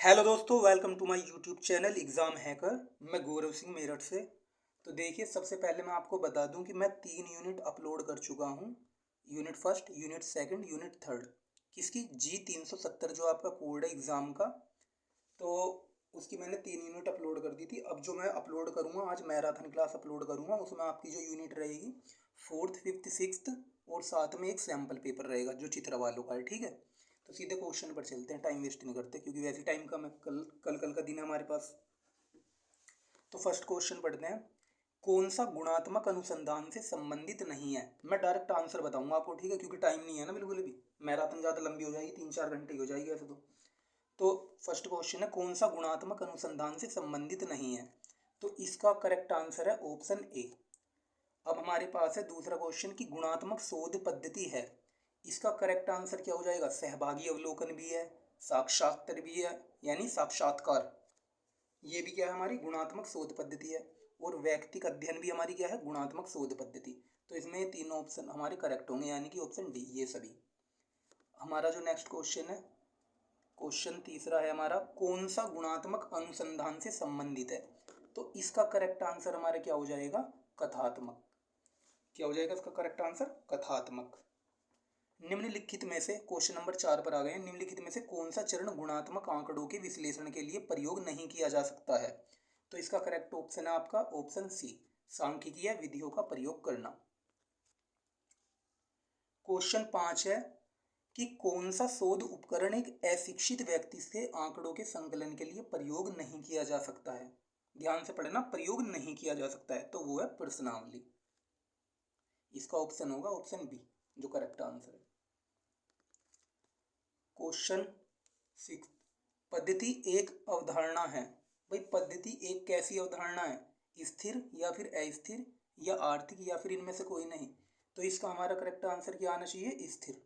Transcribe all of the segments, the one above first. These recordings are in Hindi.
हेलो दोस्तों, welcome to my YouTube channel exam hacker. मैं गौरव सिंह मेरठ से। तो देखिए, सबसे पहले मैं आपको बता दूं कि मैं 3 यूनिट अपलोड कर चुका हूं। Unit first, unit second, unit third. किसकी? G370 जो आपका कोड है एग्ज़ाम का। तो उसकी मैंने 3 यूनिट अपलोड कर दी थी। अब जो मैं अपलोड करूँगा, आज मैराथन क्लास अपलोड करूँगा, उसमें आपकी जो यूनिट रहेगी फोर्थ, फिफ्थ, सिक्स्थ, और साथ में एक सैम्पल पेपर रहेगा जो चित्र वालों का है। ठीक है, तो सीधे क्वेश्चन पर चलते हैं, टाइम वेस्ट नहीं करते, क्योंकि वैसे टाइम कम है, कल का दिन है हमारे पास। तो फर्स्ट क्वेश्चन पढ़ते हैं। कौन सा गुणात्मक अनुसंधान से संबंधित नहीं है? मैं डायरेक्ट आंसर बताऊंगा आपको, ठीक है, क्योंकि टाइम नहीं है ना बिल्कुल भी। मैराथन ज़्यादा लंबी हो जाएगी, 3-4 घंटे की हो जाएगी ऐसे तो फर्स्ट क्वेश्चन है, कौन सा गुणात्मक अनुसंधान से संबंधित नहीं है? तो इसका करेक्ट आंसर है ऑप्शन ए। अब हमारे पास है दूसरा क्वेश्चन कि गुणात्मक शोध पद्धति है। इसका करेक्ट आंसर क्या हो जाएगा? सहभागी अवलोकन भी है, साक्षात्कार भी है, यानी साक्षात्कार। ये भी क्या है? हमारी गुणात्मक शोध पद्धति है। और व्यक्तिगत अध्ययन भी हमारी क्या है? गुणात्मक शोध पद्धति। तो इसमें ये तीनों ऑप्शन हमारे करेक्ट होंगे, यानी कि ऑप्शन डी ये सभी। हमारा जो नेक्स्ट क्वेश्चन है, क्वेश्चन तीसरा है हमारा, कौन सा गुणात्मक अनुसंधान से संबंधित है? तो इसका करेक्ट आंसर हमारा क्या हो जाएगा? कथात्मक। क्या हो जाएगा इसका करेक्ट आंसर? कथात्मक। निम्नलिखित में से, क्वेश्चन नंबर 4 पर आ गए हैं, निम्नलिखित में से कौन सा चरण गुणात्मक आंकड़ों के विश्लेषण के लिए प्रयोग नहीं किया जा सकता है? तो इसका करेक्ट ऑप्शन है आपका ऑप्शन सी, सांख्यिकीय विधियों का प्रयोग करना। क्वेश्चन 5 है कि कौन सा शोध उपकरण एक अशिक्षित व्यक्ति से आंकड़ों के संकलन के लिए प्रयोग नहीं किया जा सकता है? ध्यान से पढ़ना, प्रयोग नहीं किया जा सकता है, तो वो है प्रश्नावली। इसका ऑप्शन होगा ऑप्शन बी, जो करेक्ट आंसर है। क्वेश्चन 6, पद्धति एक अवधारणा है। भाई, पद्धति एक कैसी अवधारणा है? स्थिर या फिर अस्थिर या आर्थिक या फिर इनमें से कोई नहीं? तो इसका हमारा करेक्ट आंसर क्या आना चाहिए? स्थिर।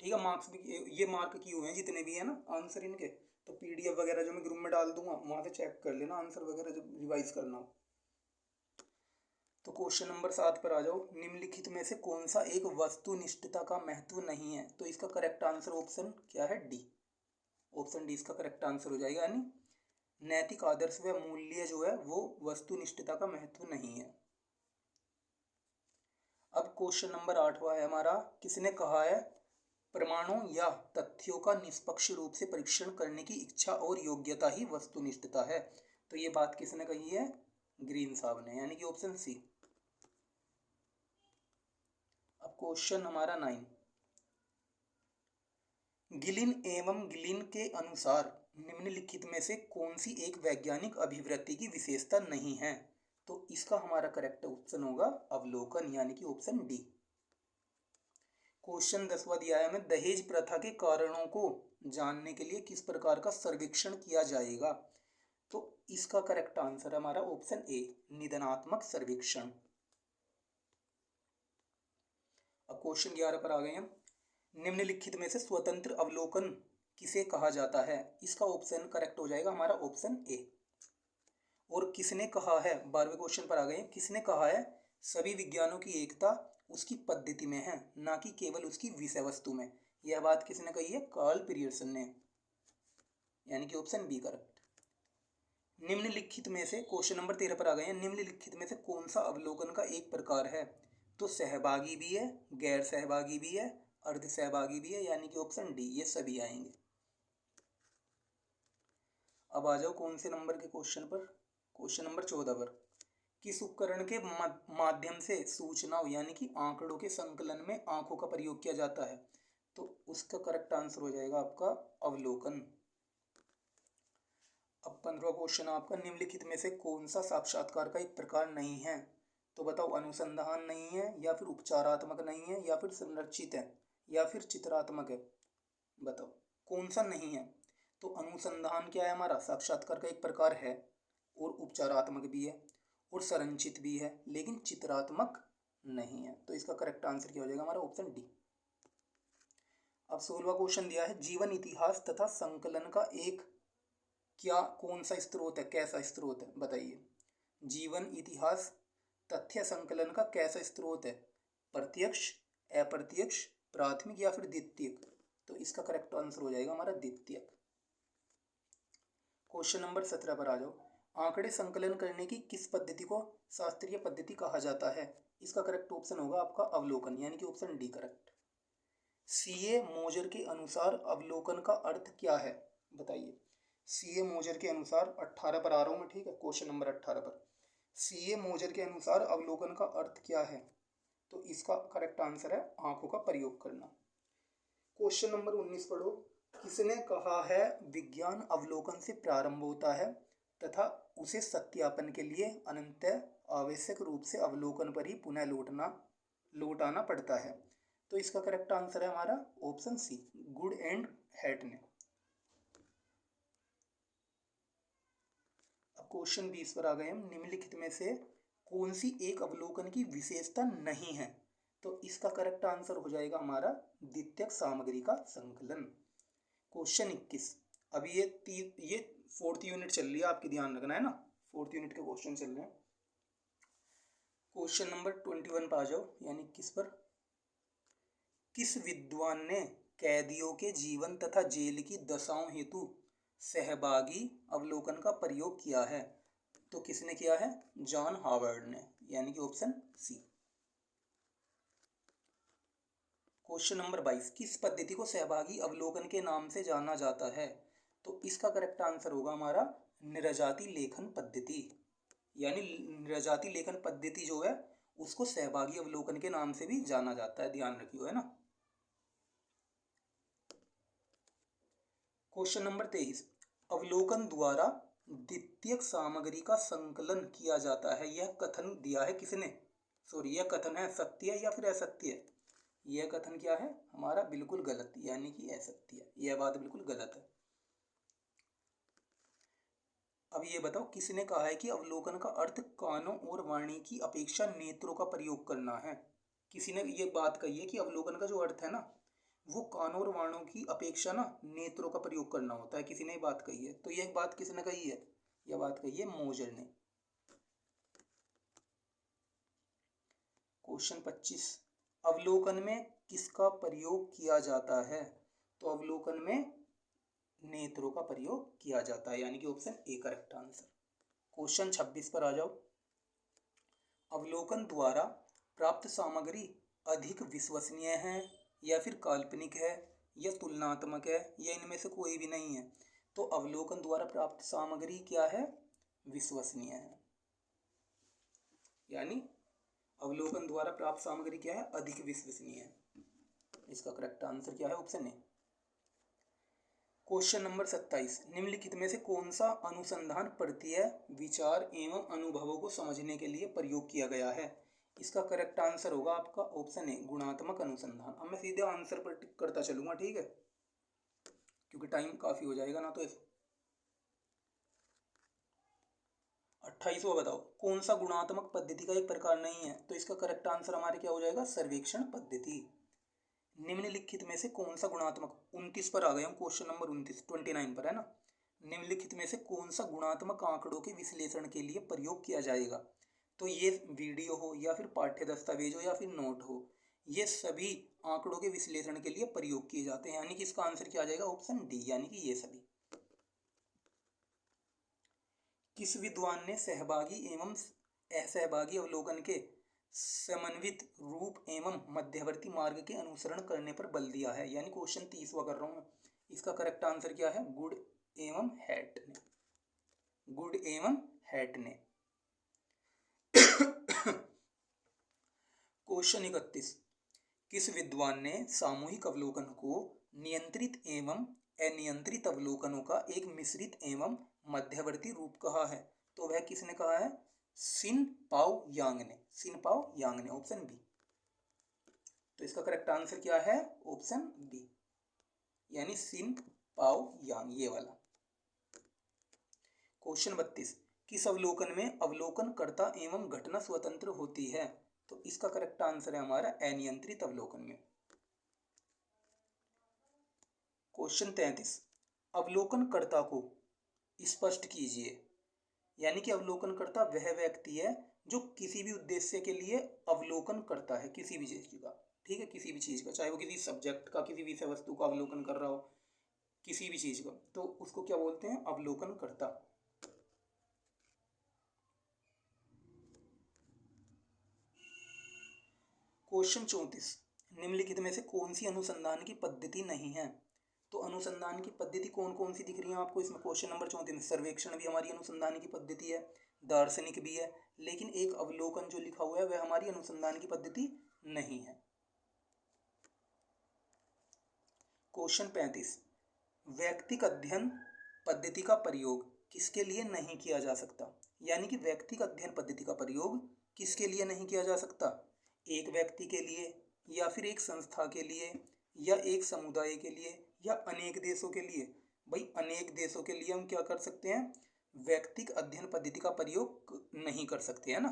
ठीक है, मार्क्स भी ये मार्क किए हुए हैं जितने भी है ना आंसर इनके। तो पीडीएफ वगैरह जो मैं ग्रुप में डाल दूंगा, वहां से चेक कर लेना आंसर वगैरह जब रिवाइज करना हो। तो क्वेश्चन नंबर 7 पर आ जाओ। निम्नलिखित में से कौन सा एक वस्तुनिष्ठता का महत्व नहीं है? तो इसका करेक्ट आंसर ऑप्शन क्या है? डी। ऑप्शन डी इसका करेक्ट आंसर हो जाएगा, यानी नैतिक आदर्श व मूल्य जो है वो वस्तुनिष्ठता का महत्व नहीं है। अब क्वेश्चन नंबर 8वां है हमारा, किसने कहा है प्रमाणों या तथ्यों का निष्पक्ष रूप से परीक्षण करने की इच्छा और योग्यता ही वस्तुनिष्ठता है? तो ये बात किसने कही है? ग्रीन साहब ने, यानी कि ऑप्शन सी। अब क्वेश्चन हमारा 9, गिलिन एवं गिलिन के अनुसार निम्नलिखित में से कौन सी एक वैज्ञानिक अभिवृत्ति की विशेषता नहीं है? तो इसका हमारा करेक्ट ऑप्शन होगा अवलोकन, यानी कि ऑप्शन डी। क्वेश्चन 10वां दिया है हमें, दहेज प्रथा के कारणों को जानने के लिए किस प्रकार का सर्वेक्षण किया जाएगा? तो इसका करेक्ट आंसर हमारा ऑप्शन ए, निदानात्मक सर्वेक्षण। अब क्वेश्चन 11 पर आ गए हैं। निम्नलिखित में से स्वतंत्र अवलोकन किसे कहा जाता है? इसका ऑप्शन करेक्ट हो जाएगा हमारा ऑप्शन ए। और किसने कहा है, 12वें क्वेश्चन पर आ गए हैं, किसने कहा है सभी विज्ञानों की एकता उसकी पद्धति में है, ना कि केवल उसकी विषय वस्तु में? यह बात किसने कही है? कार्ल पीरियर्सन ने, यानी कि ऑप्शन बी करेक्ट। निम्नलिखित में से, क्वेश्चन नंबर 13 पर आ गए हैं, निम्नलिखित में से कौन सा अवलोकन का एक प्रकार है? तो सहभागी भी है, गैर सहभागी भी है, अर्ध सहभागी भी है, यानी कि ऑप्शन डी ये सभी आएंगे। अब आ जाओ कौन से नंबर के क्वेश्चन पर? क्वेश्चन नंबर 14 पर, किस उपकरण के माध्यम से सूचनाओं यानी कि आंकड़ों के संकलन में आंखों का प्रयोग किया जाता है? तो उसका करेक्ट आंसर हो जाएगा आपका अवलोकन। अब 15वां क्वेश्चन आपका, निम्नलिखित में से कौन सा साक्षात्कार का एक प्रकार नहीं है? तो बताओ, अनुसंधान नहीं है, या फिर उपचारात्मक नहीं है, या फिर संरचित है, या फिर चित्रात्मक है? बताओ कौन सा नहीं है? तो अनुसंधान क्या है हमारा? साक्षात्कार का एक प्रकार है, और उपचारात्मक भी है, और संरचित भी है, लेकिन चित्रात्मक नहीं है। तो इसका करेक्ट आंसर क्या हो जाएगा हमारा? Option D. अब 16वां क्वेश्चन दिया है, जीवन इतिहास तथा संकलन का एक क्या कौन सा स्रोत है, कैसा स्रोत है? बताइए। जीवन इतिहास तथ्य संकलन का कैसा स्रोत है? प्रत्यक्ष, अप्रत्यक्ष, प्राथमिक या फिर द्वितीयक? तो इसका करेक्ट आंसर हो जाएगा हमारा द्वितीयक। क्वेश्चन नंबर 17 पर आ जाओ। आंकड़े संकलन करने की किस पद्धति को शास्त्रीय पद्धति कहा जाता है? इसका करेक्ट ऑप्शन होगा आपका अवलोकन, यानी कि ऑप्शन डी करेक्ट। सीए मोजर के अनुसार अवलोकन का अर्थ क्या है? बताइए। सीए मोजर के अनुसार 18 पर आ रहा हूँ मैं, ठीक है, क्वेश्चन नंबर 18 पर। सीए मोजर के अनुसार अवलोकन का अर्थ क्या है? तो इसका करेक्ट आंसर है आंखों का प्रयोग करना। क्वेश्चन नंबर 19 पढ़ो। किसने कहा है विज्ञान अवलोकन से प्रारंभ होता है तथा उसे सत्यापन के लिए अनंतः आवश्यक रूप से अवलोकन पर ही पुनः लौटाना पड़ता है? तो इसका करेक्ट आंसर है हमारा option C, Goode and Hatt ने। अब क्वेश्चन 20 पर आ गए हम। निम्नलिखित में से कौन सी एक अवलोकन की विशेषता नहीं है? तो इसका करेक्ट आंसर हो जाएगा हमारा द्वितीयक सामग्री का संकलन। क्वेश्चन 21। अभी ये 4th यूनिट चल रही है, आपकी ध्यान रखना है ना, 4th यूनिट के क्वेश्चन चल रहे हैं। क्वेश्चन नंबर 21 पर आ जाओ, यानी किस पर। किस विद्वान ने कैदियों के जीवन तथा जेल की दशाओं हेतु सहभागी अवलोकन का प्रयोग किया है? तो किसने किया है? जॉन हावर्ड ने, यानी कि ऑप्शन सी। Question number 22। किस पद्धति को सहभागी अवलोकन के नाम से जाना जाता है? तो इसका करेक्ट आंसर होगा हमारा निरजाति लेखन पद्धति, यानी निरजाति लेखन पद्धति जो है उसको सहभागी अवलोकन के नाम से भी जाना जाता है, ध्यान रखियो, है ना। Question number 23। अवलोकन द्वारा द्वितीयक सामग्री का संकलन किया जाता है, यह कथन दिया है किसने? सॉरी, यह कथन है सत्य या फिर असत्य? यह कथन क्या है हमारा? बिल्कुल गलत, यानी कि असत्य। यह बात बिल्कुल गलत है। अब ये बताओ, किसने कहा है कि अवलोकन का अर्थ कानों और वाणी की अपेक्षा नेत्रों का प्रयोग करना है? किसी ने ये बात कही है कि अवलोकन का जो अर्थ है ना, वो कानों और वाणों की अपेक्षा ना नेत्रों का प्रयोग करना होता है। किसी ने बात कही है, तो यह बात किसने कही है? यह बात कही है मोजर ने। क्वेश्चन 25। अवलोकन में किसका प्रयोग किया जाता है? तो अवलोकन में नेत्रों का प्रयोग किया जाता है, यानी कि option A correct answer. Question 26 पर आ जाओ। अवलोकन द्वारा प्राप्त सामग्री अधिक विश्वसनीय है या फिर काल्पनिक है या तुलनात्मक है या इनमें से कोई भी नहीं है? तो अवलोकन द्वारा प्राप्त सामग्री क्या है? विश्वसनीय है, यानी अवलोकन द्वारा प्राप्त सामग्री क्या है? अधिक विश्वसनीय है। इसका करेक्ट आंसर क्या है? Option A. Question number 27। निम्नलिखित में से कौन सा अनुसंधान प्रत्यय, विचार एवं अनुभवों को समझने के लिए प्रयोग किया गया है? इसका करेक्ट आंसर होगा आपका ऑप्शन ए, गुणात्मक अनुसंधान। अब मैं सीधे आंसर पर टिक करता चलूंगा, ठीक है, क्योंकि टाइम काफी हो जाएगा ना। तो 28वां बताओ, कौन सा गुणात्मक पद्धति का एक प्रकार नहीं है? तो इसका करेक्ट आंसर हमारे क्या हो जाएगा? सर्वेक्षण पद्धति। निम्नलिखित में से कौन सा गुणात्मक, 29 पर आ गए हम, क्वेश्चन नंबर 29, 29 पर है ना। निम्नलिखित में से कौन सा गुणात्मक आंकड़ों के विश्लेषण के लिए प्रयोग किया जाएगा? तो ये वीडियो हो या फिर पाठ्य दस्तावेज हो या फिर नोट हो, ये सभी आंकड़ों के विश्लेषण के लिए प्रयोग किए जाते हैं, यानी कि इसका आंसर क्या आ जाएगा? ऑप्शन डी, यानी कि ये सभी। किस विद्वान ने सहभागी एवं असहभागी अवलोकन के समन्वित रूप एवं मध्यवर्ती मार्ग के अनुसरण करने पर बल दिया है? यानी क्वेश्चन 30वां कर रहा हूँ मैं। इसका करेक्ट आंसर क्या है? गुड एवं हैट ने, गुड एवं हैट ने। क्वेश्चन 31। किस विद्वान ने सामूहिक अवलोकन को नियंत्रित एवं अनियंत्रित अवलोकनों का एक मिश्रित एवं मध्यवर्ती रूप कहा है? तो वह किसने कहा है? सिन पाओ यांग ने, सिन पाओ यांग ने, ऑप्शन बी। तो इसका करेक्ट आंसर क्या है? ऑप्शन बी, यानी सिन पाओ यांग, ये वाला। क्वेश्चन 32। किस अवलोकन में अवलोकनकर्ता एवं घटना स्वतंत्र होती है? तो इसका करेक्ट आंसर है हमारा अनियंत्रित अवलोकन में। क्वेश्चन 33। अवलोकनकर्ता को स्पष्ट कीजिए, यानी कि अवलोकनकर्ता वह व्यक्ति है जो किसी भी उद्देश्य के लिए अवलोकन करता है, किसी भी चीज का, ठीक है, किसी भी चीज का, चाहे वो किसी सब्जेक्ट का, किसी विषय वस्तु का अवलोकन कर रहा हो, किसी भी चीज का, तो उसको क्या बोलते हैं? अवलोकनकर्ता। क्वेश्चन 34, निम्नलिखित में से कौन सी अनुसंधान की पद्धति नहीं है? तो अनुसंधान की पद्धति कौन कौन सी दिख रही है आपको इसमें? क्वेश्चन नंबर 34 में सर्वेक्षण भी हमारी अनुसंधान की पद्धति है, दार्शनिक भी है, लेकिन एक अवलोकन जो लिखा हुआ है वह हमारी अनुसंधान की पद्धति नहीं है। क्वेश्चन 35, व्यक्तिक अध्ययन पद्धति का प्रयोग किसके लिए नहीं किया जा सकता? यानी कि व्यक्तिक अध्ययन पद्धति का प्रयोग किसके लिए नहीं किया जा सकता? एक व्यक्ति के लिए, या फिर एक संस्था के लिए, या एक समुदाय के लिए, या अनेक देशों के लिए? भाई अनेक देशों के लिए हम क्या कर सकते हैं? व्यक्तिक अध्ययन पद्धति का प्रयोग नहीं कर सकते, है ना।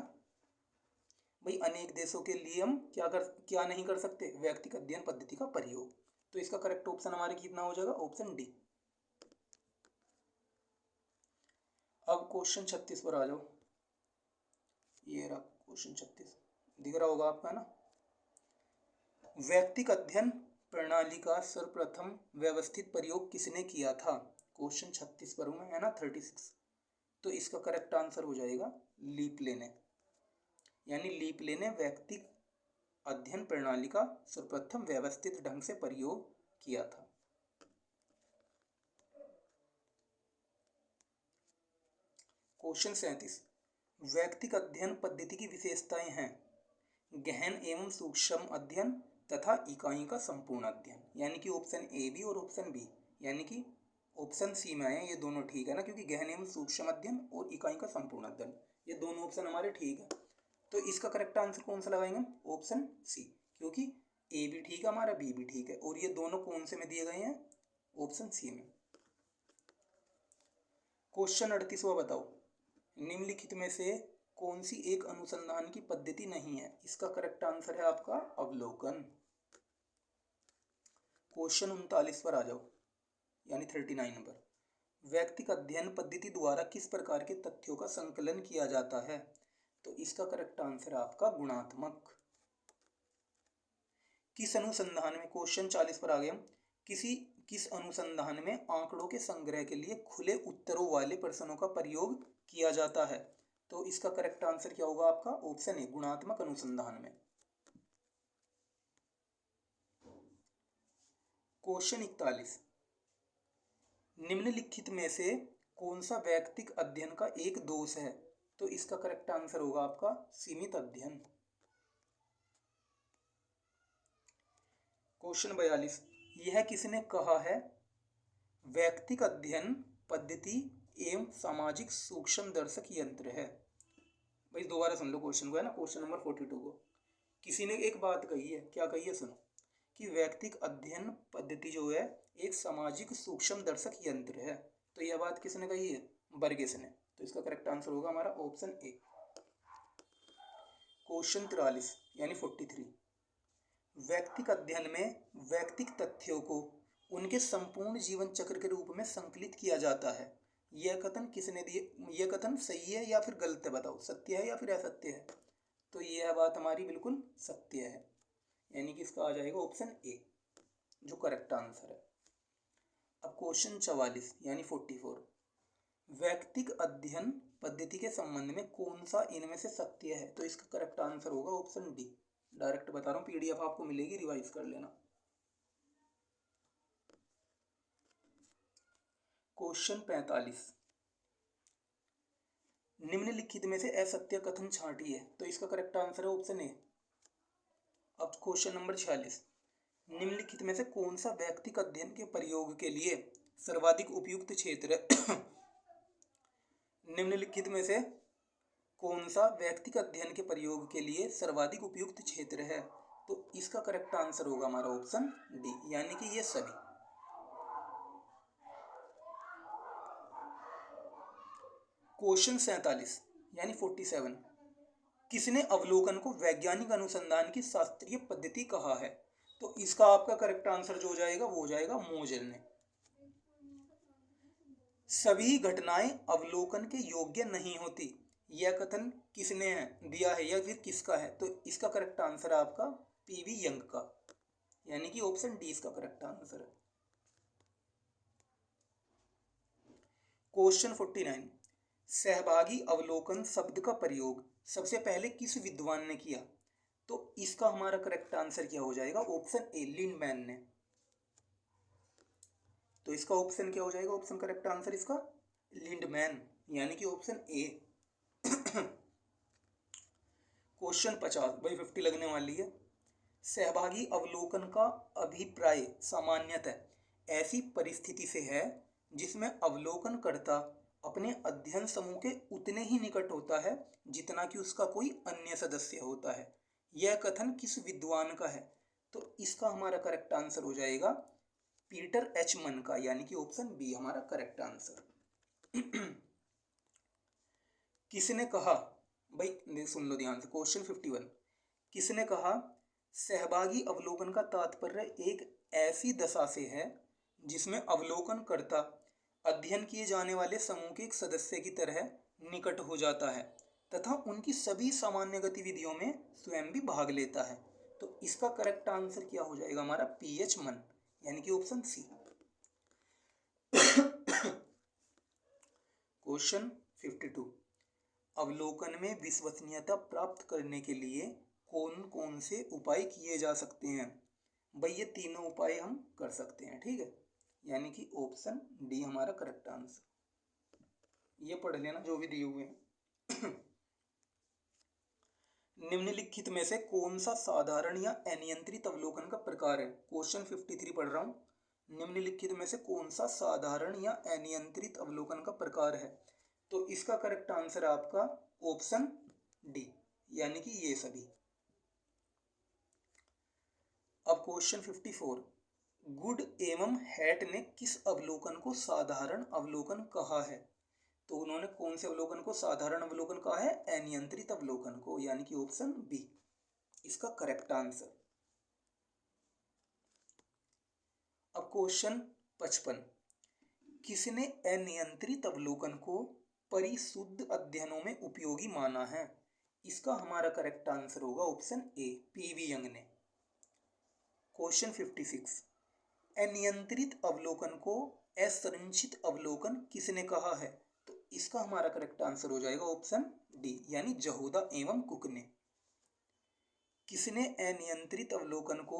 भाई अनेक देशों के लिए हम क्या नहीं कर सकते? व्यक्तिक अध्ययन पद्धति का प्रयोग। तो इसका करेक्ट ऑप्शन हमारे कितना हो जाएगा? Option D. अब क्वेश्चन 36 पर आ जाओ। ये रहा क्वेश्चन 36, दिख रहा होगा आपका ना। व्यक्तिक अध्ययन प्रणाली का सर्वप्रथम व्यवस्थित प्रयोग किसने किया था? क्वेश्चन 36 पर हूँ मैं, है ना, 36। तो इसका करेक्ट आंसर हो जाएगा लीपले ने। यानी लीपले ने व्यक्तिक अध्ययन प्रणाली का सर्वप्रथम व्यवस्थित ढंग से प्रयोग किया था। क्वेश्चन 37, व्यक्तिक अध्ययन पद्धति की विशेषताएं हैं गहन एवं सूक्ष्म अध्ययन तथा इकाई का संपूर्ण अध्ययन। यानी कि ऑप्शन ए भी और ऑप्शन बी, यानी कि ऑप्शन सी में है, ये दोनों ठीक है ना, क्योंकि गहन एवं सूक्ष्म अध्ययन और इकाई का संपूर्ण अध्ययन, ये दोनों ऑप्शन हमारे ठीक है। तो इसका करेक्ट आंसर कौन सा लगाएंगे? ऑप्शन सी, क्योंकि ए भी ठीक है हमारा, बी भी ठीक है, और ये दोनों कौन से में दिए गए हैं? ऑप्शन सी में। क्वेश्चन 38वां बताओ, निम्नलिखित में से कौन सी एक अनुसंधान की पद्धति नहीं है? इसका करेक्ट आंसर है आपका अवलोकन। क्वेश्चन 39 पर आ जाओ, यानी 39 नंबर। व्यक्तिक अध्ययन पद्धति द्वारा किस प्रकार के तथ्यों का संकलन किया जाता है? तो इसका करेक्ट आंसर है आपका गुणात्मक। किस अनुसंधान में, क्वेश्चन 40 पर आ गए हम, किस अनुसंधान में आंकड़ों के संग्रह के लिए खुले उत्तरों वाले प्रश्नों का प्रयोग किया जाता है? तो इसका करेक्ट आंसर क्या होगा आपका? ऑप्शन ए, गुणात्मक अनुसंधान में। क्वेश्चन 41, निम्नलिखित में से कौन सा व्यक्तिक अध्ययन का एक दोष है? तो इसका करेक्ट आंसर होगा आपका सीमित अध्ययन। क्वेश्चन 42, यह किसने कहा है व्यक्तिक अध्ययन पद्धति एवं सामाजिक सूक्ष्म दर्शक यंत्र है? भाई दोबारा सुन लो क्वेश्चन को, है ना, क्वेश्चन नंबर 42 को। किसी ने एक बात कही है, क्या कही है? सुनो, कि व्यक्तिक अध्ययन पद्धति जो है एक सामाजिक सूक्ष्म दर्शक यंत्र है। तो यह बात किसने कही है? बर्गेस ने। तो इसका करेक्ट आंसर होगा हमारा ऑप्शन ए। क्वेश्चन 43 यानी 43, व्यक्तिक अध्ययन में व्यक्तिक तथ्यों को उनके संपूर्ण जीवन चक्र के रूप में संकलित किया जाता है। यह कथन किसने दिए? यह कथन सही है या फिर गलत है? बताओ, सत्य है या फिर असत्य है? तो यह बात हमारी बिल्कुल सत्य है, यानी कि इसका आ जाएगा ऑप्शन ए, जो करेक्ट आंसर है। अब क्वेश्चन 44 यानी 44, व्यक्तिक अध्ययन पद्धति के संबंध में कौन सा इनमें से सत्य है? तो इसका करेक्ट आंसर होगा ऑप्शन डी। डायरेक्ट बता रहा हूँ, पीडीएफ आपको मिलेगी, रिवाइज कर लेना। क्वेश्चन 45, निम्नलिखित में से असत्य कथन छांटिए। तो इसका करेक्ट आंसर है ऑप्शन ए। अब क्वेश्चन नंबर 46, निम्नलिखित में से कौन सा व्यक्तिक अध्ययन के प्रयोग के लिए सर्वाधिक उपयुक्त क्षेत्र है? निम्नलिखित में से कौन सा व्यक्तिक अध्ययन के प्रयोग के लिए सर्वाधिक उपयुक्त क्षेत्र है? तो इसका करेक्ट आंसर होगा हमारा ऑप्शन डी, यानी कि ये सभी। क्वेश्चन 47 यानी 47, किसने अवलोकन को वैज्ञानिक अनुसंधान की शास्त्रीय पद्धति कहा है? तो इसका आपका करेक्ट आंसर जो हो जाएगा वो हो जाएगा मोजेल ने। सभी घटनाएं अवलोकन के योग्य नहीं होती, यह कथन किसने है दिया है या फिर किसका है? तो इसका करेक्ट आंसर है आपका पीवी यंग का, यानी कि ऑप्शन डी इसका करेक्ट आंसर है। क्वेश्चन 49, सहभागी अवलोकन शब्द का प्रयोग सबसे पहले किस विद्वान ने किया? तो इसका हमारा करेक्ट आंसर क्या हो जाएगा? ऑप्शन ए, लिंडमैन ने। तो इसका ऑप्शन क्या हो जाएगा? ऑप्शन करेक्ट आंसर इसका लिंडमैन, यानी कि ऑप्शन ए। क्वेश्चन 50, भाई 50 लगने वाली है। सहभागी अवलोकन का अभिप्राय सामान्यतः ऐसी परिस्थिति से है जिसमें अवलोकनकर्ता अपने अध्ययन समूह के उतने ही निकट होता है जितना कि उसका कोई अन्य सदस्य होता है। यह कथन किस विद्वान का है? तो इसका हमारा करेक्ट आंसर हो जाएगा पीटर एच मन का, यानी कि ऑप्शन बी हमारा करेक्ट आंसर। किसने कहा, भाई सुन लो ध्यान से, क्वेश्चन 51, किसने कहा सहभागी अवलोकन का तात्पर्य एक ऐसी दशा से है जिसमें अवलोकनकर्ता अध्ययन किए जाने वाले समूह के एक सदस्य की तरह निकट हो जाता है तथा उनकी सभी सामान्य गतिविधियों में स्वयं भी भाग लेता है। तो इसका करेक्ट आंसर क्या हो जाएगा हमारा? पी एच मन, यानी कि ऑप्शन सी। क्वेश्चन 52, अवलोकन में विश्वसनीयता प्राप्त करने के लिए कौन कौन से उपाय किए जा सकते हैं? भाई ये तीनों उपाय हम कर सकते हैं, ठीक है, यानी कि ऑप्शन डी हमारा करेक्ट आंसर। ये पढ़ लेना जो भी दिए हुए हैं। निम्नलिखित में से कौन सा साधारण या अनियंत्रित अवलोकन का प्रकार है? क्वेश्चन 53 पढ़ रहा हूँ। निम्नलिखित में से कौन सा साधारण या अनियंत्रित अवलोकन का प्रकार है? तो इसका करेक्ट आंसर आपका ऑप्शन डी, यानी कि ये सभी। अब क्वेश्चन 54, गुड एवं हैट ने किस अवलोकन को साधारण अवलोकन कहा है? तो उन्होंने कौन से अवलोकन को साधारण अवलोकन कहा है? अनियंत्रित अवलोकन को, यानी कि ऑप्शन बी इसका करेक्ट आंसर। अब क्वेश्चन 55, किसने अनियंत्रित अवलोकन को परिशुद्ध अध्ययनों में उपयोगी माना है? इसका हमारा करेक्ट आंसर होगा ऑप्शन ए, पीवी यंग ने। क्वेश्चन 56, अनियंत्रित अवलोकन को असंरचित अवलोकन किसने कहा है? तो इसका हमारा करेक्ट आंसर हो जाएगा ऑप्शन डी, यानी जहूदा एवं कुक ने। किसने अनियंत्रित अवलोकन को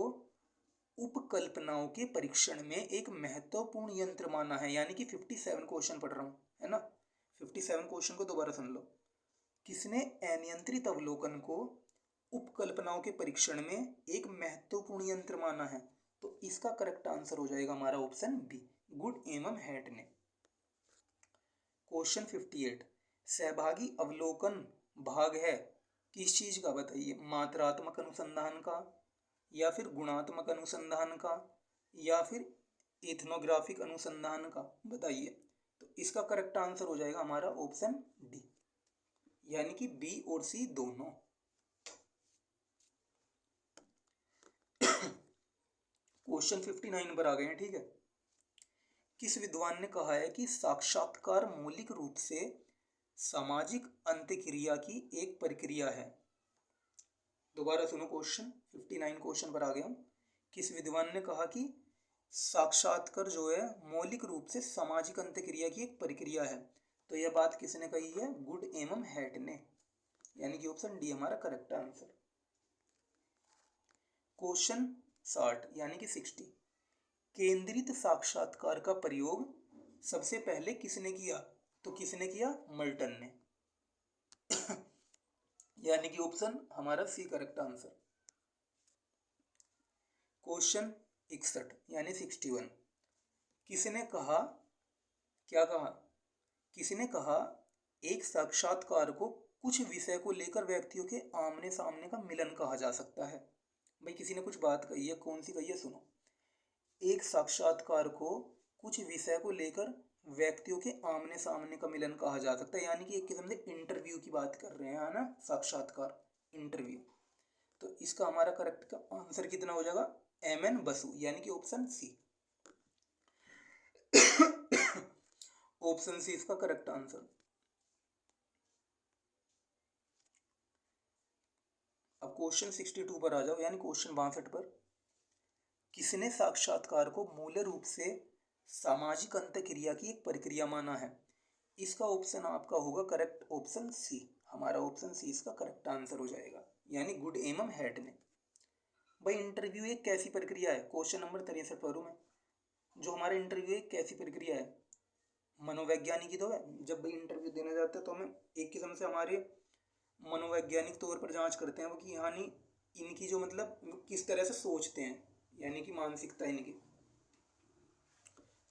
उपकल्पनाओं के परीक्षण में एक महत्वपूर्ण यंत्र माना है? यानी कि 57 क्वेश्चन पढ़ रहा हूँ, है ना, 57 क्वेश्चन को दोबारा सुन लो। किसने अनियंत्रित अवलोकन को उपकल्पनाओं के परीक्षण में एक महत्वपूर्ण यंत्र माना है? तो इसका करेक्ट आंसर हो जाएगा हमारा ऑप्शन बी, गुड एवं हैट ने। क्वेश्चन 58, सहभागी अवलोकन भाग है किस चीज का? बताइए, मात्रात्मक अनुसंधान का, या फिर गुणात्मक अनुसंधान का, या फिर एथनोग्राफिक अनुसंधान का? बताइए। तो इसका करेक्ट आंसर हो जाएगा हमारा ऑप्शन डी, यानी कि बी और सी दोनों। क्वेश्चन 59 पर आ गए हैं, ठीक है। किस विद्वान ने कहा है कि साक्षात्कार मौलिक रूप से सामाजिक अंतःक्रिया की एक प्रक्रिया है? दोबारा सुनो, क्वेश्चन 59 क्वेश्चन पर आ गया हूँ। किस विद्वान ने कहा कि साक्षात्कार जो है मौलिक रूप से सामाजिक अंतःक्रिया की एक प्रक्रिया है? तो यह बात किसने कही है? गुड एवं हैट ने, यानी कि ऑप्शन डी हमारा करेक्ट आंसर। क्वेश्चन 60 यानी कि 60, केंद्रित साक्षात्कार का प्रयोग सबसे पहले किसने किया? तो किसने किया? मल्टन ने, यानी कि ऑप्शन हमारा सी करेक्ट आंसर। क्वेश्चन 61 यानी 61, किसने कहा, क्या कहा? किसने कहा एक साक्षात्कार को कुछ विषय को लेकर व्यक्तियों के आमने सामने का मिलन कहा जा सकता है? भाई किसी ने कुछ बात कही है, कौन सी कही है? सुनो, एक साक्षात्कार को कुछ विषय को लेकर व्यक्तियों के आमने सामने का मिलन कहा जा सकता है, यानी कि एक किस्म से इंटरव्यू की बात कर रहे हैं, है ना, साक्षात्कार, इंटरव्यू। तो इसका हमारा करेक्ट आंसर कितना हो जाएगा? एम एन बसु, यानी कि ऑप्शन सी। ऑप्शन सी इसका करेक्ट आंसर। अब क्वेश्चन 62 पर आ जाओ, यानी क्वेश्चन 62 पर, किसने साक्षात्कार को मूल रूप से सामाजिक अंतःक्रिया की एक प्रक्रिया माना है? इसका ऑप्शन आपका होगा करेक्ट ऑप्शन सी। हमारा ऑप्शन सी इसका करेक्ट आंसर हो जाएगा, यानी गुड एमम हैड ने। भाई इंटरव्यू एक कैसी प्रक्रिया है, क्वेश्चन नंबर 63 पढ़ूँ मैं। जो हमारा इंटरव्यू एक कैसी प्रक्रिया है, मनोवैज्ञानिक ही तो है। जब भाई इंटरव्यू देने जाते हैं तो हमें एक किस्म से हमारे मनोवैज्ञानिक तौर पर जांच करते हैं वो कि यानी इनकी जो मतलब किस तरह से सोचते हैं, यानी कि मानसिकता इनकी।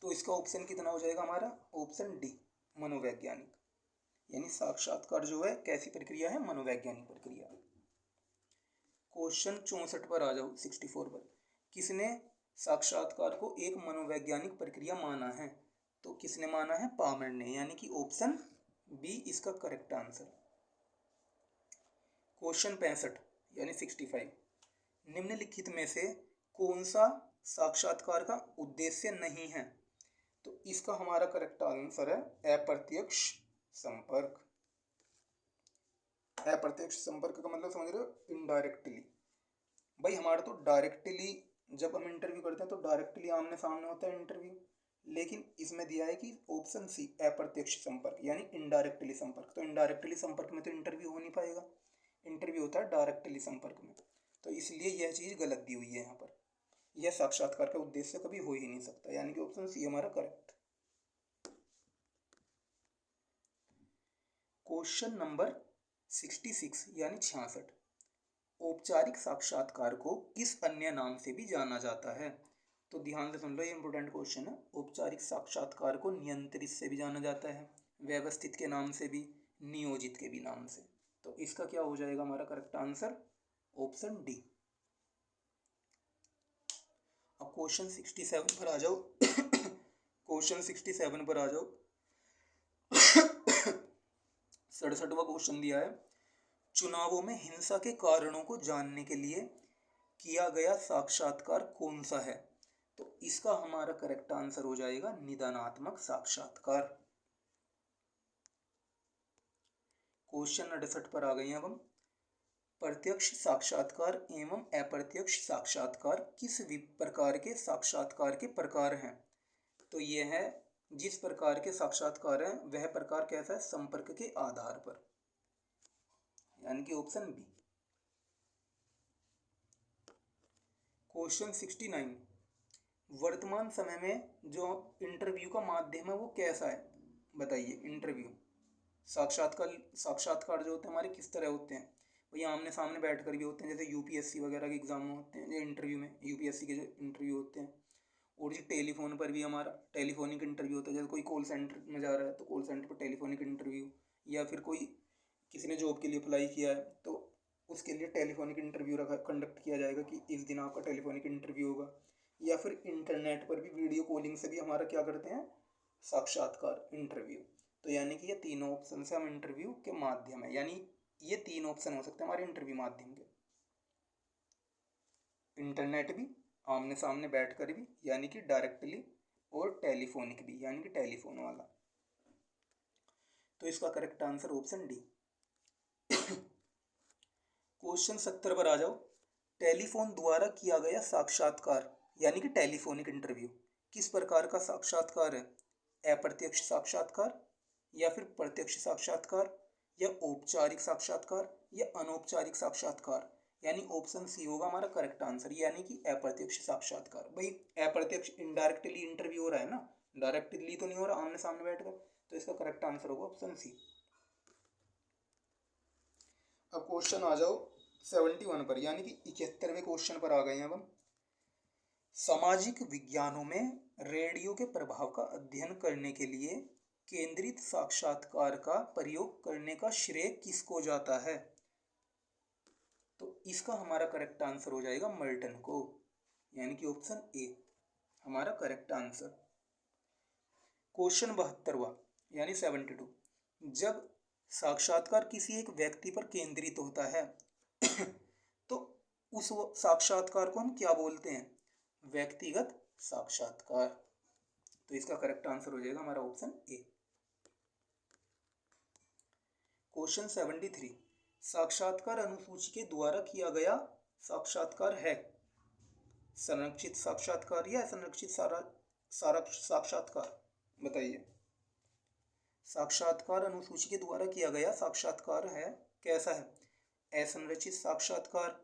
तो इसका ऑप्शन कितना हो जाएगा हमारा, ऑप्शन डी मनोवैज्ञानिक, यानी साक्षात्कार जो है कैसी प्रक्रिया है, मनोवैज्ञानिक प्रक्रिया। क्वेश्चन 64 पर आ जाओ, 64 पर। किसने साक्षात्कार को एक मनोवैज्ञानिक प्रक्रिया माना है, तो किसने माना है, पामर ने, यानी कि ऑप्शन बी इसका करेक्ट आंसर। क्वेश्चन 65 यानी 65, निम्नलिखित में से कौन सा साक्षात्कार का उद्देश्य नहीं है, तो इसका हमारा करेक्ट आंसर है अप्रत्यक्ष संपर्क। अप्रत्यक्ष संपर्क का मतलब समझ रहे हो, इनडायरेक्टली। भाई हमारा तो डायरेक्टली जब हम इंटरव्यू करते हैं तो डायरेक्टली आमने सामने होता है इंटरव्यू, लेकिन इसमें दिया है कि ऑप्शन सी अप्रत्यक्ष संपर्क यानी इनडायरेक्टली संपर्क। तो इनडायरेक्टली संपर्क में तो इंटरव्यू हो नहीं पाएगा, इंटरव्यू होता है डायरेक्टली संपर्क में। तो इसलिए यह चीज़ गलत दी हुई है यहाँ पर, यह साक्षात्कार का उद्देश्य कभी हो ही नहीं सकता, यानी कि ऑप्शन सी हमारा करेक्ट। क्वेश्चन नंबर 66 यानी 66, औपचारिक साक्षात्कार को किस अन्य नाम से भी जाना जाता है, तो ध्यान से सुन लो, ये इंपॉर्टेंट क्वेश्चन है। औपचारिक साक्षात्कार को नियंत्रित से भी जाना जाता है, व्यवस्थित के नाम से भी, नियोजित के भी नाम से। तो इसका क्या हो जाएगा हमारा करेक्ट आंसर, ऑप्शन डी। अब क्वेश्चन 67 पर आ जाओ। क्वेश्चन 67 पर आ जाओ। 67वां क्वेश्चन दिया है, चुनावों में हिंसा के कारणों को जानने के लिए किया गया साक्षात्कार कौन सा है, तो इसका हमारा करेक्ट आंसर हो जाएगा निदानात्मक साक्षात्कार। क्वेश्चन 68 पर आ गए हैं अब हम। प्रत्यक्ष साक्षात्कार एवं अप्रत्यक्ष साक्षात्कार किस प्रकार के साक्षात्कार के प्रकार हैं, तो यह है जिस प्रकार के साक्षात्कार हैं वह प्रकार कैसा है, संपर्क के आधार पर, यानी कि ऑप्शन बी। क्वेश्चन 69, वर्तमान समय में जो इंटरव्यू का माध्यम है वो कैसा है, बताइए। इंटरव्यू साक्षात्कार जो होते हैं हमारे किस तरह होते हैं, वही आमने सामने बैठ कर भी होते हैं, जैसे यूपीएससी वगैरह के एग्जाम में होते हैं, जो इंटरव्यू में यूपीएससी के जो इंटरव्यू होते हैं। और जी टेलीफोन पर भी हमारा टेलीफोनिक इंटरव्यू होता है, जैसे कोई कॉल सेंटर में जा रहा है तो कॉल सेंटर पर टेलीफोनिक इंटरव्यू, या फिर कोई किसी ने जॉब के लिए अप्लाई किया है तो उसके लिए टेलीफोनिक इंटरव्यू कंडक्ट किया जाएगा कि इस दिन आपका टेलीफोनिक इंटरव्यू होगा। या फिर इंटरनेट पर भी वीडियो कॉलिंग से भी हमारा क्या करते हैं, साक्षात्कार इंटरव्यू। तो यानी कि ये तीनों ऑप्शन से हम इंटरव्यू के माध्यम है, यानी ये तीन ऑप्शन हो सकते हैं हमारे इंटरव्यू माध्यम के, इंटरनेट भी, आमने सामने बैठकर भी यानी कि डायरेक्टली, और टेलीफोनिक भी यानी कि टेलीफोन वाला। तो इसका correct answer option D. Question 70 पर आ जाओ। टेलीफोन द्वारा किया गया साक्षात्कार यानी कि टेलीफोनिक इंटरव्यू किस प्रकार का साक्षात्कार है, अप्रत्यक्ष साक्षात्कार या फिर प्रत्यक्ष साक्षात्कार या औपचारिक साक्षात्कार या अनौपचारिक साक्षात्कार, यानी ऑप्शन सी होगा हमारा करेक्ट आंसर, यानी कि अप्रत्यक्ष साक्षात्कार। भाई अप्रत्यक्ष इनडायरेक्टली इंटरव्यू हो रहा है ना, डायरेक्टली तो नहीं हो रहा आमने सामने बैठकर, तो इसका करेक्ट आंसर होगा ऑप्शन सी। अब क्वेश्चन आ जाओ 71 पर, यानी कि 71वें क्वेश्चन पर आ गए हैं अब हम। सामाजिक विज्ञानों में रेडियो के प्रभाव का अध्ययन करने के लिए केंद्रित साक्षात्कार का प्रयोग करने का श्रेय किसको जाता है, तो इसका हमारा करेक्ट आंसर हो जाएगा मर्टन को, यानी कि ऑप्शन ए हमारा करेक्ट आंसर। क्वेश्चन 72वां यानी 72, जब साक्षात्कार किसी एक व्यक्ति पर केंद्रित होता है तो उस साक्षात्कार को हम क्या बोलते हैं, व्यक्तिगत साक्षात्कार। तो इसका करेक्ट आंसर हो जाएगा हमारा ऑप्शन ए। क्वेश्चन 73, साक्षात्कार अनुसूची के द्वारा किया गया साक्षात्कार है संरक्षित साक्षात्कार या असंरक्षित साक्षात्कार, बताइए। साक्षात्कार अनुसूची के द्वारा किया गया साक्षात्कार है कैसा है? असंरचित साक्षात्कार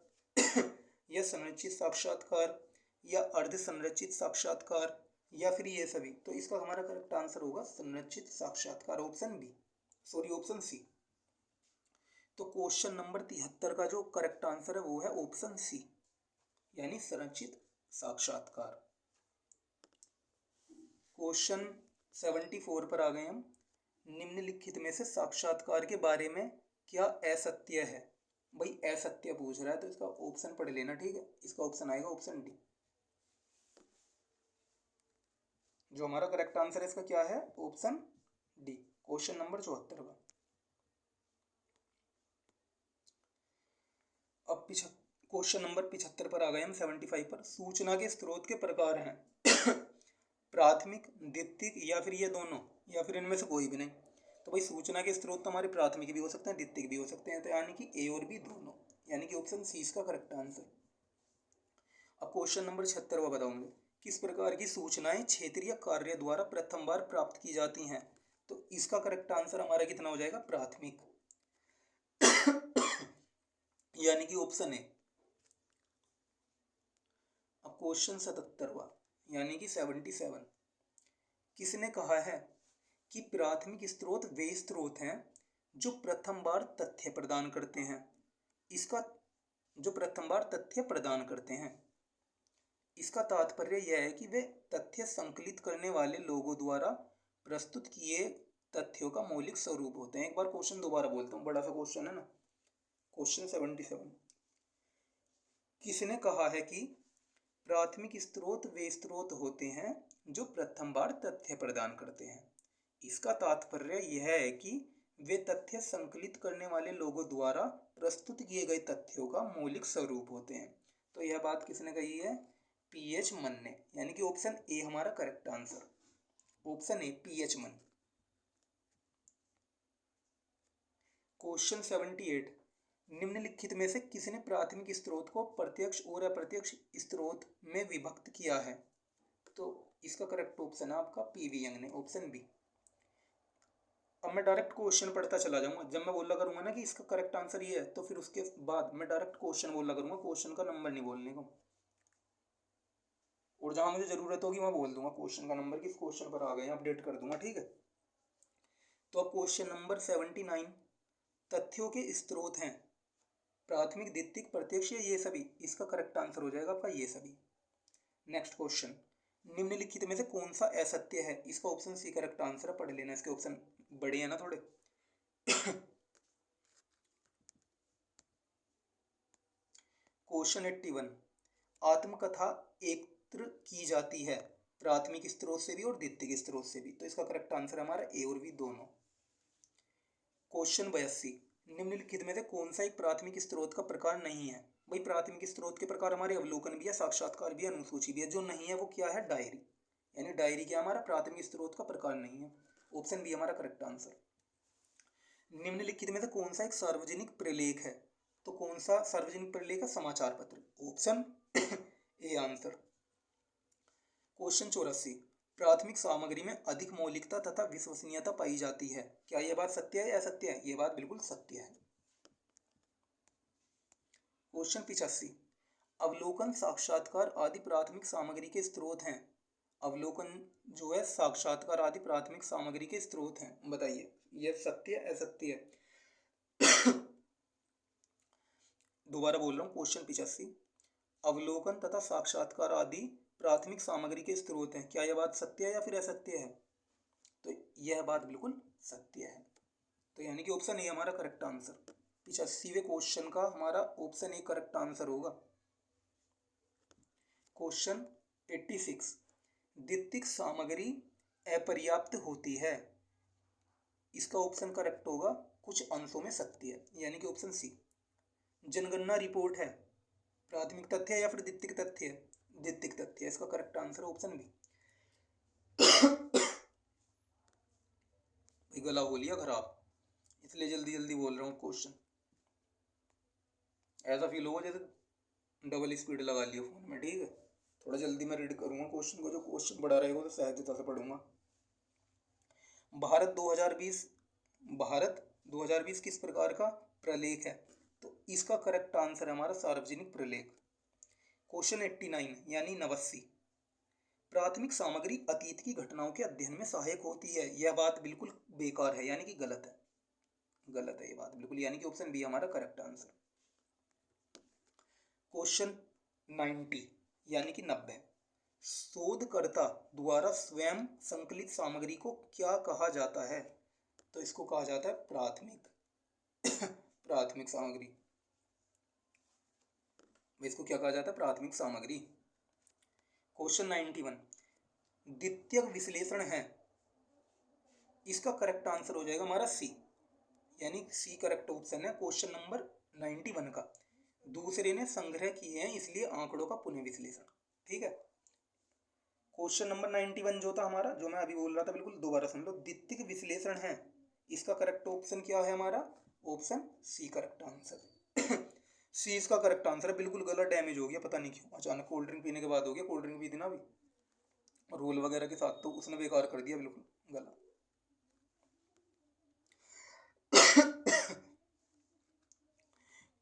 या संरचित साक्षात्कार या अर्ध संरचित साक्षात्कार या फिर ये सभी। तो इसका हमारा करेक्ट आंसर होगा संरचित साक्षात्कार, option B, sorry option C. तो क्वेश्चन नंबर 73 का जो करेक्ट आंसर है वो है ऑप्शन सी, यानी संरचित साक्षात्कार। क्वेश्चन 74 पर आ गए हम। निम्नलिखित में से साक्षात्कार के बारे में क्या असत्य है? भाई असत्य पूछ रहा है तो इसका ऑप्शन पढ़ लेना, ठीक है। इसका ऑप्शन आएगा ऑप्शन डी। जो हमारा करेक्ट आंसर है इसका क्या है? ऑप्शन डी, क्वेश्चन नंबर 74 का। अब क्वेश्चन नंबर 75 पर आ गए हम 75 पर। सूचना के स्रोत के प्रकार हैं प्राथमिक, द्वितीयक या फिर ये दोनों, या फिर इनमें से कोई भी नहीं। तो भाई सूचना के स्रोत तो हमारे प्राथमिक भी हो सकते हैं, द्वितीयक भी हो सकते हैं, तो यानी कि ए और बी दोनों, यानी कि ऑप्शन सी इसका करेक्ट आंसर। अब क्वेश्चन नंबर 76 बताऊंगे। किस प्रकार की सूचनाएं क्षेत्रीय कार्य द्वारा प्रथम बार प्राप्त की जाती हैं? तो इसका करेक्ट आंसर हमारा कितना हो जाएगा? प्राथमिक, यानी कि ऑप्शन ए। अब क्वेश्चन 77 यानी कि 77। किसने कहा है कि प्राथमिक स्रोत वे स्रोत हैं जो प्रथम बार तथ्य प्रदान करते हैं? इसका जो प्रथम बार तथ्य प्रदान करते हैं, इसका तात्पर्य यह है कि वे तथ्य संकलित करने वाले लोगों द्वारा प्रस्तुत किए तथ्यों का मौलिक स्वरूप होते हैं। एक बार क्वेश्चन दोबारा बोलता हूँ, बड़ा सा क्वेश्चन है ना। क्वेश्चन 77। किसने कहा है कि प्राथमिक स्रोत वे स्रोत होते हैं जो प्रथम बार तथ्य प्रदान करते हैं? इसका तात्पर्य यह है कि वे तथ्य संकलित करने वाले लोगों द्वारा प्रस्तुत किए गए तथ्यों का मौलिक स्वरूप होते हैं। तो यह बात किसने कही है? पीएच मन ने, यानी कि ऑप्शन ए हमारा correct answer, option A pH मन। क्वेश्चन 78। निम्नलिखित में से किसने प्राथमिक स्रोत को प्रत्यक्ष और अप्रत्यक्ष स्रोत में विभक्त किया है? तो इसका करेक्ट ऑप्शन है आपका पीवी यंग ने, ऑप्शन बी। अब मैं डायरेक्ट क्वेश्चन पढ़ता चला जाऊंगा। जब मैं बोला करूंगा ना कि इसका करेक्ट आंसर ये है, तो फिर उसके बाद मैं डायरेक्ट क्वेश्चन बोला करूंगा, क्वेश्चन का नंबर नहीं बोलने को। और जहां मुझे जरूरत होगी मैं बोल दूंगा क्वेश्चन का नंबर, किस क्वेश्चन पर आ गए अपडेट कर दूंगा, ठीक है। तो अब क्वेश्चन नंबर 79। तथ्यों के स्रोत हैं प्राथमिक, द्वितीयक, प्रत्यक्ष या ये सभी? इसका करेक्ट आंसर हो जाएगा आपका ये सभी। Next question. निम्नलिखित में से कौन सा असत्य है? इसका ऑप्शन सी करेक्ट आंसर है, पढ़ लेना, इसके ऑप्शन बड़े हैं ना थोड़े। क्वेश्चन 81। आत्मकथा एकत्र की जाती है प्राथमिक स्रोत से भी और द्वितीयक स्रोत से भी? तो इसका करेक्ट आंसर हमारा ए और बी दोनों। क्वेश्चन 82। निम्नलिखित में से कौन सा एक प्राथमिक स्रोत का प्रकार नहीं है? भाई प्राथमिक स्रोत के प्रकार हमारे अवलोकन भी है, साक्षात्कार भी है, अनुसूची भी है। जो नहीं है वो क्या है? डायरी, यानी डायरी क्या हमारा प्राथमिक स्रोत का प्रकार नहीं है, ऑप्शन बी हमारा करेक्ट आंसर। निम्नलिखित में से कौन सा एक सार्वजनिक प्रलेख है? तो कौन सा सार्वजनिक प्रलेख है? समाचार पत्र, ऑप्शन ए आंसर। क्वेश्चन 84। प्राथमिक सामग्री में अधिक मौलिकता तथा विश्वसनीयता पाई जाती है, क्या यह बात सत्य है या असत्य है? यह बात बिल्कुल सत्य है। क्वेश्चन 85। अवलोकन, साक्षात्कार आदि प्राथमिक सामग्री के स्रोत हैं। अवलोकन जो है, साक्षात्कार आदि प्राथमिक सामग्री के स्रोत हैं, बताइए यह सत्य है असत्य है? दोबारा बोल रहा हूँ, क्वेश्चन 85। अवलोकन तथा साक्षात्कार आदि प्राथमिक सामग्री के स्रोत हैं, क्या यह बात सत्य है या फिर असत्य है? तो यह बात बिल्कुल सत्य है, तो यानी कि ऑप्शन ए हमारा करेक्ट आंसर। 85वें क्वेश्चन का हमारा ऑप्शन ए करेक्ट आंसर होगा। क्वेश्चन 86। द्वितीयक सामग्री अपर्याप्त होती है, इसका ऑप्शन करेक्ट होगा कुछ अंशों में सत्य है, यानी कि ऑप्शन सी। जनगणना रिपोर्ट है प्राथमिक तथ्य है या फिर द्वितीयक तथ्य है? द्वितीयक तथ्य है, इसका करेक्ट आंसर ऑप्शन बी। गला हो लिया खराब, इसलिए जल्दी जल्दी बोल रहा हूँ क्वेश्चन। ऐसा फील होगा जैसे डबल स्पीड लगा लिया फोन में, ठीक है। थोड़ा जल्दी मैं रीड करूँगा क्वेश्चन को, जो क्वेश्चन बड़ा रहेगा तो सहजता से पढ़ूंगा। भारत 2020 किस प्रकार का प्रलेख है? तो इसका करेक्ट आंसर है हमारा सार्वजनिक प्रलेख। क्वेश्चन 89 यानी 89, प्राथमिक सामग्री अतीत की घटनाओं के अध्ययन में सहायक होती है। यह बात बिल्कुल बेकार है, यानी कि गलत है, गलत है ये बात बिल्कुल, यानी कि ऑप्शन बी हमारा करेक्ट आंसर। क्वेश्चन 90 यानी कि 90, शोधकर्ता द्वारा स्वयं संकलित सामग्री को क्या कहा जाता है? तो इसको कहा जाता है प्राथमिक प्राथमिक सामग्री। इसको क्या कहा जाता है? प्राथमिक सामग्री। क्वेश्चन 91, द्वितीयक विश्लेषण है, इसका करेक्ट आंसर हो जाएगा हमारा सी, यानी सी करेक्ट ऑप्शन है क्वेश्चन नंबर 91 का। दूसरे ने संग्रह किए हैं इसलिए आंकड़ों का पुनः विश्लेषण। ठीक है, क्वेश्चन नंबर 91 जो था हमारा, जो मैं अभी बोल रहा था, बिल्कुल दोबारा सुन लो। द्वितीयक विश्लेषण है, इसका करेक्ट ऑप्शन क्या है हमारा? Option C correct answer C इसका करेक्ट आंसर है। बिल्कुल गला डैमेज हो गया, पता नहीं क्यों, अचानक कोल्ड ड्रिंक पीने के बाद हो गया। कोल्ड ड्रिंक पी थी ना अभी रोल वगैरह के साथ, तो उसने बेकार कर दिया बिल्कुल गला।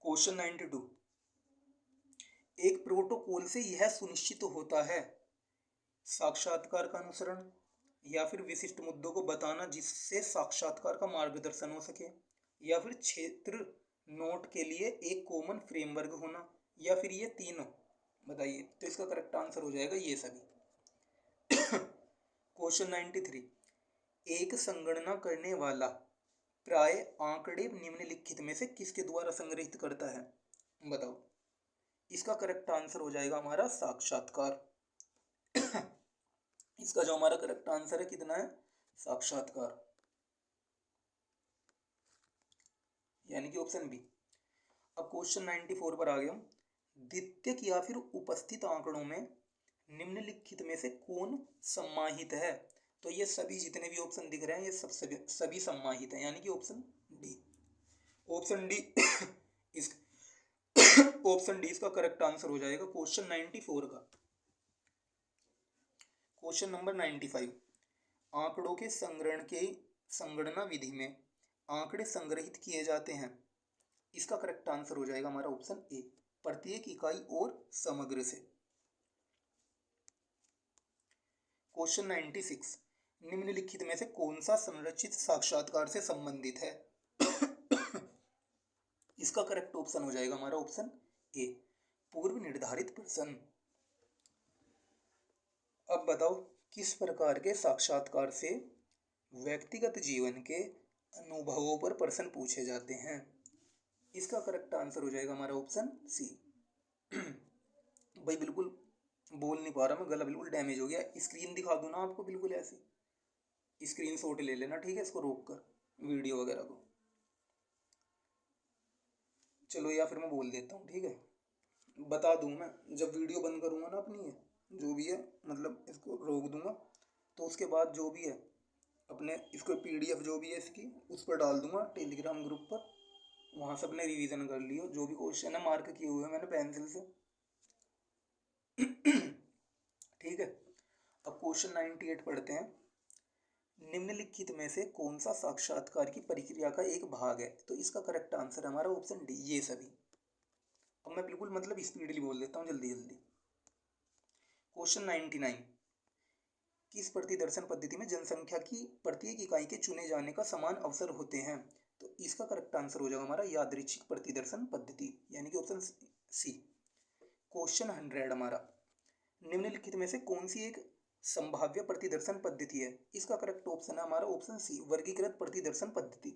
क्वेश्चन 92, एक प्रोटोकॉल से यह सुनिश्चित होता है, साक्षात्कार का अनुसरण या फिर विशिष्ट मुद्दों को बताना जिससे साक्षात्कार का मार्गदर्शन हो सके, या फिर क्षेत्र नोट के लिए एक कॉमन फ्रेमवर्क होना, या फिर ये तीनों, बताइए। तो इसका करेक्ट आंसर हो जाएगा ये सभी। क्वेश्चन 93, एक संगणना करने वाला प्राय आंकड़े निम्नलिखित में से किसके द्वारा संग्रहित करता है? बताओ। इसका करेक्ट आंसर हो जाएगा हमारा साक्षात्कार। इसका जो हमारा करेक्ट आंसर है कितना है? साक्षात्कार, यानी कि ऑप्शन बी। अब क्वेश्चन 94 पर आ गया हम। द्वितीयक या फिर उपस्थित आंकड़ों में निम्नलिखित में से कौन सम्माहित है? तो ये सभी जितने भी ऑप्शन दिख रहे हैं ये सभी सम्माहित हैं, यानी कि ऑप्शन डी। ऑप्शन डी इस ऑप्शन डी इसका करेक्ट आंसर हो जाएगा क्वेश्चन 94 का। क्वेश्चन नंबर 95, आंकड़ों के संग्रहण के संगणना विधि में आंकड़े संग्रहित किए जाते हैं। इसका करेक्ट आंसर हो जाएगा हमारा ऑप्शन ए, प्रत्येक इकाई और समग्र से। क्वेश्चन 96, निम्नलिखित में से कौन सा संरचित साक्षात्कार से संबंधित है? इसका करेक्ट ऑप्शन हो जाएगा हमारा ऑप्शन ए, पूर्व निर्धारित प्रश्न। अब बताओ, किस प्रकार के साक्षात्कार से व्यक्तिगत जीवन के अनुभवों पर प्रश्न पूछे जाते हैं? इसका करेक्ट आंसर हो जाएगा हमारा ऑप्शन सी। भाई बिल्कुल बोल नहीं पा रहा मैं, गला बिल्कुल डैमेज हो गया। स्क्रीन दिखा दूँ ना आपको, बिल्कुल ऐसे स्क्रीन शॉट ले लेना, ठीक है, इसको रोक कर वीडियो वगैरह को। चलो या फिर मैं बोल देता हूँ, ठीक है, बता दूँ मैं जब वीडियो बंद करूँगा ना अपनी, ये जो भी है, मतलब इसको रोक दूँगा, तो उसके बाद जो भी है अपने इसको PDF जो भी है इसकी उस पर डाल दूँगा टेलीग्राम ग्रुप पर। वहाँ से अपने रिवीजन कर लियो, जो भी क्वेश्चन है मार्क किए हुए हैं मैंने पेंसिल से। ठीक है, अब क्वेश्चन 98 पढ़ते हैं। निम्नलिखित में से कौन सा साक्षात्कार की प्रक्रिया का एक भाग है? तो इसका करेक्ट आंसर है हमारा ऑप्शन डी, ये सभी। अब मैं बिल्कुल मतलब स्पीडली बोल देता हूँ, जल्दी जल्दी। क्वेश्चन 99, किस प्रतिदर्शन पद्धति में जनसंख्या की प्रत्येक इकाई के चुने जाने का समान अवसर होते हैं? तो इसका करेक्ट आंसर हो जाएगा हमारा यादृच्छिक प्रतिदर्शन पद्धति, यानी कि ऑप्शन सी। क्वेश्चन 100 हमारा, निम्नलिखित में से कौन सी एक संभाव्य प्रतिदर्शन पद्धति है? इसका करेक्ट ऑप्शन है हमारा ऑप्शन सी, वर्गीकृत प्रतिदर्शन पद्धति।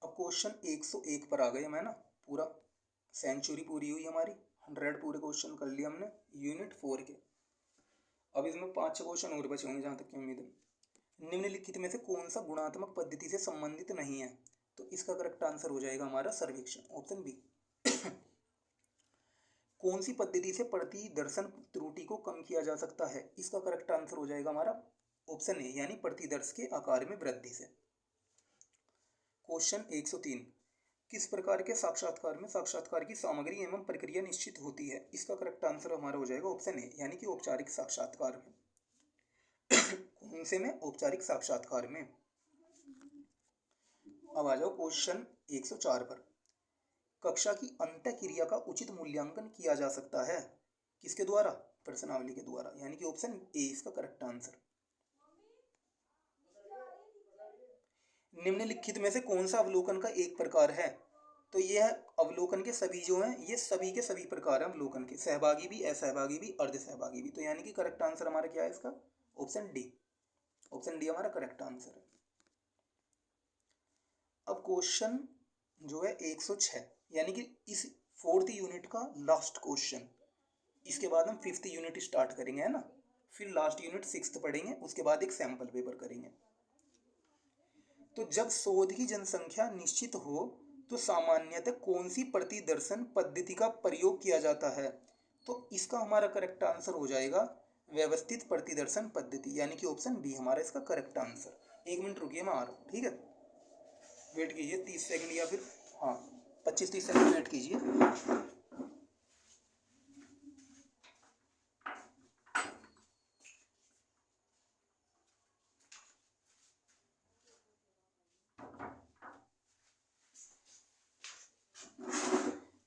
अब क्वेश्चन 101 पर आ गए मैं ना, पूरा सेंचुरी पूरी हुई हमारी, 100 पूरे क्वेश्चन कर लिए हमने यूनिट 4 के। अब इसमें 5-6 क्वेश्चन और बचे होंगे जहाँ तक की उम्मीद है। निम्नलिखित में से कौन सा गुणात्मक पद्धति से संबंधित नहीं है? तो इसका करेक्ट आंसर हो जाएगा हमारा सर्वेक्षण, ऑप्शन बी। कौन सी पद्धति से प्रतिदर्शन त्रुटि को कम किया जा सकता है? इसका करेक्ट आंसर हो जाएगा हमारा ऑप्शन ए, यानी प्रतिदर्श के आकार में वृद्धि से। क्वेश्चन 103, किस प्रकार के साक्षात्कार में साक्षात्कार की सामग्री एवं प्रक्रिया निश्चित होती है? इसका करेक्ट आंसर हमारा हो जाएगा ऑप्शन ए, यानी कि औपचारिक साक्षात्कार में। उनसे मैं औपचारिक साक्षात्कार में। अब आ जाओ क्वेश्चन 104 पर। कक्षा की अंतः क्रिया का उचित मूल्यांकन किया जा सकता है किसके द्वारा? प्रश्नावली के द्वारा, यानी कि ऑप्शन ए इसका करेक्ट आंसर। निम्नलिखित में से कौन सा अवलोकन का एक प्रकार है? तो यह अवलोकन के सभी जो हैं ये सभी के सभी प्रकार हैं अवलोकन के, सहभागी भी, असहभागी भी, अर्ध सहभागी भी। तो यानी कि करेक्ट आंसर हमारा क्या है इसका? Option D. ऑप्शन डी हमारा करेक्ट आंसर है। अब क्वेश्चन जो है 106, यानी कि इस 4th यूनिट का लास्ट क्वेश्चन। इसके बाद हम 5th यूनिट स्टार्ट करेंगे, है ना। फिर लास्ट यूनिट 6th पढ़ेंगे, उसके बाद एक सैंपल पेपर करेंगे। तो जब शोध की जनसंख्या निश्चित हो तो सामान्यतः कौन सी प्रतिदर्शन पद्धति का प्रयोग किया जाता है? तो इसका हमारा करेक्ट आंसर हो जाएगा व्यवस्थित प्रतिदर्शन पद्धति, यानी कि ऑप्शन बी हमारा इसका करेक्ट आंसर। 1 मिनट रुकिए, मैं आ रहा हूँ, ठीक है। वेट कीजिए 30 सेकंड या फिर हाँ 25-30 सेकंड वेट कीजिए।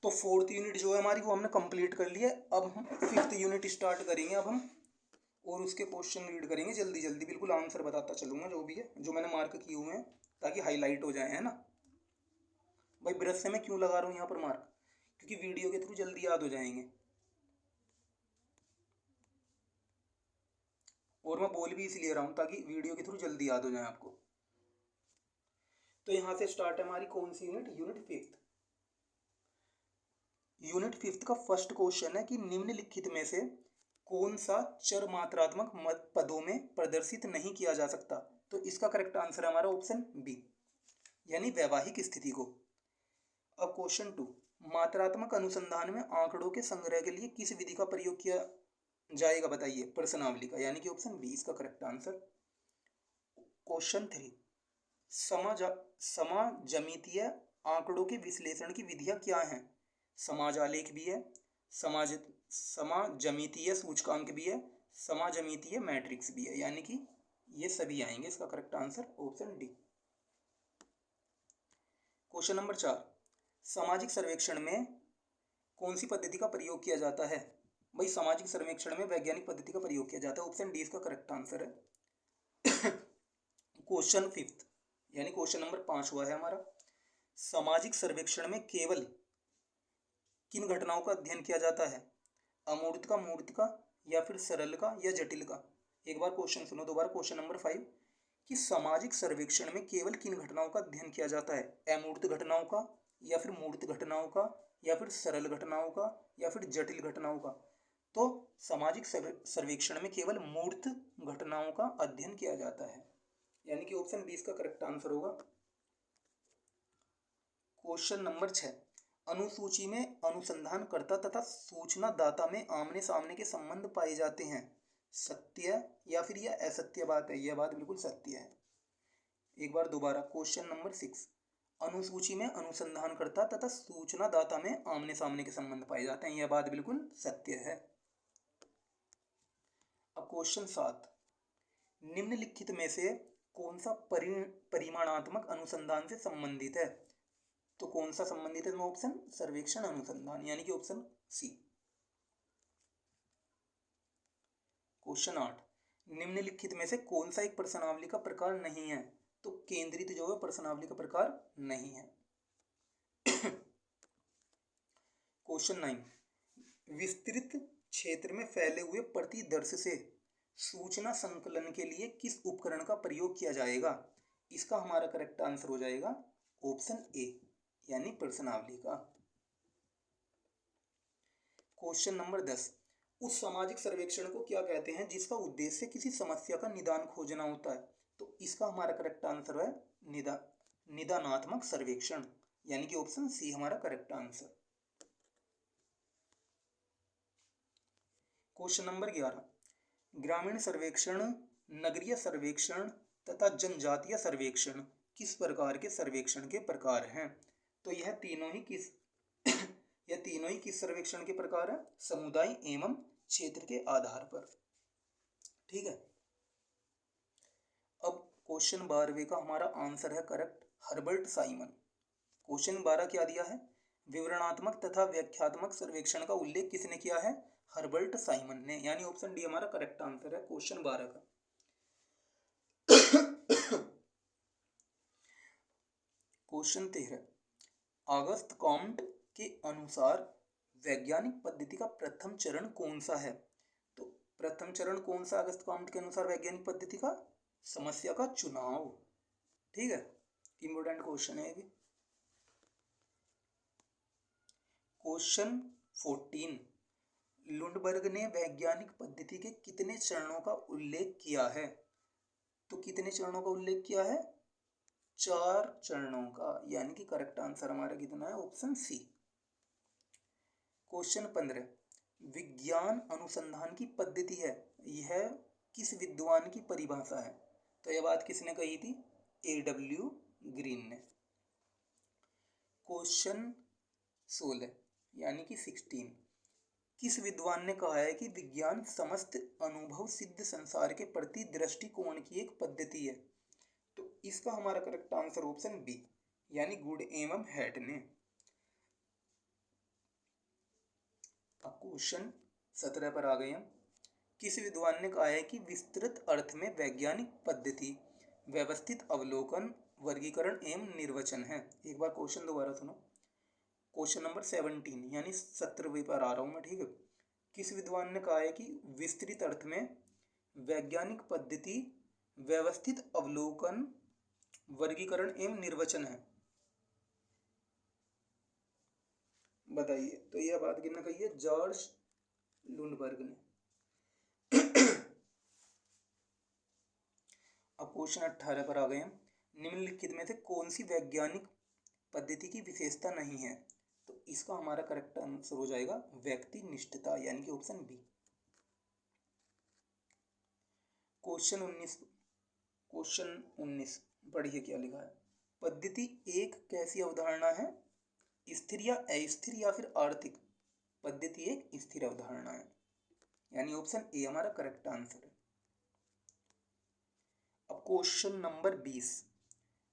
तो 4th यूनिट जो है हमारी वो हमने कंप्लीट कर लिया। अब हम 5th यूनिट स्टार्ट करेंगे अब हम, और उसके क्वेश्चन रीड करेंगे जल्दी जल्दी, बिल्कुल आंसर बताता चलूँगा जो भी है, जो मैंने मार्क किए हुए हैं, ताकि हाईलाइट हो जाए, है ना। भाई ब्रश से मैं क्यों लगा रहा हूँ यहाँ पर मार्क? क्योंकि वीडियो के थ्रू जल्दी याद हो जाएंगे, और मैं बोल भी इसलिए रहा हूँ ताकि वीडियो के थ्रू जल्दी याद हो जाए आपको। तो यहाँ से स्टार्ट है हमारी कौन सी unit? Unit 5th। Unit 5th का फर्स्ट क्वेश्चन है कि निम्नलिखित में से कौन सा चर मात्रात्मक पदों में प्रदर्शित नहीं किया जा सकता? तो इसका करेक्ट आंसर है हमारा ऑप्शन बी, यानी वैवाहिक स्थिति को। अब क्वेश्चन 2, मात्रात्मक अनुसंधान में आंकड़ों के संग्रह के लिए किस विधि का प्रयोग किया जाएगा बताइए? प्रश्नावली का, यानी कि ऑप्शन बी इसका करेक्ट आंसर। क्वेश्चन 3, समाजमितीय आंकड़ों के विश्लेषण की विधियां क्या हैं? समाजालेख भी है, समाजमितीय सूचकांक भी है, समाजमितीय मैट्रिक्स भी है, यानी कि ये सभी आएंगे। इसका correct answer option D. Question number 4, सामाजिक सर्वेक्षण में कौन सी पद्धति का प्रयोग किया जाता है? भाई सामाजिक सर्वेक्षण में वैज्ञानिक पद्धति का प्रयोग किया जाता है, ऑप्शन डी इसका करेक्ट आंसर है। क्वेश्चन 5th, यानी क्वेश्चन नंबर 5 हुआ है हमारा। सामाजिक सर्वेक्षण में केवल किन घटनाओं का अध्ययन किया जाता है? अमूर्त का, मूर्त का, या फिर सरल का, या जटिल का? एक बार क्वेश्चन सुनो दोबारा। क्वेश्चन नंबर 5 कि सामाजिक सर्वेक्षण में केवल किन घटनाओं का अध्ययन किया जाता है? अमूर्त घटनाओं का, या फिर मूर्त घटनाओं का, या फिर सरल घटनाओं का, या फिर जटिल घटनाओं का? तो सामाजिक सर्वेक्षण में केवल मूर्त घटनाओं का अध्ययन किया जाता है, यानी कि ऑप्शन बी इसका करेक्ट आंसर होगा। क्वेश्चन नंबर 6, अनुसूची में अनुसंधानकर्ता तथा सूचनादाता में आमने सामने के संबंध पाए जाते हैं, सत्य या फिर यह असत्य बात है? यह बात बिल्कुल सत्य है। एक बार दोबारा, क्वेश्चन नंबर 6, अनुसूची में अनुसंधानकर्ता तथा सूचनादाता में आमने सामने के संबंध पाए जाते हैं, यह बात बिल्कुल सत्य है। अब क्वेश्चन 7, निम्नलिखित में से कौन सा परिमाणात्मक अनुसंधान से संबंधित है? तो कौन सा संबंधित है? ऑप्शन सर्वेक्षण अनुसंधान, यानी कि ऑप्शन सी। क्वेश्चन 8, निम्नलिखित में से कौन सा एक प्रश्नावली का प्रकार नहीं है? तो केंद्रित जो है प्रश्नावली का प्रकार नहीं है। क्वेश्चन 9, विस्तृत क्षेत्र में फैले हुए प्रतिदर्श से सूचना संकलन के लिए किस उपकरण का प्रयोग किया जाएगा? इसका हमारा करेक्ट आंसर हो जाएगा ऑप्शन ए, यानी प्रश्नावली का। क्वेश्चन नंबर 10, उस सामाजिक सर्वेक्षण को क्या कहते हैं जिसका उद्देश्य किसी समस्या का निदान खोजना होता है? तो इसका हमारा करेक्ट आंसर है निदानात्मक सर्वेक्षण, यानी कि ऑप्शन सी हमारा करेक्ट आंसर। क्वेश्चन नंबर 11, ग्रामीण सर्वेक्षण, नगरीय सर्वेक्षण तथा जनजातीय सर्वेक्षण किस प्रकार के सर्वेक्षण के प्रकार हैं? तो यह तीनों ही किस सर्वेक्षण के प्रकार हैं? समुदाय एवं क्षेत्र के आधार पर, ठीक है। क्वेश्चन 12वें का हमारा आंसर है करेक्ट हर्बर्ट साइमन। क्वेश्चन 12 क्या दिया है, विवरणात्मक तथा व्याख्यात्मक सर्वेक्षण का उल्लेख किसने किया है, हर्बर्ट साइमन ने, यानी ऑप्शन डी हमारा करेक्ट आंसर है क्वेश्चन 12 का। क्वेश्चन 13, ऑगस्ट कॉम्ट के अनुसार वैज्ञानिक पद्धति का प्रथम चरण कौन सा है। तो प्रथम चरण कौन सा अगस्त कॉम्ट के अनुसार वैज्ञानिक पद्धति का, समस्या का चुनाव। ठीक है, इंपॉर्टेंट क्वेश्चन है ये भी। क्वेश्चन 14, लुंडबर्ग ने वैज्ञानिक पद्धति के कितने चरणों का उल्लेख किया है। तो कितने चरणों का उल्लेख किया है, 4 चरणों का, यानी कि करेक्ट आंसर हमारा कितना है, ऑप्शन सी। क्वेश्चन 15, विज्ञान अनुसंधान की पद्धति है, यह किस विद्वान की परिभाषा है। तो यह बात किसने कही थी, A.W. ग्रीन ने। क्वेश्चन 16 यानी कि 16, किस विद्वान ने कहा है कि विज्ञान समस्त अनुभव सिद्ध संसार के प्रति दृष्टिकोण की एक पद्धति है। तो इसका हमारा करेक्ट आंसर ऑप्शन बी, यानी गुड एवं हेट ने। अब क्वेश्चन 17 पर आ गए हम। किस विद्वान ने कहा है कि विस्तृत अर्थ में वैज्ञानिक पद्धति व्यवस्थित अवलोकन, वर्गीकरण एवं निर्वचन है। एक बार क्वेश्चन दोबारा सुनो। क्वेश्चन नंबर 17 यानी 17वें पर आ रहा हूँ मैं। ठीक है, किस विद्वान ने कहा है कि विस्तृत अर्थ में वैज्ञानिक पद्धति व्यवस्थित अवलोकन, वर्गीकरण एवं निर्वचन है। बताइए। तो यह बात किसने कही है, जॉर्ज लुंडबर्ग ने। अब क्वेश्चन 18 पर आ गए हम। निम्नलिखित में से कौन सी वैज्ञानिक पद्धति की विशेषता नहीं है। तो इसका हमारा करेक्ट आंसर हो जाएगा व्यक्ति निष्ठता, यानी कि ऑप्शन बी। क्वेश्चन 19 पढ़िए क्या लिखा है। पद्धति एक कैसी अवधारणा है, स्थिर या अस्थिर या फिर आर्थिक। पद्धति एक स्थिर अवधारणा है, यानी ऑप्शन ए हमारा करेक्ट आंसर है। अब क्वेश्चन नंबर 20,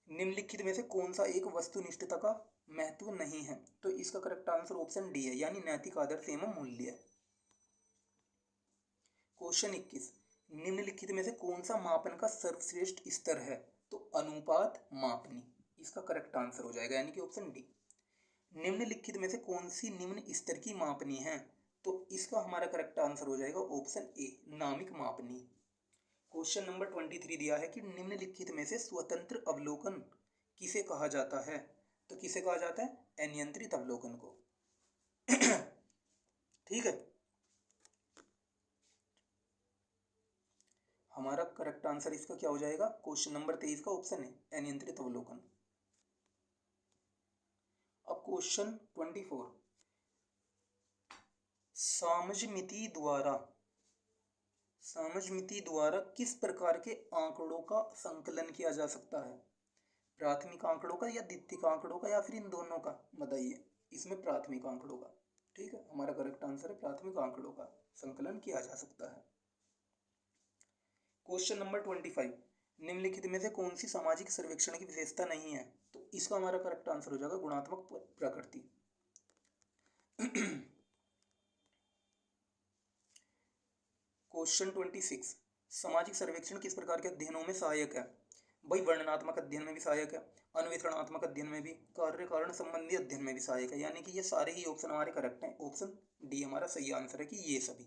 निम्नलिखित में से कौन सा एक वस्तुनिष्ठता का महत्व नहीं है। तो इसका करेक्ट आंसर ऑप्शन डी है, यानी नैतिक आदर्श एवं मूल्य। क्वेश्चन 21, निम्नलिखित में से कौन सा मापन का सर्वश्रेष्ठ स्तर है। तो अनुपात मापनी, इसका करेक्ट आंसर हो जाएगा, यानी कि ऑप्शन डी। निम्नलिखित में से कौन सी निम्न स्तर की मापनी है। तो इसका हमारा करेक्ट आंसर हो जाएगा ऑप्शन ए, नामिक मापनी। क्वेश्चन नंबर 23 दिया है कि निम्नलिखित में से स्वतंत्र अवलोकन किसे कहा जाता है। तो किसे कहा जाता है, अनियंत्रित अवलोकन को। ठीक है, हमारा करेक्ट आंसर इसका क्या हो जाएगा, क्वेश्चन नंबर 23 का ऑप्शन है अनियंत्रित अवलोकन। अब क्वेश्चन 24, सामज्मिति द्वारा किस प्रकार के आंकड़ों का संकलन किया जा सकता है। प्राथमिक आंकड़ों का या द्वितीयक आंकड़ों का या फिर इन दोनों का। बताइए। इसमें प्राथमिक आंकड़ों का। ठीक है, हमारा करेक्ट आंसर है प्राथमिक आंकड़ों का संकलन किया जा सकता है। क्वेश्चन नंबर 25, निम्नलिखित में से कौन सी सामाजिक सर्वेक्षण की विशेषता नहीं है। तो इसका हमारा करेक्ट आंसर हो जाएगा गुणात्मक प्रकृति। क्वेश्चन 26, सामाजिक सर्वेक्षण किस प्रकार के अध्ययनों में सहायक है। भाई वर्णनात्मक अध्ययन में भी सहायक है, अन्वेषणात्मक अध्ययन में भी, कार्य कारण संबंधी अध्ययन में भी सहायक है, यानी कि ये सारे ही ऑप्शन हमारे करेक्ट हैं। ऑप्शन डी हमारा सही आंसर है कि ये सभी।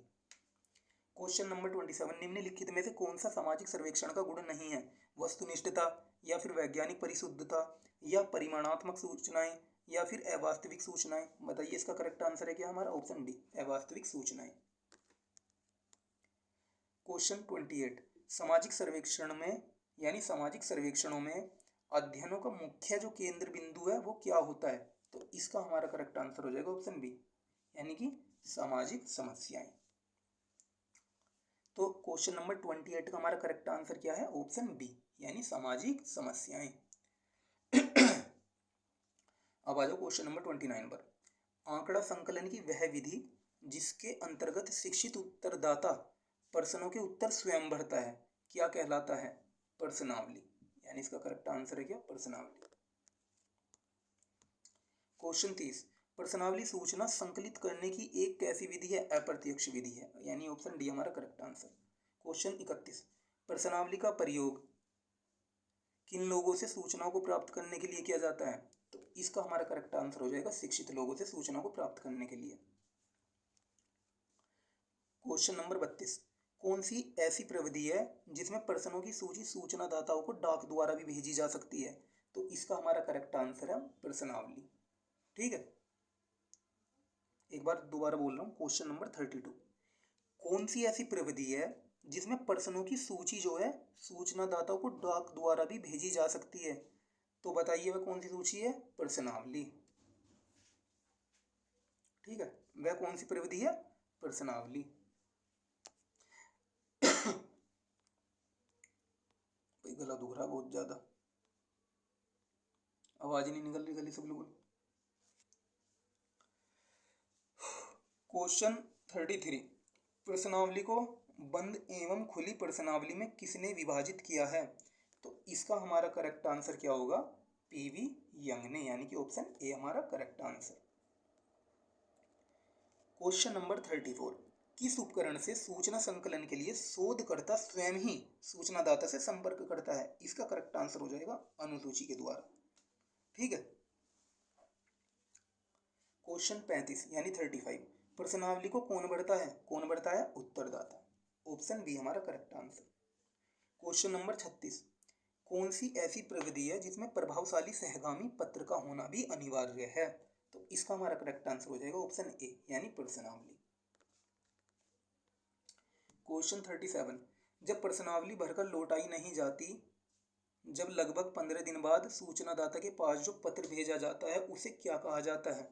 क्वेश्चन नंबर 27, निम्नलिखित में से कौन सा सामाजिक सर्वेक्षण का गुण नहीं है। वस्तुनिष्ठता या फिर वैज्ञानिक परिशुद्धता या परिमाणात्मक सूचनाएं या फिर अवास्तविक सूचनाएं। बताइए, इसका करेक्ट आंसर है क्या हमारा, ऑप्शन डी, अवास्तविक सूचनाएं। क्वेश्चन 28, सामाजिक सर्वेक्षण में यानी सामाजिक सर्वेक्षणों में अध्ययनों का मुख्य जो केंद्र बिंदु है वो क्या होता है। तो इसका हमारा करेक्ट आंसर हो जाएगा ऑप्शन बी, यानी कि सामाजिक समस्याएं। तो क्वेश्चन नंबर 28 का हमारा करेक्ट आंसर क्या है, ऑप्शन बी, यानी सामाजिक समस्याएं। अब आ जाओ क्वेश्चन नंबर 29 पर। आंकड़ा संकलन की वह विधि जिसके अंतर्गत शिक्षित उत्तरदाता प्रश्नों के उत्तर स्वयं भरता है क्या कहलाता है, प्रश्नावली। यानी इसका करेक्ट आंसर है क्या, प्रश्नावली। क्वेश्चन 30, प्रश्नावली सूचना संकलित करने की एक कैसी विधि है, अप्रत्यक्ष विधि है, यानी ऑप्शन डी हमारा करेक्ट आंसर। क्वेश्चन 31, प्रश्नावली का प्रयोग किन लोगों से सूचनाओं को प्राप्त करने के लिए किया जाता है, तो इसका हमारा करेक्ट आंसर हो जाएगा शिक्षित लोगों से सूचना को प्राप्त करने के लिए। क्वेश्चन नंबर 32, कौन सी ऐसी प्रविधि है जिसमें प्रश्नों की सूची सूचनादाताओं को डाक द्वारा भी भेजी जा सकती है, तो इसका हमारा करेक्ट आंसर है प्रश्नावली। ठीक है, एक बार दोबारा बोल रहा हूँ, क्वेश्चन नंबर 32, कौन सी ऐसी प्रविधि है जिसमें प्रश्नों की सूची जो है सूचनादाताओं को डाक द्वारा भी भेजी जा सकती है, तो बताइए वह कौन सी सूची है, प्रश्नावली। ठीक है, वह कौन सी प्रविधि है, प्रश्नावली। गला दुख रहा बहुत ज्यादा, आवाज ही नहीं निकल रही गले से बिल्कुल। क्वेश्चन 33, प्रश्नावली को बंद एवं खुली प्रश्नावली में किसने विभाजित किया है, तो इसका हमारा करेक्ट आंसर क्या होगा, पीवी यंग ने, यानी कि ऑप्शन ए हमारा करेक्ट आंसर। क्वेश्चन नंबर 34, किस उपकरण से सूचना संकलन के लिए शोधकर्ता स्वयं ही सूचनादाता से संपर्क करता है, इसका करेक्ट आंसर हो जाएगा अनुसूची के द्वारा। ठीक है, क्वेश्चन 35 यानी 35, प्रश्नावली को कौन भरता है, कौन भरता है, उत्तरदाता, ऑप्शन बी हमारा करेक्ट आंसर। क्वेश्चन नंबर 36, कौन सी ऐसी प्रविधि है जिसमें प्रभावशाली सहगामी पत्र का होना भी अनिवार्य है, तो इसका हमारा करेक्ट आंसर हो जाएगा ऑप्शन ए यानी प्रश्नावली। क्वेश्चन 37, जब प्रश्नावली भरकर लौटाई नहीं जाती, जब लगभग 15 दिन बाद सूचनादाता के पास जो पत्र भेजा जाता है उसे क्या कहा जाता है,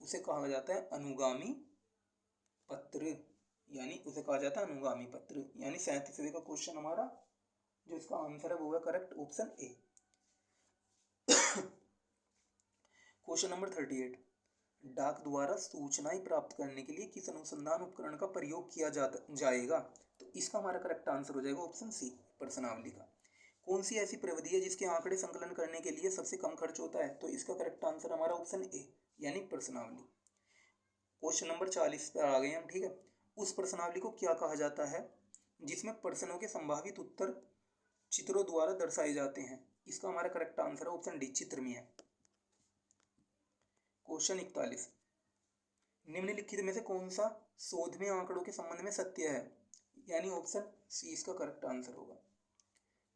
उसे कहा जाता है अनुगामी पत्र, यानी उसे कहा जाता है अनुगामी पत्र, यानी 37वें का क्वेश्चन हमारा जो इसका आंसर है वो है correct option A. Question number 38, डाक द्वारा सूचनाएं प्राप्त करने के लिए किस अनुसंधान उपकरण का प्रयोग किया जाएगा, तो इसका हमारा करेक्ट आंसर हो जाएगा ऑप्शन सी प्रश्नावली का। कौन सी ऐसी प्रविधि है जिसके आंकड़े संकलन करने के लिए सबसे कम खर्च होता है, तो इसका करेक्ट आंसर हमारा ऑप्शन ए यानी प्रश्नावली। क्वेश्चन नंबर 40 पर आ गए हम। ठीक है, उस प्रश्नावली को क्या कहा जाता है जिसमें प्रश्नों के संभावित उत्तर चित्रों द्वारा दर्शाए जाते हैं, इसका हमारा करेक्ट आंसर है ऑप्शन डी चित्र में है। क्वेश्चन 41, निम्नलिखित में से कौन सा शोध में आंकड़ों के संबंध में सत्य है, यानी ऑप्शन सी इसका करेक्ट आंसर होगा।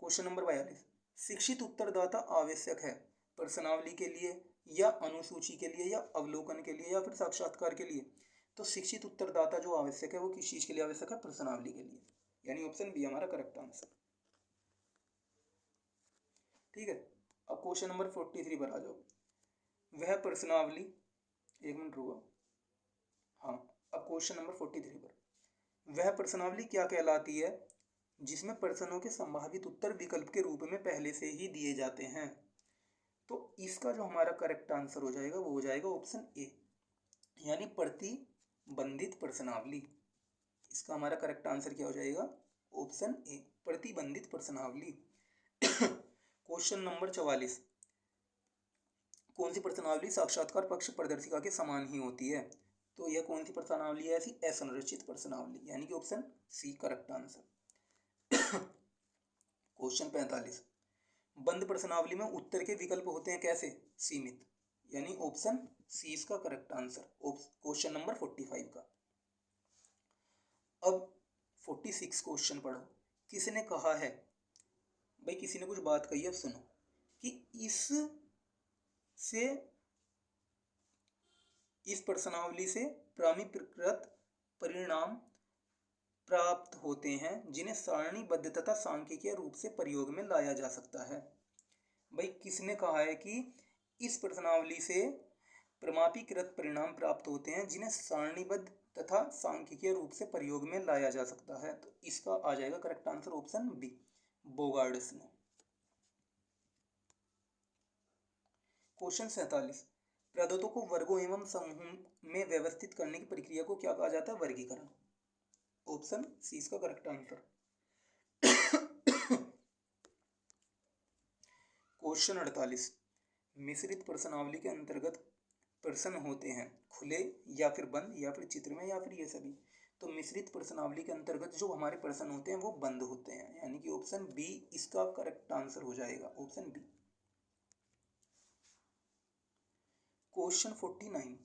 क्वेश्चन नंबर 42, शिक्षित उत्तरदाता आवश्यक है प्रश्नावली के लिए या अनुसूची के लिए या अवलोकन के लिए या फिर साक्षात्कार के लिए, तो शिक्षित उत्तरदाता जो आवश्यक है वो किस चीज के लिए आवश्यक है, प्रश्नावली के लिए, यानी ऑप्शन बी हमारा करेक्ट आंसर। ठीक है, अब क्वेश्चन नंबर 43 पर आ जाओ, वह प्रश्नावली, एक मिनट रुको, हाँ, अब क्वेश्चन नंबर 43 पर, वह प्रश्नावली क्या कहलाती है जिसमें प्रश्नों के संभावित उत्तर विकल्प के रूप में पहले से ही दिए जाते हैं, तो इसका जो हमारा करेक्ट आंसर हो जाएगा वो हो जाएगा ऑप्शन ए यानी प्रतिबंधित प्रश्नावली। इसका हमारा करेक्ट आंसर क्या हो जाएगा, ऑप्शन ए प्रतिबंधित प्रश्नावली। क्वेश्चन नंबर 44, कौन सी प्रश्नावली साक्षात्कार पक्ष प्रदर्शिका के समान ही होती है, तो यह कौन सी प्रश्नावली है, ऐसी असंरचित प्रश्नावली, यानी कि option C correct answer. Question 45, बंद प्रश्नावली में उत्तर के विकल्प होते हैं कैसे, सीमित, यानी ऑप्शन सी इसका करेक्ट आंसर क्वेश्चन नंबर 45 का। अब 46 क्वेश्चन पढ़ो, किसने कहा है, भाई किसी ने कुछ बात कही है, सुनो, कि इस प्रश्नावली से प्रामाणीकृत परिणाम प्राप्त होते हैं जिन्हें सारणीबद्ध तथा सांख्यिकीय रूप से प्रयोग में लाया जा सकता है। भाई किसने कहा है कि इस प्रश्नावली से प्रमाणीकृत परिणाम प्राप्त होते हैं जिन्हें सारणीबद्ध तथा सांख्यिकीय रूप से प्रयोग में लाया जा सकता है, तो इसका आ जाएगा करेक्ट आंसर ऑप्शन बी बोगार्ड्स ने। क्वेश्चन 47, प्रदत्तों को वर्गों एवं समूह में व्यवस्थित करने की प्रक्रिया को क्या कहा जाता है, वर्गीकरण, ऑप्शन सी इसका करेक्ट आंसर। क्वेश्चन 48, मिश्रित प्रश्नावली के अंतर्गत प्रश्न होते हैं खुले या फिर बंद या फिर चित्र में या फिर ये सभी। तो मिश्रित प्रश्नावली के अंतर्गत जो हमारे प्रश्न होते हैं वो बंद होते हैं, यानी कि ऑप्शन बी इसका करेक्ट आंसर हो जाएगा, ऑप्शन बी। क्वेश्चन 49,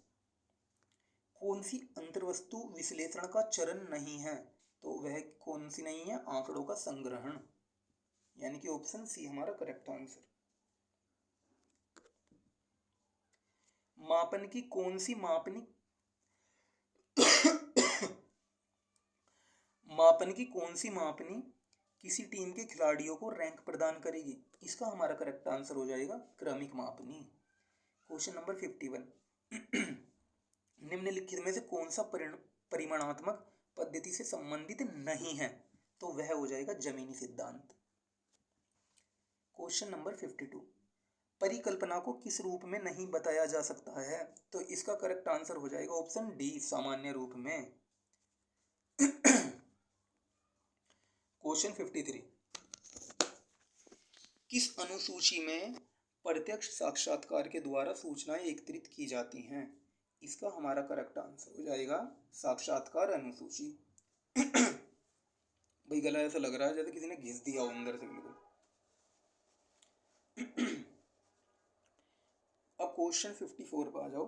कौन सी अंतर्वस्तु विश्लेषण का चरण नहीं है? तो वह कौन सी नहीं है? आंकड़ों का संग्रहण, यानी कि ऑप्शन सी हमारा करेक्ट आंसर। मापन की कौन सी मापनी मापन की कौन सी मापनी किसी टीम के खिलाड़ियों को रैंक प्रदान करेगी? इसका हमारा करेक्ट आंसर हो जाएगा क्रमिक मापनी। क्वेश्चन नंबर 51, निम्नलिखित में से कौन सा परिमाणात्मक पद्धति से संबंधित नहीं है? तो वह हो जाएगा जमीनी सिद्धांत। क्वेश्चन नंबर 52, परिकल्पना को किस रूप में नहीं बताया जा सकता है? तो इसका करेक्ट आंसर हो जाएगा ऑप्शन डी सामान्य रूप में। क्वेश्चन 53, किस अनुसूची में प्रत्यक्ष साक्षात्कार के द्वारा सूचनाएं एकत्रित की जाती हैं? इसका हमारा करेक्ट आंसर हो जाएगा साक्षात्कार अनुसूची। भाई गला ऐसा लग रहा है जैसे किसी ने घिस दिया हो अंदर से बिल्कुल। अब क्वेश्चन 54 पर आ जाओ,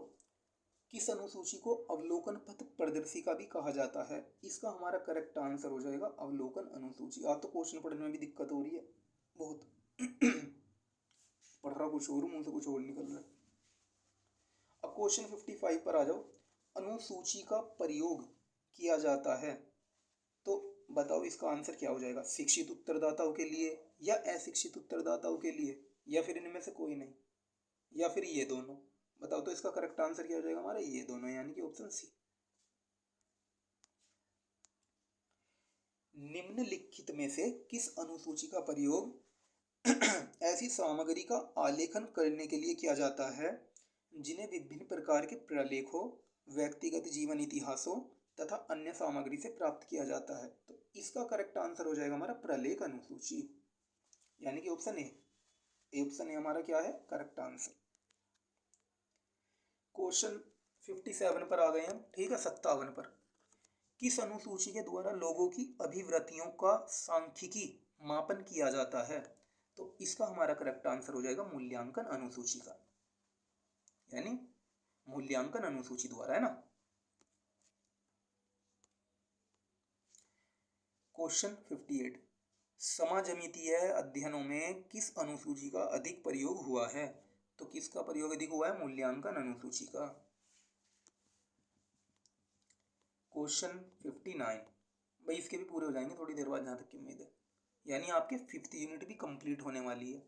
किस अनुसूची को अवलोकन पथ प्रदर्शिका भी कहा जाता है? इसका हमारा करेक्ट आंसर हो जाएगा अवलोकन अनुसूची। आज तो क्वेश्चन पढ़ने में भी दिक्कत हो रही है बहुत। पढ़ रहा कुछ और, मुंह से कुछ और निकल रहा है। अब क्वेश्चन 55 पर आ जाओ, अनुसूची का प्रयोग किया जाता है, तो बताओ इसका आंसर क्या हो जाएगा? शिक्षित उत्तरदाताओं के लिए या अशिक्षित उत्तरदाताओं के लिए, या फिर इनमें से कोई नहीं, या फिर ये दोनों? बताओ तो इसका करेक्ट आंसर क्या हो जाएगा हमारा? ये दोनों, यानी कि ऑप्शन सी। निम्नलिखित में से किस अनुसूची का प्रयोग ऐसी सामग्री का आलेखन करने के लिए किया जाता है जिन्हें विभिन्न प्रकार के प्रलेखों, व्यक्तिगत जीवन इतिहासों तथा अन्य सामग्री से प्राप्त किया जाता है? तो इसका करेक्ट आंसर हो जाएगा हमारा प्रलेख अनुसूची, यानी कि ऑप्शन ए। ऑप्शन ए हमारा क्या है? Correct answer. क्वेश्चन 57 पर आ गए हम, ठीक है। 57 पर, किस अनुसूची के द्वारा लोगों की अभिवृत्तियों का सांख्यिकी मापन किया जाता है? तो इसका हमारा करेक्ट आंसर हो जाएगा मूल्यांकन अनुसूची का, यानी मूल्यांकन अनुसूची द्वारा, है ना। क्वेश्चन 58, समाजमितीय अध्ययनों में किस अनुसूची का अधिक प्रयोग हुआ है? तो किसका प्रयोग अधिक हुआ है? मूल्यांकन अनुसूची का। क्वेश्चन 59, भाई इसके भी पूरे हो जाएंगे थोड़ी देर बाद, जहाँ तक की उम्मीद है, यानी आपके 5th यूनिट भी कंप्लीट होने वाली है।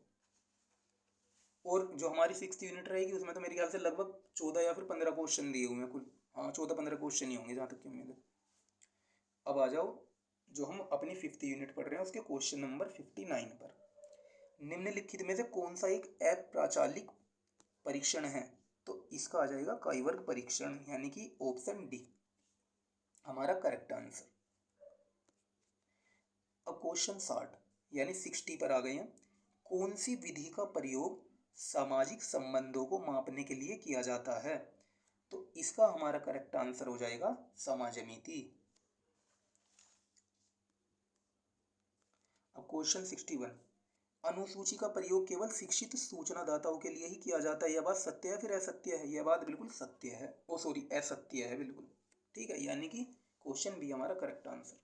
और जो हमारी 6th यूनिट रहेगी उसमें तो मेरे ख्याल से लगभग 14 या फिर 15 क्वेश्चन दिए हुए हैं कुल। हाँ, 14-15 क्वेश्चन ही होंगे जहाँ तक की उम्मीद है। अब आ जाओ, जो हम अपनी 5th यूनिट पढ़ रहे हैं उसके क्वेश्चन नंबर 59 पर, निम्नलिखित में से कौन सा एक अप्राचालिक परीक्षण है? तो इसका आ जाएगा काइवर्ग परीक्षण, यानी कि ऑप्शन डी हमारा करेक्ट आंसर। अब क्वेश्चन 60 यानी 60 पर आ गए हैं, कौन सी विधि का प्रयोग सामाजिक संबंधों को मापने के लिए किया जाता है? तो इसका हमारा करेक्ट आंसर हो जाएगा समाजमिति। अब क्वेश्चन 61, अनुसूची का प्रयोग केवल शिक्षित सूचनादाताओं के लिए ही किया जाता है, यह बात सत्य है फिर असत्य है? यह बात बिल्कुल सत्य है, असत्य है बिल्कुल, ठीक है, यानी कि क्वेश्चन बी हमारा करेक्ट आंसर।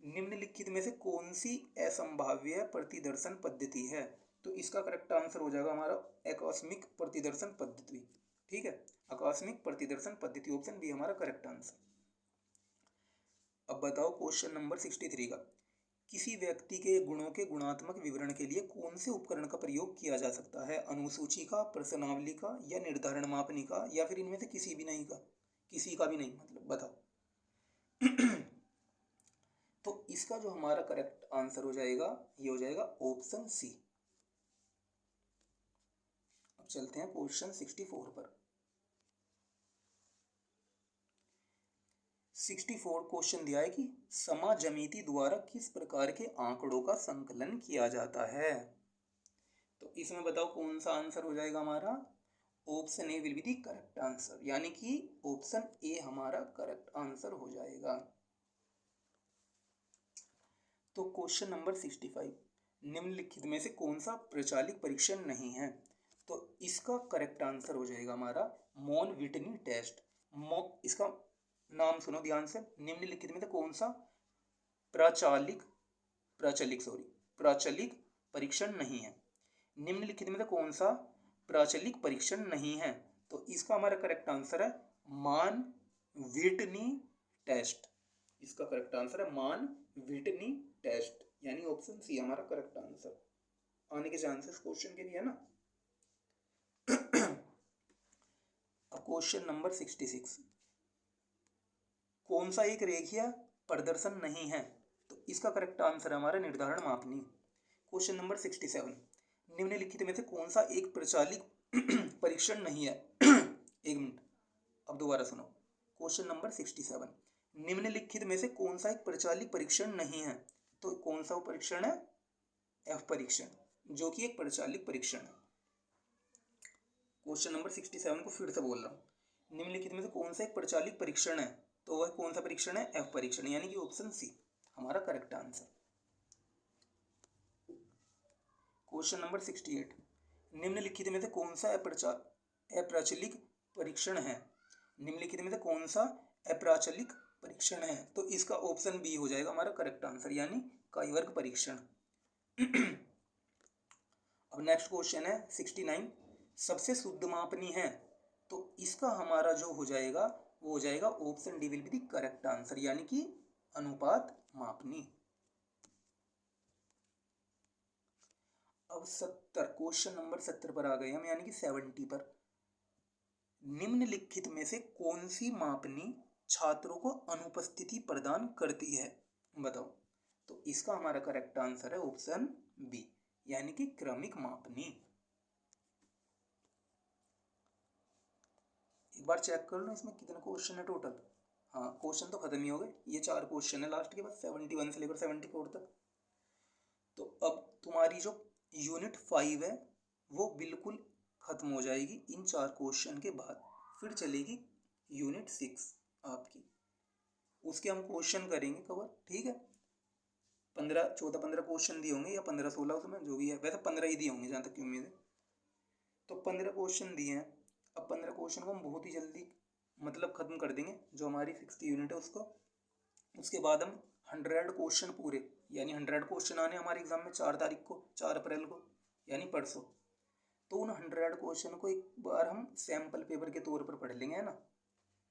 निम्नलिखित में से कौन सी असंभाव्य प्रतिदर्शन पद्धति है? तो इसका करेक्ट आंसर हो जाएगा हमारा आकस्मिक प्रतिदर्शन पद्धति, ठीक है, आकस्मिक प्रतिदर्शन पद्धति, ऑप्शन बी हमारा करेक्ट आंसर। अब बताओ क्वेश्चन नंबर 63 का, किसी व्यक्ति के गुणों के गुणात्मक विवरण के लिए कौन से उपकरण का प्रयोग किया जा सकता है? अनुसूची का, प्रश्नावली का, या निर्धारण मापनी का, या फिर इनमें से किसी भी नहीं का? किसी का भी नहीं, मतलब बताओ। तो इसका जो हमारा करेक्ट आंसर हो जाएगा ये हो जाएगा ऑप्शन सी। अब चलते हैं क्वेश्चन 64 पर। 64 क्वेश्चन दिया है कि समाजमिति द्वारा किस प्रकार के आंकड़ों का संकलन किया जाता है? तो इसमें बताओ कौन सा आंसर हो जाएगा हमारा, option A will be the correct answer, यानी कि ऑप्शन ए हमारा करेक्ट आंसर हो जाएगा। तो क्वेश्चन नंबर 65, निम्नलिखित में से कौन सा प्रचलित परीक्षण नहीं है? तो इसका करेक्ट आंसर हो जाएगा हमारा मॉन विटनी टेस्ट। इसका नाम सुनो ध्यान से, निम्नलिखित में से कौन सा प्रचलित परीक्षण नहीं है? निम्नलिखित में से कौन सा प्रचलित परीक्षण नहीं है? तो इसका हमारा करेक्ट आंसर है मान विटनी टेस्ट। इसका करेक्ट आंसर है मान विटनी टेस्ट, यानी ऑप्शन सी हमारा करेक्ट आंसर आने के चांसेस क्वेश्चन के लिए है ना। अब क्वेश्चन नंबर 66, कौन सा एक रेखीय प्रदर्शन नहीं है? तो इसका करेक्ट आंसर हमारा निर्धारण मापनी। क्वेश्चन नंबर 67, निम्नलिखित में से कौन सा एक प्रचलित परीक्षण नहीं है? एक मिनट, अब दोबारा सुनो। क्वेश्चन नंबर 67, निम्नलिखित में से कौन सा एक प्रचलित परीक्षण नहीं है? तो कौन सा वो परीक्षण है? एफ परीक्षण, जो कि एक प्रचलित परीक्षण है। क्वेश्चन नंबर 67 को फिर से बोल रहा हूँ, निम्नलिखित में से कौन सा एक प्रचलित परीक्षण है? तो वह कौन सा परीक्षण है? एफ परीक्षण, यानी कि ऑप्शन सी हमारा करेक्ट आंसर। क्वेश्चन नंबर 68, निम्नलिखित में से कौन सा अप्रचलित परीक्षण है? निम्नलिखित में से कौन सा अप्रचलित परीक्षण है? तो इसका ऑप्शन बी हो जाएगा हमारा करेक्ट आंसर, यानी काइवर्ग परीक्षण। अब नेक्स्ट क्वेश्चन है 69, सबसे शुद्ध मापनी है? तो इसका हमारा जो हो जाएगा वो हो जाएगा option D will be the correct answer, यानी कि अनुपात मापनी। अब 70, क्वेश्चन नंबर 70 पर आ गए हम, यानी कि 70 पर। निम्नलिखित में से कौन सी मापनी छात्रों को अनुपस्थिति प्रदान करती है? बताओ। तो इसका हमारा करेक्ट आंसर है ऑप्शन बी, यानी कि क्रमिक मापनी। एक बार चेक कर लो इसमें कितने क्वेश्चन है टोटल। हाँ, क्वेश्चन तो खत्म ही हो गए, ये 4 क्वेश्चन है लास्ट के बाद 71 से लेकर 74 तक। तो अब तुम्हारी जो यूनिट 5 है वो बिल्कुल खत्म हो जाएगी इन 4 क्वेश्चन के बाद, फिर चलेगी यूनिट 6 आपकी। उसके हम क्वेश्चन करेंगे कवर, ठीक है। 14-15 क्वेश्चन दिए होंगे या 15-16, उसमें जो भी है, वैसे 15 ही दिए होंगे जहाँ तक की उम्मीद है। तो 15 क्वेश्चन दिए हैं। अब 15 क्वेश्चन को हम बहुत ही जल्दी मतलब ख़त्म कर देंगे जो हमारी 6th यूनिट है उसको। उसके बाद हम 100 क्वेश्चन पूरे, यानी 100 क्वेश्चन आने हमारे एग्जाम में 4 तारीख को, 4 अप्रैल को, यानी परसों। तो उन 100 क्वेश्चन को एक बार हम सैम्पल पेपर के तौर पर पढ़ लेंगे, है ना।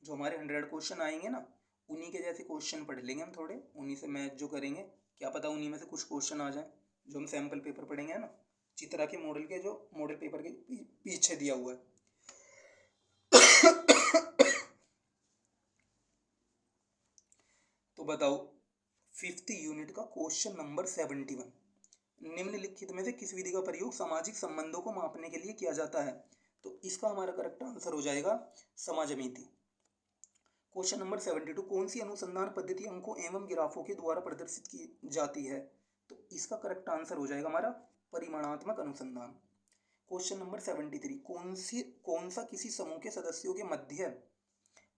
जो हमारे 100 क्वेश्चन आएंगे ना, उन्हीं के जैसे क्वेश्चन पढ़ लेंगे हम थोड़े, उन्हीं से मैच जो करेंगे, क्या पता उन्हीं में से कुछ क्वेश्चन आ जाए जो हम सैम्पल पेपर पढ़ेंगे, है ना। चित्रा के मॉडल के, जो मॉडल पेपर के पीछे दिया हुआ है। तो बताओ 5th यूनिट का क्वेश्चन नंबर 71, निम्नलिखित में से किस विधि का प्रयोग सामाजिक संबंधों को मापने के लिए किया जाता है? तो इसका हमारा करेक्ट आंसर हो जाएगा समाजमिति। क्वेश्चन नंबर 72, कौन सी अनुसंधान पद्धति अंकों एवं ग्राफों के द्वारा प्रदर्शित की जाती है? तो इसका करेक्ट आंसर हो जाएगा हमारा परिमाणात्मक अनुसंधान। क्वेश्चन नंबर 73, कौन सा किसी समूह के सदस्यों के मध्य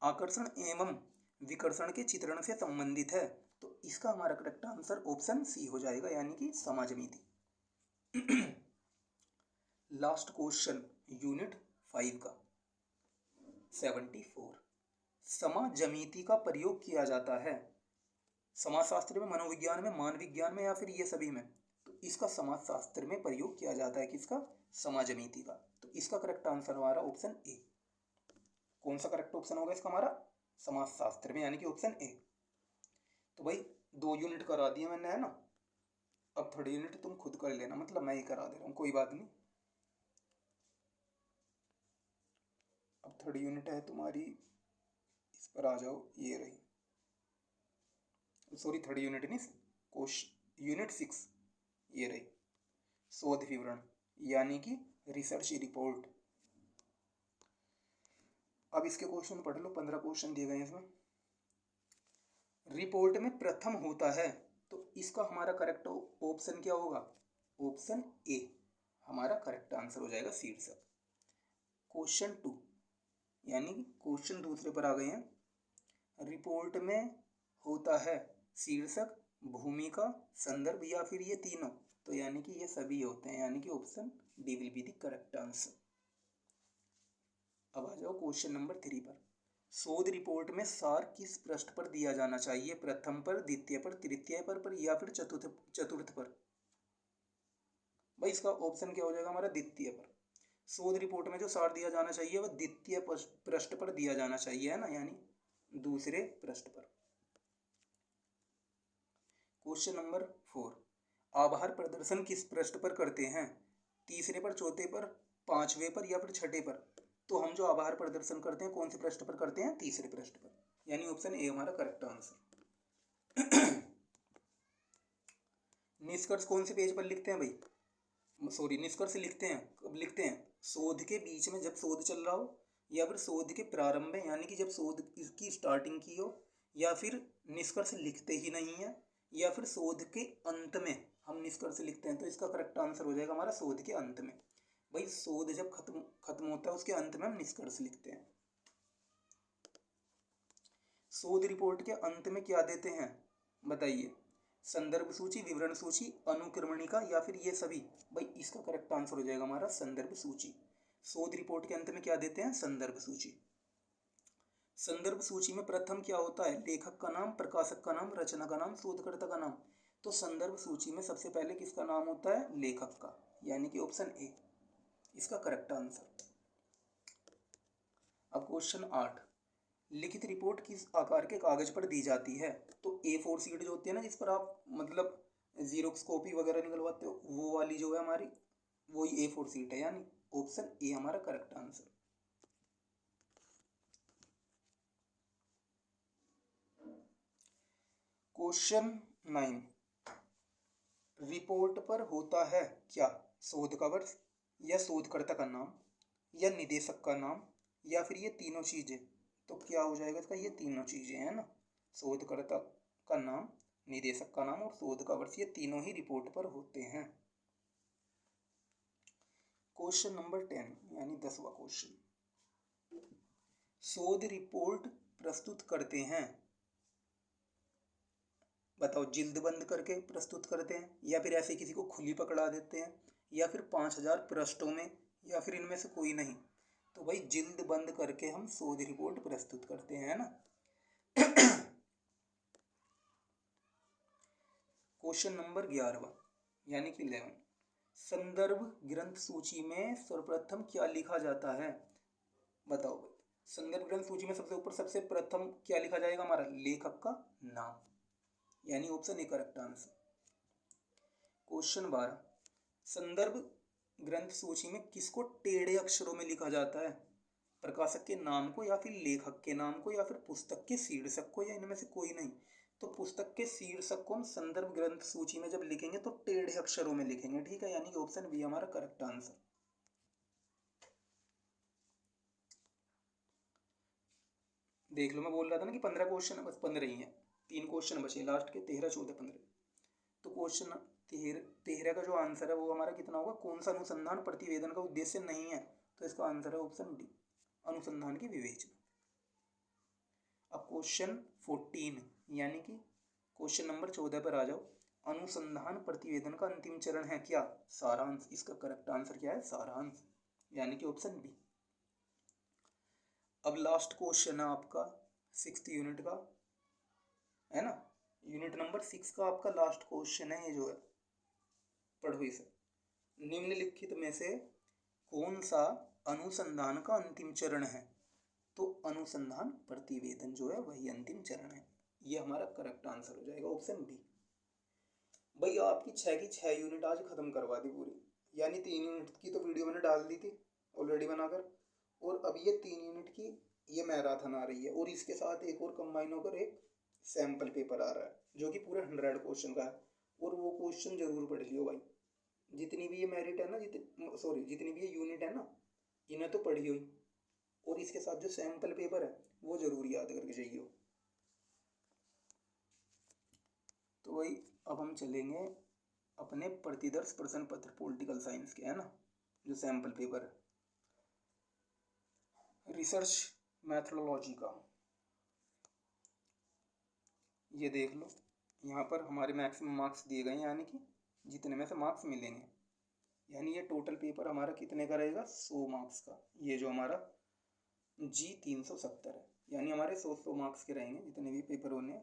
आकर्षण एवं विकर्षण के चित्रण से संबंधित है? तो इसका हमारा करेक्ट आंसर ऑप्शन सी हो जाएगा, यानी कि समाजमिति। लास्ट क्वेश्चन यूनिट 5 का 74, समाजमिति का प्रयोग किया जाता है समाजशास्त्र में, मनोविज्ञान में, मान विज्ञान में, या फिर ये सभी में? तो इसका समाजशास्त्र में प्रयोग किया जाता है, किसका? समाजमिति का। तो इसका करेक्ट आंसर हमारा ऑप्शन ए। कौन सा करेक्ट ऑप्शन होगा इसका हमारा? समाजशास्त्र में, यानी कि ऑप्शन ए। तो भाई 2 यूनिट करा दिए मैंने, है ना। अब 3rd यूनिट तुम खुद कर लेना, मतलब मैं ही करा दे रहा हूँ, कोई बात नहीं। अब 3rd यूनिट है तुम्हारी, इस पर आ जाओ, ये रही, सॉरी 3rd यूनिट नहीं, क्वेश्चन यूनिट 6 ये रही, शोध विवरण, यानी कि रिसर्च रिपोर्ट। अब इसके क्वेश्चन पढ़ लो, 15 क्वेश्चन दिए गए हैं इसमें। रिपोर्ट में प्रथम होता है, तो इसका हमारा करेक्ट ऑप्शन क्या होगा? ऑप्शन ए हमारा करेक्ट आंसर हो जाएगा शीर्षक। क्वेश्चन 2 यानी कि क्वेश्चन दूसरे पर आ गए हैं। रिपोर्ट में होता है शीर्षक, भूमिका, संदर्भ या फिर ये तीनों, तो यानी कि ये सभी होते हैं, यानी कि option D will be the correct answer. अब आ जाओ क्वेश्चन नंबर 3 पर। शोध रिपोर्ट में सार किस पृष्ठ पर दिया जाना चाहिए? प्रथम पर, द्वितीय पर, तृतीय पर या फिर चतुर्थ पर? भाई इसका ऑप्शन क्या हो जाएगा हमारा? द्वितीय पर। शोध रिपोर्ट में जो सार दिया जाना चाहिए वह द्वितीय पृष्ठ पर दिया जाना चाहिए, है ना, यानी दूसरे पृष्ठ पर। क्वेश्चन नंबर 4, आभार प्रदर्शन किस पृष्ठ पर करते हैं? तीसरे पर, चौथे पर, पांचवें पर या फिर छठे पर? तो हम जो आभार प्रदर्शन करते हैं कौन से पृष्ठ पर करते हैं? तीसरे पृष्ठ पर, यानी ऑप्शन ए हमारा करेक्ट आंसर। निष्कर्ष कौन से पेज पर लिखते हैं भाई? सॉरी, निष्कर्ष लिखते हैं कब लिखते हैं? शोध के बीच में, जब शोध चल रहा हो, या फिर शोध के प्रारंभ में यानी कि जब शोध की स्टार्टिंग की हो, या फिर निष्कर्ष लिखते ही नहीं है, या फिर शोध के अंत में हम निष्कर्ष लिखते हैं। तो इसका करेक्ट आंसर हो जाएगा हमारा शोध के अंत में। भाई शोध जब खत्म होता है उसके अंत में हम निष्कर्ष लिखते हैं। शोध रिपोर्ट के अंत में क्या देते हैं बताइए? संदर्भ सूची, विवरण सूची, अनुक्रमणिका या फिर ये सभी? भाई इसका करेक्ट आंसर हो जाएगा हमारा संदर्भ सूची। शोध रिपोर्ट के अंत में क्या देते हैं? संदर्भ सूची। संदर्भ सूची में प्रथम क्या होता है? लेखक का नाम, प्रकाशक का नाम, रचना का नाम, शोधकर्ता का नाम। तो संदर्भ सूची में सबसे पहले किसका नाम होता है? लेखक का, यानी कि ऑप्शन ए इसका करेक्ट आंसर। अब क्वेश्चन 8, लिखित रिपोर्ट किस आकार के कागज पर दी जाती है? तो A4 शीट जो होती है ना, जिस पर आप मतलब जीरोक्स कॉपी वगैरह निकलवाते हो, वो वाली जो है हमारी, वही A4 शीट है, यानी ऑप्शन ए हमारा करेक्ट आंसर। क्वेश्चन 9, रिपोर्ट पर होता है क्या? शोध का वर्ष, या शोधकर्ता का नाम, या निदेशक का नाम, या फिर ये तीनों चीजें? तो क्या हो जाएगा इसका? ये तीनों चीजें है ना, शोधकर्ता का नाम, निदेशक का नाम और शोध का वर्ष, ये तीनों ही रिपोर्ट पर होते हैं। क्वेश्चन नंबर 10 यानी 10वां क्वेश्चन, शोध रिपोर्ट प्रस्तुत करते हैं, बताओ जिल्द बंद करके प्रस्तुत करते हैं, या फिर ऐसे किसी को खुली पकड़ा देते हैं, या फिर 5000 पृष्ठों में, या फिर इनमें से कोई नहीं? तो भाई जिल्द बंद करके हम शोध रिपोर्ट प्रस्तुत करते हैं, है ना। क्वेश्चन नंबर 11 यानी कि 11, संदर्भ ग्रंथ सूची में सर्वप्रथम क्या लिखा जाता है? बताओ भाई, संदर्भ ग्रंथ सूची में सबसे ऊपर सबसे प्रथम क्या लिखा जाएगा? हमारा लेखक का नाम, यानी option A correct answer. Question 12, संदर्भ ग्रंथ सूची में किसको टेढ़े अक्षरों में लिखा जाता है? प्रकाशक के नाम को, या फिर लेखक के नाम को, या फिर पुस्तक के शीर्षक को, या इनमें से कोई नहीं? तो पुस्तक के शीर्षक को हम संदर्भ ग्रंथ सूची में जब लिखेंगे तो टेढ़े अक्षरों में लिखेंगे, ठीक है, यानी कि ऑप्शन बी हमारा करेक्ट आंसर। देख लो, मैं बोल रहा था ना कि 15 क्वेश्चन बस 15 ही है, 3 क्वेश्चन बचे लास्ट के, 13, 14, 15। तो क्वेश्चन 13 का जो आंसर है वो हमारा कितना होगा? कौन सा अनुसंधान प्रतिवेदन का उद्देश्य नहीं है? तो इसका आंसर है ऑप्शन डी, अनुसंधान की विवेचना। अब क्वेश्चन 14 यानी कि क्वेश्चन नंबर 14 पर आ जाओ, अनुसंधान प्रतिवेदन का अंतिम चरण है क्या? सारांश। इसका करेक्ट आंसर क्या है? सारांश, यानी कि ऑप्शन बी। अब लास्ट क्वेश्चन है आपका 6th यूनिट का, है ना, यूनिट नंबर 6 का आपका लास्ट क्वेश्चन है ये जो है, पढ़ो इसे। निम्नलिखित में से कौन सा अनुसंधान का अंतिम चरण है? तो अनुसंधान प्रतिवेदन जो है वही अंतिम चरण है, ये हमारा करेक्ट आंसर हो जाएगा, ऑप्शन बी। भाई आपकी 6 की 6 यूनिट आज खत्म करवा दी पूरी, यानी 3 यूनिट की तो वीडियो मैंने डाल दी थी ऑलरेडी बनाकर, और अब ये 3 यूनिट की ये मैराथन आ रही है, और इसके साथ एक और कंबाइन होकर एक सैम्पल पेपर आ रहा है जो कि पूरे 100 क्वेश्चन का है, और वो क्वेश्चन जरूर पढ़ लियो भाई। जितनी भी ये मेरिट है ना, जितनी भी ये यूनिट है ना, इन्हें तो पढ़ी हुई, और इसके साथ जो सैम्पल पेपर है वो जरूर याद करके जाइए। तो वही अब हम चलेंगे अपने प्रतिदर्श प्रश्न पत्र पॉलिटिकल साइंस के, है ना, जो सैम्पल पेपर है, रिसर्च मैथडोलॉजी का। ये देख लो, यहाँ पर हमारे मैक्सिमम मार्क्स दिए गए हैं, यानी कि जितने में से मार्क्स मिलेंगे, यानी ये टोटल पेपर हमारा कितने का रहेगा, 100 मार्क्स का। ये जो हमारा जी 370 है, यानी हमारे 100 मार्क्स के रहेंगे जितने भी पेपर होने हैं।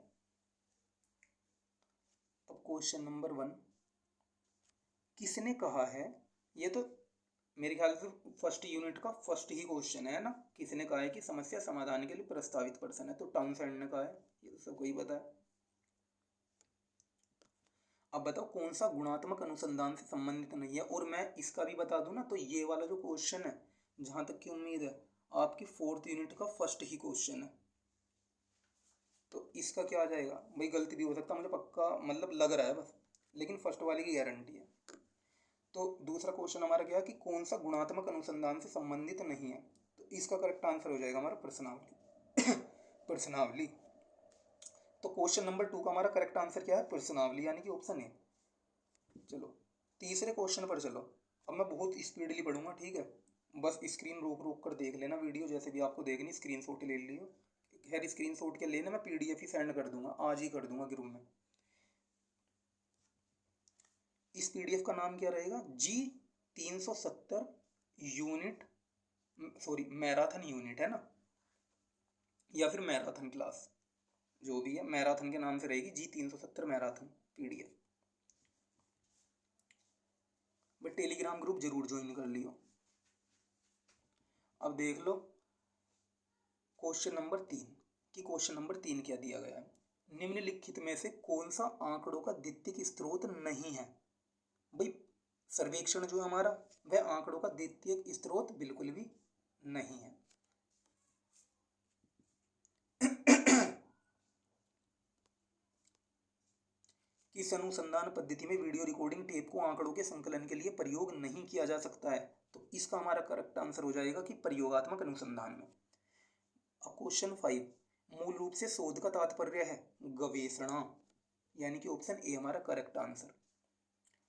अब क्वेश्चन नंबर 1, किसने कहा है, ये तो मेरे ख्याल से फर्स्ट यूनिट का फर्स्ट ही क्वेश्चन है ना। किसने कहा है कि समस्या समाधान के लिए प्रस्तावित पर्सन है, तो टाउनसेंड ने कहा है, ये तो सबको ही पता है। अब बताओ कौन सा गुणात्मक अनुसंधान से संबंधित नहीं है, और मैं इसका भी बता दूं ना, तो ये वाला जो क्वेश्चन है, जहां तक की उम्मीद है, आपकी 4th यूनिट का फर्स्ट ही क्वेश्चन है। तो इसका क्या आ जाएगा भाई, गलती भी हो सकता है, मुझे पक्का मतलब लग रहा है बस, लेकिन फर्स्ट वाले की गारंटी है। तो दूसरा क्वेश्चन हमारा क्या है कि कौन सा गुणात्मक अनुसंधान से संबंधित नहीं है, तो इसका करेक्ट आंसर हो जाएगा हमारा प्रश्नावली। प्रश्नावली। तो क्वेश्चन नंबर 2 का हमारा करेक्ट आंसर क्या है, प्रश्नावली, यानी कि ऑप्शन ए। चलो तीसरे क्वेश्चन पर चलो। अब मैं बहुत स्पीडली पढ़ूंगा, ठीक है, बस स्क्रीन रोक रोक कर देख लेना, वीडियो जैसे भी आपको देखनी, स्क्रीनशॉट ले लियो। खैर स्क्रीनशॉट के लेना, मैं पीडीएफ ही सेंड कर दूंगा, आज ही कर दूंगा ग्रुप में। इस पीडीएफ का नाम क्या रहेगा, जी 370 यूनिट, सॉरी मैराथन यूनिट, है ना, या फिर मैराथन क्लास, जो भी है मैराथन के नाम से रहेगी, जी 370 marathon PDF. But Telegram group जरूर ज्वाइन कर लियो। अब देख लो क्वेश्चन नंबर 3, कि क्वेश्चन नंबर 3 क्या दिया गया है, निम्नलिखित में से कौन सा आंकड़ों का द्वितीयक स्रोत नहीं है। भाई सर्वेक्षण जो है हमारा, वह आंकड़ों का द्वितीयक स्रोत बिल्कुल भी नहीं है। किस अनुसंधान पद्धति में वीडियो रिकॉर्डिंग टेप को आंकड़ों के संकलन के लिए प्रयोग नहीं किया जा सकता है, तो इसका हमारा करेक्ट आंसर हो जाएगा कि प्रयोगात्मक अनुसंधान में। अब क्वेश्चन 5, मूल रूप से शोध का तात्पर्य है गवेषणा, यानी कि ऑप्शन ए हमारा करेक्ट आंसर।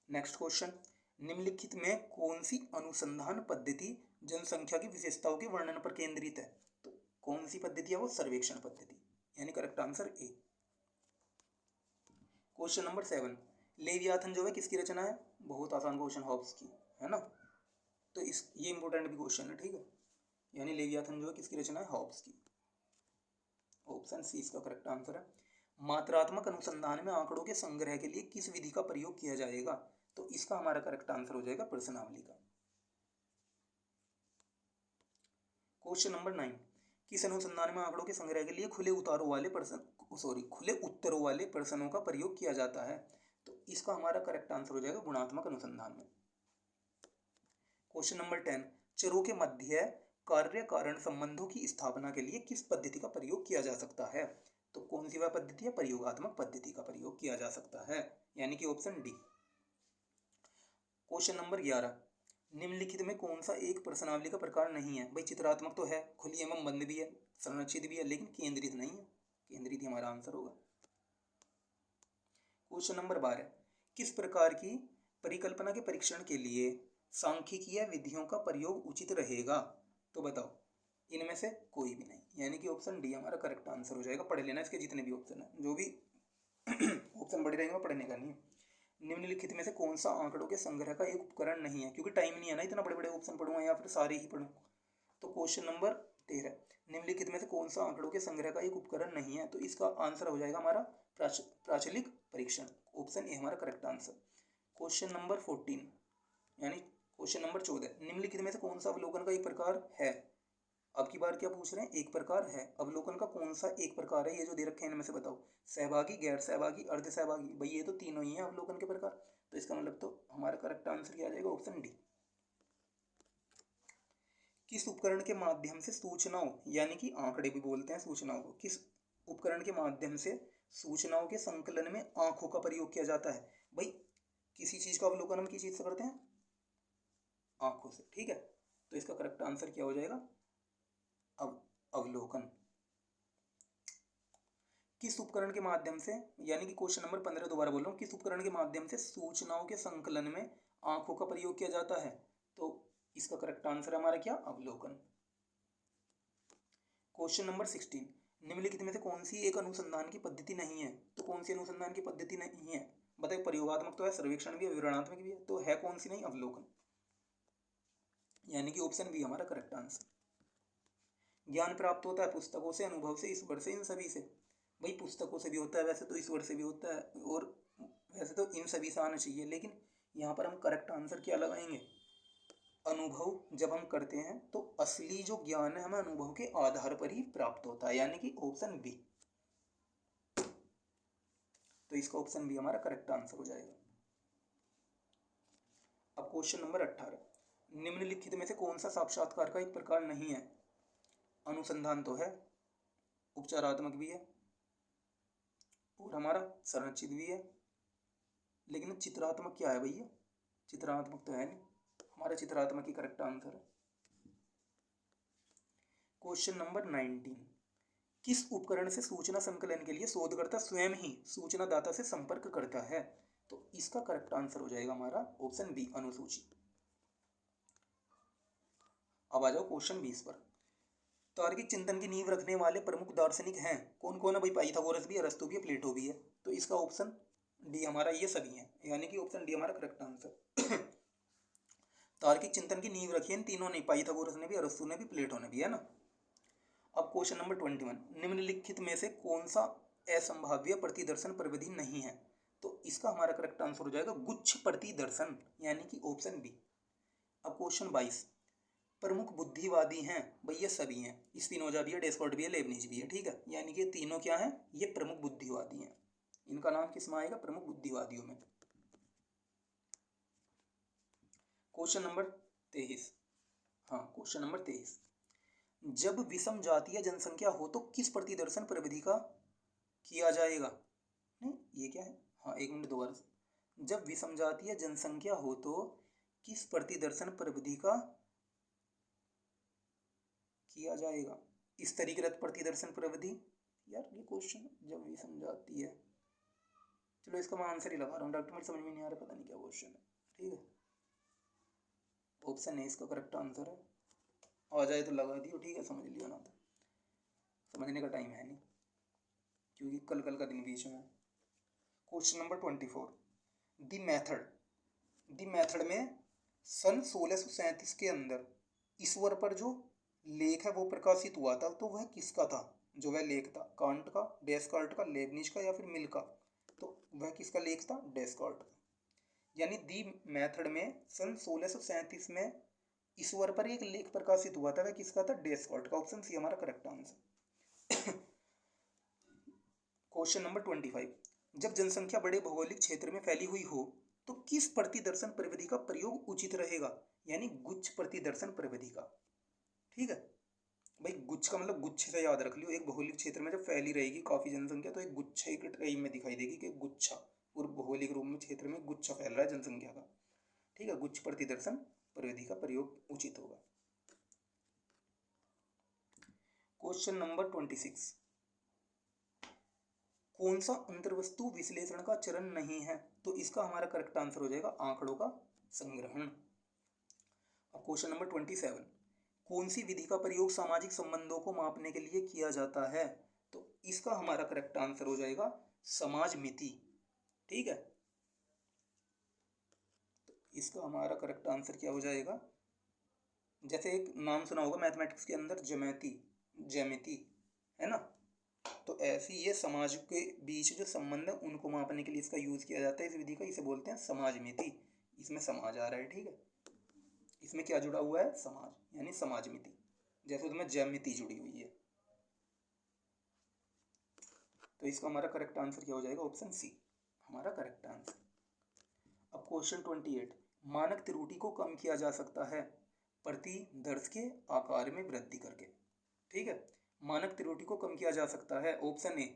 नेक्स्ट क्वेश्चन, निम्नलिखित में कौन सी अनुसंधान पद्धति जनसंख्या की विशेषताओं के वर्णन पर केंद्रित है, तो कौन सी पद्धति है वो, सर्वेक्षण पद्धति, यानी correct answer A. Question number 7, Leviathan जो है किसकी रचना है, बहुत आसान क्वेश्चन, हॉब्स की, है ना, तो इस ये इंपॉर्टेंट भी क्वेश्चन है, ठीक है, यानी लेवियाथन जो है किसकी रचना है, हॉब्स की, ऑप्शन सी इसका करेक्ट आंसर है। मात्रात्मक अनुसंधान में आंकड़ों के संग्रह के लिए किस विधि का प्रयोग किया जाएगा, तो इसका हमारा करेक्ट आंसर हो जाएगा प्रश्नावली का। क्वेश्चन नंबर 9, किस अनुसंधान में आंकड़ों के संग्रह के लिए खुले उत्तरों वाले प्रश्नों का प्रयोग किया जाता है, तो इसका हमारा करेक्ट आंसर हो जाएगा गुणात्मक अनुसंधान में। क्वेश्चन नंबर 10, चरों के मध्य कार्य कारण संबंधों की स्थापना के लिए किस पद्धति का प्रयोग किया जा सकता है, तो कौन सी वह पद्धति है, प्रयोगात्मक पद्धति का प्रयोग किया जा सकता है, यानी कि ऑप्शन डी। क्वेश्चन नंबर 11, निम्नलिखित में कौन सा एक प्रश्नावली का प्रकार नहीं है, भाई चित्रात्मक तो है, खुली एवं बंद भी है, संरचित भी है, लेकिन केंद्रित नहीं है, केंद्रित ही हमारा आंसर होगा। क्वेश्चन नंबर 12, किस प्रकार की परिकल्पना के परीक्षण के लिए सांख्यिकीय विधियों का प्रयोग उचित रहेगा, तो बताओ, इनमें से कोई भी नहीं, यानी कि ऑप्शन डी हमारा करेक्ट आंसर हो जाएगा। पढ़ लेना इसके जितने भी ऑप्शन है, जो भी ऑप्शन बढ़े रहेंगे पढ़ने का नहीं है। निम्नलिखित में से कौन सा आंकड़ों के संग्रह का एक उपकरण नहीं है, क्योंकि टाइम नहीं है ना इतना बड़े बड़े ऑप्शन पढ़ूंगा या फिर सारे ही पढ़ूँ। तो क्वेश्चन नंबर 13, निम्नलिखित में से कौन सा आंकड़ों के संग्रह का एक उपकरण नहीं है, तो इसका आंसर हो जाएगा हमारा प्राचलिक परीक्षण, ऑप्शन ए हमारा करेक्ट आंसर। क्वेश्चन नंबर 14, यानी क्वेश्चन नंबर 14, निम्नलिखित में से कौन सा अवलोकन का एक प्रकार है, अब की बार क्या पूछ रहे हैं, एक प्रकार है, अवलोकन का कौन सा एक प्रकार है, ये जो दे रखे हैं इनमें से बताओ, सहभागी, गैर सहभागी, अर्ध सहभागी, भाई ये तो तीनों ही हैं अवलोकन के प्रकार, तो इसका मतलब तो हमारा करेक्ट आंसर क्या आ जाएगा, ऑप्शन डी। किस उपकरण के माध्यम से सूचनाओं, यानी कि आंकड़े भी बोलते हैं सूचनाओं को, किस उपकरण के माध्यम से सूचनाओं के संकलन में आंखों का प्रयोग किया जाता है, भाई किसी चीज का अवलोकन हम किस चीज से करते हैं, आंखों से, ठीक है, तो इसका करेक्ट आंसर क्या हो जाएगा, अवलोकन। किस उपकरण के माध्यम से, यानी कि क्वेश्चन नंबर 15 दोबारा बोल रहा हूँ, किस उपकरण के माध्यम से सूचनाओं के संकलन में आंखों का प्रयोग किया जाता है? तो इसका करेक्ट आंसर हमारा क्या, अवलोकन। क्वेश्चन नंबर 16, निम्नलिखित में से कौन सी एक अनुसंधान की पद्धति नहीं है? तो कौन सी अनुसंधान की पद्धति नहीं है? बताइए, प्रयोगात्मक तो है, सर्वेक्षण भी है, विवरणात्मक भी है, तो है कौन सी नहीं, अवलोकन, यानी कि ऑप्शन बी हमारा करेक्ट आंसर। ज्ञान प्राप्त होता है पुस्तकों से, अनुभव से, ईश्वर से, इन सभी से। भाई पुस्तकों से भी होता है वैसे तो, ईश्वर से भी होता है, और वैसे तो इन सभी से आना चाहिए, लेकिन यहाँ पर हम करेक्ट आंसर क्या लगाएंगे, अनुभव जब हम करते हैं तो असली जो ज्ञान है हमें अनुभव के आधार पर ही प्राप्त होता है, यानी कि ऑप्शन बी। तो इसका ऑप्शन बी हमारा करेक्ट आंसर हो जाएगा। अब क्वेश्चन नंबर 18, निम्नलिखित में से कौन सा साक्षात्कार का एक प्रकार नहीं है? अनुसंधान तो है, उपचारात्मक भी है, और हमारा संरचित भी है, लेकिन चित्रात्मक क्या है भैया? चित्रात्मक तो है नहीं, हमारा चित्रात्मक ही करेक्ट आंसर है। क्वेश्चन नंबर 19, किस उपकरण से सूचना संकलन के लिए शोधकर्ता स्वयं ही सूचनादाता से संपर्क करता है? तो इसका करेक्ट आंसर हो जाएगा हमारा ऑप्शन बी, अनुसूची। अब आ जाओ क्वेश्चन 20 पर। तार्किक चिंतन की नींव रखने वाले प्रमुख दार्शनिक हैं, कौन कौन है भाई? पाइथागोरस भी है, अरस्तु भी है, प्लेटो भी है। तो इसका ऑप्शन डी हमारा, ये सभी हैं, यानी कि ऑप्शन डी हमारा करेक्ट आंसर। तार्किक चिंतन की नींव रखी है इन तीनों ने, पाइथागोरस ने भी, अरस्तु ने भी, प्लेटो ने भी, है ना। अब क्वेश्चन नंबर 21, निम्नलिखित में से कौन सा असंभाव्य प्रतिदर्शन प्रविधि नहीं है? तो इसका हमारा करेक्ट आंसर हो जाएगा गुच्छ प्रतिदर्शन, यानी कि ऑप्शन बी। अब क्वेश्चन 22, प्रमुख बुद्धिवादी हैं भाई, ये सभी हैं, स्पिनोजा भी है, डेस्कार्ट भी है, लेबनिज भी है, ठीक है, यानी कि तीनों क्या हैं, ये प्रमुख बुद्धिवादी हैं। इनका नाम किसमें आएगा? प्रमुख बुद्धिवादियों में। क्वेश्चन नंबर 23, हाँ क्वेश्चन नंबर 23, जब विषम जातीय जनसंख्या हो तो किस प्रतिदर्शन प्रविधि का किया जाएगा? नहीं, ये क्या है, हाँ एक मिनट दोबारा से, जब विषम जातीय जनसंख्या हो तो किस प्रतिदर्शन प्रविधि का किया जाएगा? स्तरीकृत प्रतिदर्शन प्रविधि। यार ये क्वेश्चन जब विषम जाती है, चलो इसका मैं आंसर ही लगा रहा हूँ, डॉक्यूमेंट समझ में नहीं आ रहा, पता नहीं क्या क्वेश्चन है, ठीक है, ऑप्शन ए इसका करेक्ट आंसर है। आ जाए तो लगा दियो, ठीक है, समझ लियो ना तो समझने का टाइम है नहीं, क्योंकि कल कल का दिन बीच में है। क्वेश्चन नंबर 24, द मेथड में सन 1637 के अंदर ईश्वर पर जो लेख है वो प्रकाशित हुआ था, तो वह किसका था? जो वह लेख था, कांट का, डेस्कार्ट का, लेबनिज का, या फिर मिल का? तो वह किसका लेख था? डेस्कार्ट का। यानी दी मेथड में सन 1637 में ईश्वर पर एक लेख प्रकाशित हुआ था, वह किसका था? डेस्कार्ट का। ऑप्शन सी हमारा करेक्ट आंसर। क्वेश्चन नंबर 25, जब जनसंख्या बड़े भौगोलिक क्षेत्र में फैली हुई हो तो किस प्रतिदर्शन प्रविधि का प्रयोग उचित रहेगा? यानी गुच्छ प्रतिदर्शन प्रविधि का, ठीक है भाई, गुच्छ का मतलब गुच्छ से याद रख लियो, एक भौगोलिक क्षेत्र में जब फैली रहेगी काफी जनसंख्या तो एक गुच्छा एक टाइप में दिखाई देगी कि गुच्छा, और भौगोलिक रूप में क्षेत्र में गुच्छा फैल रहा है जनसंख्या का, ठीक है, गुच्छ प्रतिदर्शन प्रविधि का प्रयोग उचित होगा। क्वेश्चन नंबर 26, कौन सा अंतर्वस्तु विश्लेषण का चरण नहीं है? तो इसका हमारा करेक्ट आंसर हो जाएगा आंकड़ों का संग्रहण। अब क्वेश्चन नंबर 27, कौन सी विधि का प्रयोग सामाजिक संबंधों को मापने के लिए किया जाता है? तो इसका हमारा करेक्ट आंसर हो जाएगा समाज मिति, ठीक है, तो इसका हमारा करेक्ट आंसर क्या हो जाएगा? जैसे एक नाम सुना होगा मैथमेटिक्स के अंदर, ज्यामिति, है ना, तो ऐसी ये समाज के बीच जो संबंध है उनको मापने के लिए इसका यूज किया जाता है, इस विधि का, इसे बोलते हैं समाजमिति। इसमें समाज आ रहा है, ठीक है, इसमें क्या जुड़ा हुआ है? समाज, यानी समाजमिति, जैसे उसमें ज्यामिति जुड़ी हुई है। तो इसका हमारा करेक्ट आंसर क्या हो जाएगा? ऑप्शन सी हमारा करेक्ट आंसर। अब क्वेश्चन 28, मानक त्रुटि को कम किया जा सकता है प्रति दर्श के आकार में वृद्धि करके, ठीक है, मानक त्रुटि को कम किया जा सकता है, ऑप्शन ए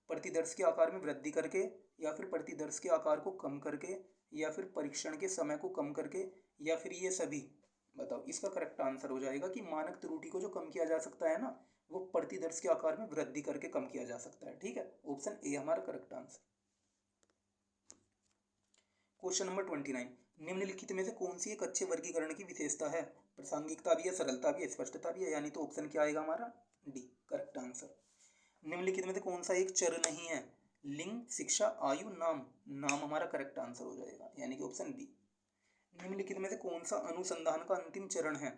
प्रतिदर्श के आकार में वृद्धि करके, या फिर प्रतिदर्श के आकार को कम करके, या फिर परीक्षण के समय को कम करके, या फिर ये सभी। बताओ, इसका करेक्ट आंसर हो जाएगा कि मानक त्रुटि को जो कम किया जा सकता है ना, वो प्रतिदर्श के आकार में वृद्धि करके कम किया जा सकता है। ठीक है, ऑप्शन ए हमारा करेक्ट आंसर। क्वेश्चन नंबर 29, निम्नलिखित में से कौन सी एक अच्छे वर्गीकरण की विशेषता है? प्रासंगिकता भी है, सरलता भी है, स्पष्टता भी है, यानी तो ऑप्शन क्या आएगा हमारा? D correct answer. निम्नलिखित में से कौन सा एक चर नहीं है? लिंग, शिक्षा, आयु, नाम। नाम हमारा करेक्ट आंसर हो जाएगा, यानी कि ऑप्शन बी। निम्नलिखित में से कौन सा अनुसंधान का अंतिम चरण है?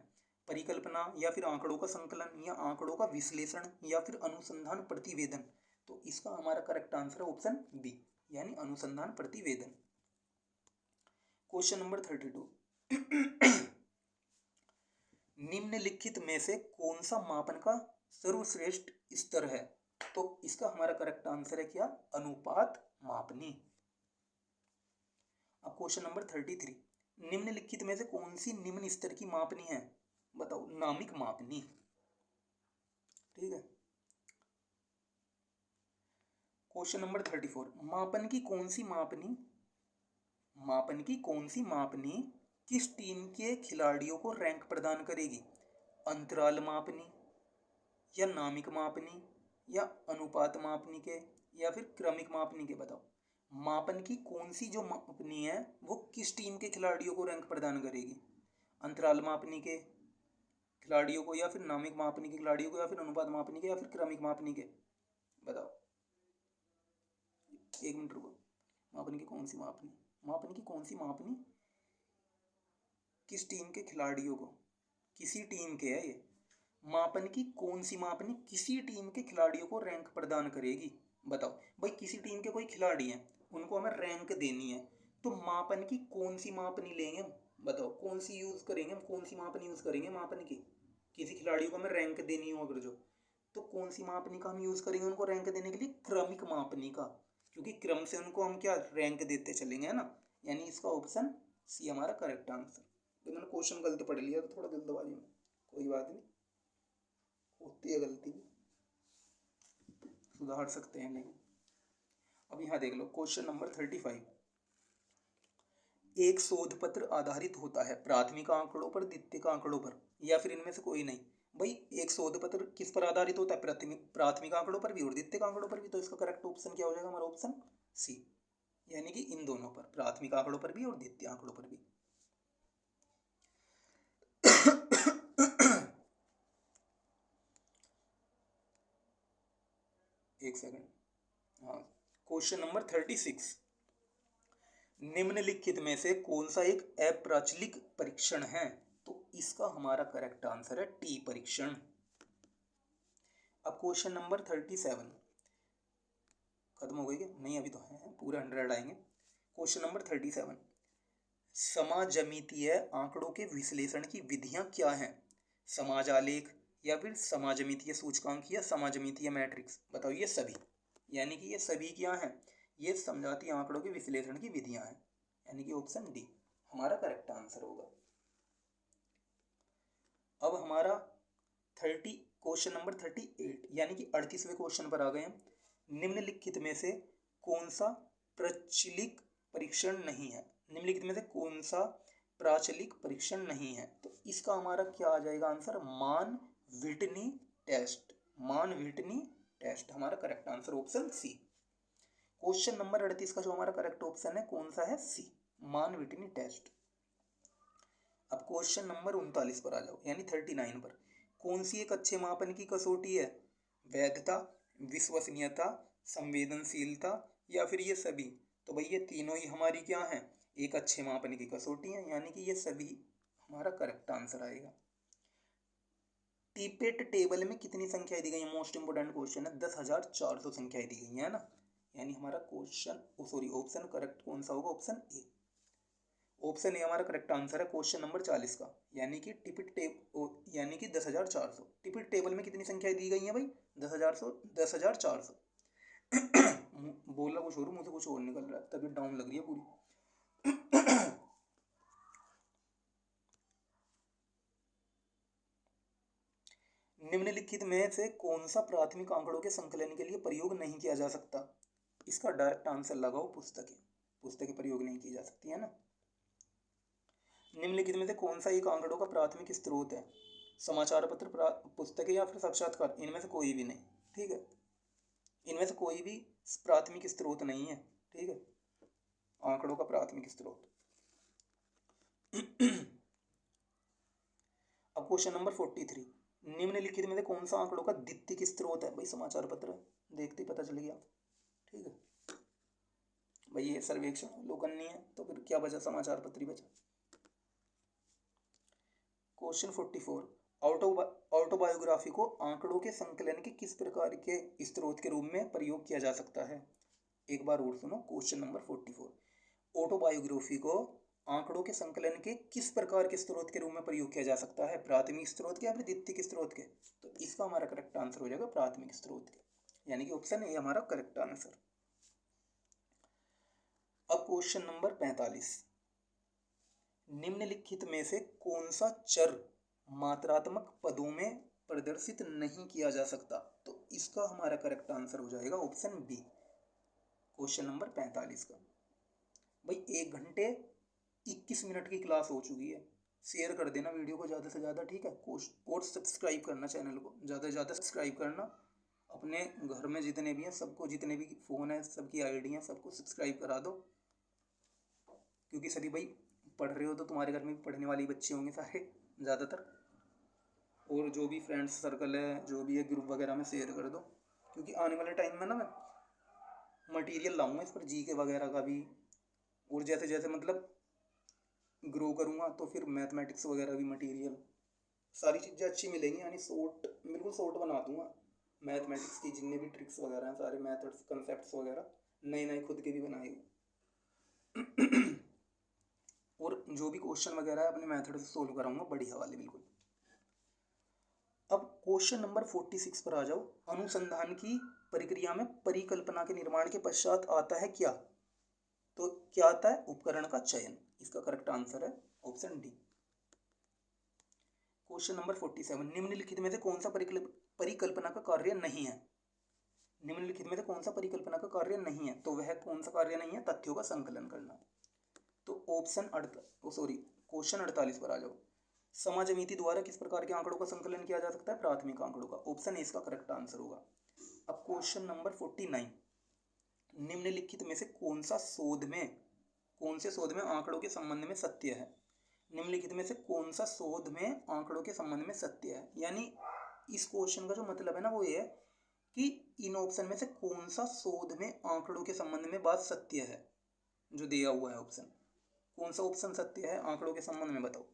परिकल्पना, या फिर आंकड़ों का संकलन, या आंकड़ों का विश्लेषण, या फिर अनुसंधान प्रतिवेदन? तो इसका हमारा करेक्ट आंसर है ऑप्शन बी, यानी अनुसंधान प्रतिवेदन। क्वेश्चन नंबर 32, निम्नलिखित में से कौन सा मापन का सर्वश्रेष्ठ स्तर है? तो इसका हमारा करेक्ट आंसर है क्या? अनुपात मापनी। अब क्वेश्चन नंबर 33, निम्नलिखित में से कौन सी निम्न स्तर की मापनी है? बताओ, नामिक मापनी। ठीक है। क्वेश्चन नंबर 34, मापन की कौन सी मापनी किस टीम के खिलाड़ियों को रैंक प्रदान करेगी? अंतराल मापनी, या नामिक मापनी, या अनुपात मापनी के, या फिर क्रमिक मापनी के? बताओ, मापन की कौन सी जो मापनी है वो किस टीम के खिलाड़ियों को रैंक प्रदान करेगी? अंतराल मापनी के खिलाड़ियों को, या फिर नामिक मापनी के खिलाड़ियों को, या फिर अनुपात मापनी के, या फिर क्रमिक मापनी के? बताओ, एक मिनट रुको। मापन की कौन सी मापनी किस टीम के खिलाड़ियों को? किसी टीम के है ये। मापन की कौन सी मापनी किसी टीम के खिलाड़ियों को रैंक प्रदान करेगी? बताओ भाई, किसी टीम के कोई खिलाड़ी हैं, उनको हमें रैंक देनी है, तो मापन की कौन सी मापनी लेंगे हम? बताओ, कौन सी यूज करेंगे हम? कौन सी मापनी यूज करेंगे मापन की? किसी खिलाड़ी को हमें रैंक देनी हो अगर जो, तो कौन सी मापनी का हम यूज करेंगे उनको रैंक देने के लिए? क्रमिक मापनी का, क्योंकि क्रम से उनको हम क्या रैंक देते चलेंगे, है ना। यानी इसका ऑप्शन सी हमारा करेक्ट आंसर। तो मैंने क्वेश्चन गलत पढ़ लिया तो थोड़ा जल्दबाजी में, कोई बात नहीं, होती है गलती भी, सुधार सकते हैं। लेकिन अब यहाँ देख लो क्वेश्चन नंबर 35, एक शोध पत्र आधारित होता है प्राथमिक आंकड़ों पर, द्वितीयक आंकड़ों पर, या फिर इनमें से कोई नहीं? भाई, एक शोध पत्र किस पर आधारित होता है? प्राथमिक आंकड़ों पर भी और द्वितीयक आंकड़ों पर भी। तो इसका करेक्ट ऑप्शन क्या हो जाएगा हमारा? ऑप्शन सी, यानी कि इन दोनों पर, प्राथमिक आंकड़ों पर भी और द्वितीय आंकड़ों पर भी। एक सेकंड, हाँ। क्वेश्चन नंबर 36, निम्नलिखित में से कौन सा एक अप्रचलित परीक्षण है? तो इसका हमारा करेक्ट आंसर है टी परीक्षण। अब क्वेश्चन नंबर 37, खत्म हो गई क्या? नहीं, अभी तो है, पूरे 100 आएंगे। क्वेश्चन नंबर 37, समाजमितीय आंकड़ों के विश्लेषण की विधियां क्या हैं? समाज आलेख, या फिर समाजमितीय सूचकांक, या समाजमितीय मैट्रिक्स? बताओ, ये सभी, यानी कि ये सभी क्या हैं? ये समजातीय आंकड़ों के विश्लेषण की विधियां हैं, यानी कि ऑप्शन डी हमारा करेक्ट आंसर होगा। अब हमारा क्वेश्चन नंबर 38, यानी कि 38वें क्वेश्चन पर आ गए हैं। निम्नलिखित में से कौन सा प्रचलित परीक्षण नहीं है? निम्नलिखित में से कौन सा प्राचलिक परीक्षण नहीं है? तो इसका हमारा क्या आ जाएगा answer? Mann Whitney test. Mann Whitney test हमारा correct answer, option C. Question number 38 का जो हमारा करेक्ट ऑप्शन है कौन सा है? सी, मान व्हिटनी टेस्ट। अब क्वेश्चन नंबर 39 पर आ जाओ, यानी 39 पर। कौन सी एक अच्छे मापन की कसौटी है? वैधता, विश्वसनीयता, संवेदनशीलता, या फिर ये सभी? तो भाई ये तीनों ही हमारी क्या हैं? एक अच्छे मापन की कसौटी है, यानी कि ये सभी हमारा करेक्ट आंसर आएगा। टीपेट टेबल में कितनी संख्याएं दी गई है? मोस्ट इंपोर्टेंट क्वेश्चन है। 10,400 संख्याएं दी गई है ना, यानी हमारा ऑप्शन करेक्ट कौन सा होगा? Option A. ऑप्शन ए हमारा करेक्ट आंसर है क्वेश्चन नंबर 40 का, यानी कि यानी कि 10,400। टिपिट टेबल में कितनी संख्याएं दी गई हैं भाई? 10,400। बोला कुछ और, मुझे कुछ और निकल रहा है, तबीयत डाउन लग रही है पूरी। निम्नलिखित में से कौन सा प्राथमिक आंकड़ों के संकलन के लिए प्रयोग नहीं किया जा सकता? इसका डायरेक्ट आंसर लगाओ, पुस्तकें प्रयोग नहीं की जा सकती है ना। निम्नलिखित में से कौन सा एक आंकड़ों का प्राथमिक स्रोत है? समाचार पत्र, पुस्तकें या फिर साक्षात्कार, इनमें से कोई भी नहीं। ठीक है, इनमें से कोई भी प्राथमिक स्रोत नहीं है। ठीक है, आंकड़ों का प्राथमिक स्रोत। अब क्वेश्चन नंबर 43, निम्नलिखित में से कौन सा आंकड़ों का द्वितीयक स्रोत है? भाई समाचार पत्र देखते ही पता चल गया। ठीक है भाई, ये सर्वेक्षण अवलोकन नहीं है तो फिर क्या बचा? समाचार पत्र ही बचा। क्वेश्चन 44, ऑटोबायोग्राफी को आंकड़ों के संकलन के किस प्रकार के स्रोत के रूप में प्रयोग किया जा सकता है? एक बार और सुनो क्वेश्चन नंबर 44, ऑटोबायोग्राफी को आंकड़ों के संकलन के किस प्रकार के स्रोत के रूप में प्रयोग किया जा सकता है? प्राथमिक स्रोत के या फिर द्वितीयक स्रोत के? तो इसका हमारा करेक्ट आंसर हो जाएगा प्राथमिक स्रोत के, यानी कि ऑप्शन ए हमारा करेक्ट आंसर। अब क्वेश्चन नंबर 45, निम्नलिखित में से कौन सा चर मात्रात्मक पदों में प्रदर्शित नहीं किया जा सकता? तो इसका हमारा करेक्ट आंसर हो जाएगा ऑप्शन बी, क्वेश्चन नंबर 45 का। भाई 1 घंटे 21 मिनट की क्लास हो चुकी है। शेयर कर देना वीडियो को ज़्यादा से ज़्यादा। ठीक है, और सब्सक्राइब करना, चैनल को ज़्यादा से ज़्यादा सब्सक्राइब करना। अपने घर में जितने भी हैं सबको, जितने भी फ़ोन है सबकी आईडी हैं, सबको सब्सक्राइब करा दो, क्योंकि सभी भाई पढ़ रहे हो तो तुम्हारे घर में भी पढ़ने वाले बच्चे होंगे सारे ज़्यादातर। और जो भी फ्रेंड्स सर्कल है, जो भी है ग्रुप वगैरह में शेयर कर दो, क्योंकि आने वाले टाइम में ना मैं मटेरियल लाऊंगा इस पर, जीके वगैरह का भी। और जैसे जैसे मतलब ग्रो करूँगा तो फिर मैथमेटिक्स वगैरह भी मटेरियल, सारी चीज़ें अच्छी मिलेंगी, यानी शॉर्ट, बिल्कुल शॉर्ट बना दूंगा। मैथमेटिक्स की जितने भी ट्रिक्स वगैरह हैं, सारे मेथड्स, कंसेप्ट्स वगैरह नए नए खुद के भी बनाए हुए। और जो भी क्वेश्चन वगैरह है अपने मेथड से सोल्व कराऊंगा बढ़िया वाले, बिल्कुल। अब क्वेश्चन नंबर 46 पर आ जाओ। अनुसंधान की प्रक्रिया में परिकल्पना के निर्माण के पश्चात आता है क्या? तो क्या आता है? उपकरण का चयन। इसका करेक्ट आंसर है ऑप्शन डी। क्वेश्चन नंबर 47, निम्नलिखित में से कौन सा परिकल्पना का कार्य नहीं है? निम्नलिखित में से कौन सा परिकल्पना का कार्य नहीं है? तो वह कौन सा कार्य नहीं है? तथ्यों का संकलन करना। तो क्वेश्चन 48 पर आ जाओ। समाजमिति द्वारा किस प्रकार के आंकड़ों का संकलन किया जा सकता है? प्राथमिक आंकड़ों का। ऑप्शन ए इसका करेक्ट आंसर होगा। अब क्वेश्चन नंबर 49, निम्नलिखित में से कौन से शोध में आंकड़ों के संबंध में सत्य है? निम्नलिखित में से कौन सा शोध में आंकड़ों के संबंध में सत्य है? यानी इस क्वेश्चन का जो मतलब है ना वो ये है कि इन ऑप्शन में से कौन सा शोध में आंकड़ों के संबंध में बात सत्य है, जो दिया हुआ है ऑप्शन। कौन सा ऑप्शन सत्य है आंकड़ों के संबंध में, बताओ।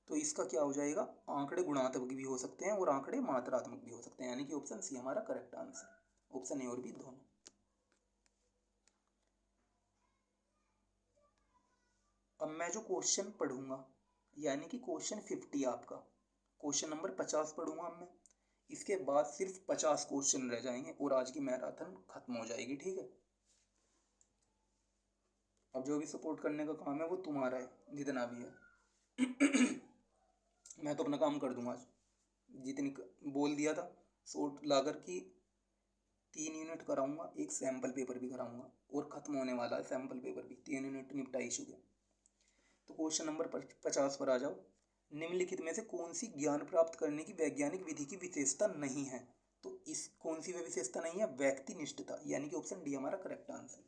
तो इसका क्या हो जाएगा? आंकड़े गुणात्मक भी हो सकते हैं और आंकड़े मात्रात्मक भी हो सकते हैं, यानी कि ऑप्शन सी हमारा करेक्ट आंसर। ऑप्शन ए और बी दोनों। अब मैं जो क्वेश्चन पढ़ूंगा, यानी कि क्वेश्चन 50 आपका, क्वेश्चन नंबर 50 पढ़ूंगा अब मैं। इसके बाद सिर्फ 50 क्वेश्चन रह जाएंगे और आज की मैराथन खत्म हो जाएगी। ठीक है, अब जो भी सपोर्ट करने का काम है वो तुम्हारा है, जितना भी है। मैं तो अपना काम कर दूंगा आज, जितनी बोल दिया था शॉर्ट लाकर की 3 यूनिट कराऊंगा, एक सैम्पल पेपर भी कराऊंगा और ख़त्म होने वाला है सैम्पल पेपर भी, 3 यूनिट निपटा ही चुके। तो क्वेश्चन नंबर 50 पर आ जाओ। निम्नलिखित में से कौन सी ज्ञान प्राप्त करने की वैज्ञानिक विधि की विशेषता नहीं है? तो इस कौन सी विशेषता नहीं है? व्यक्तिनिष्ठता, यानी कि ऑप्शन डी हमारा करेक्ट आंसर।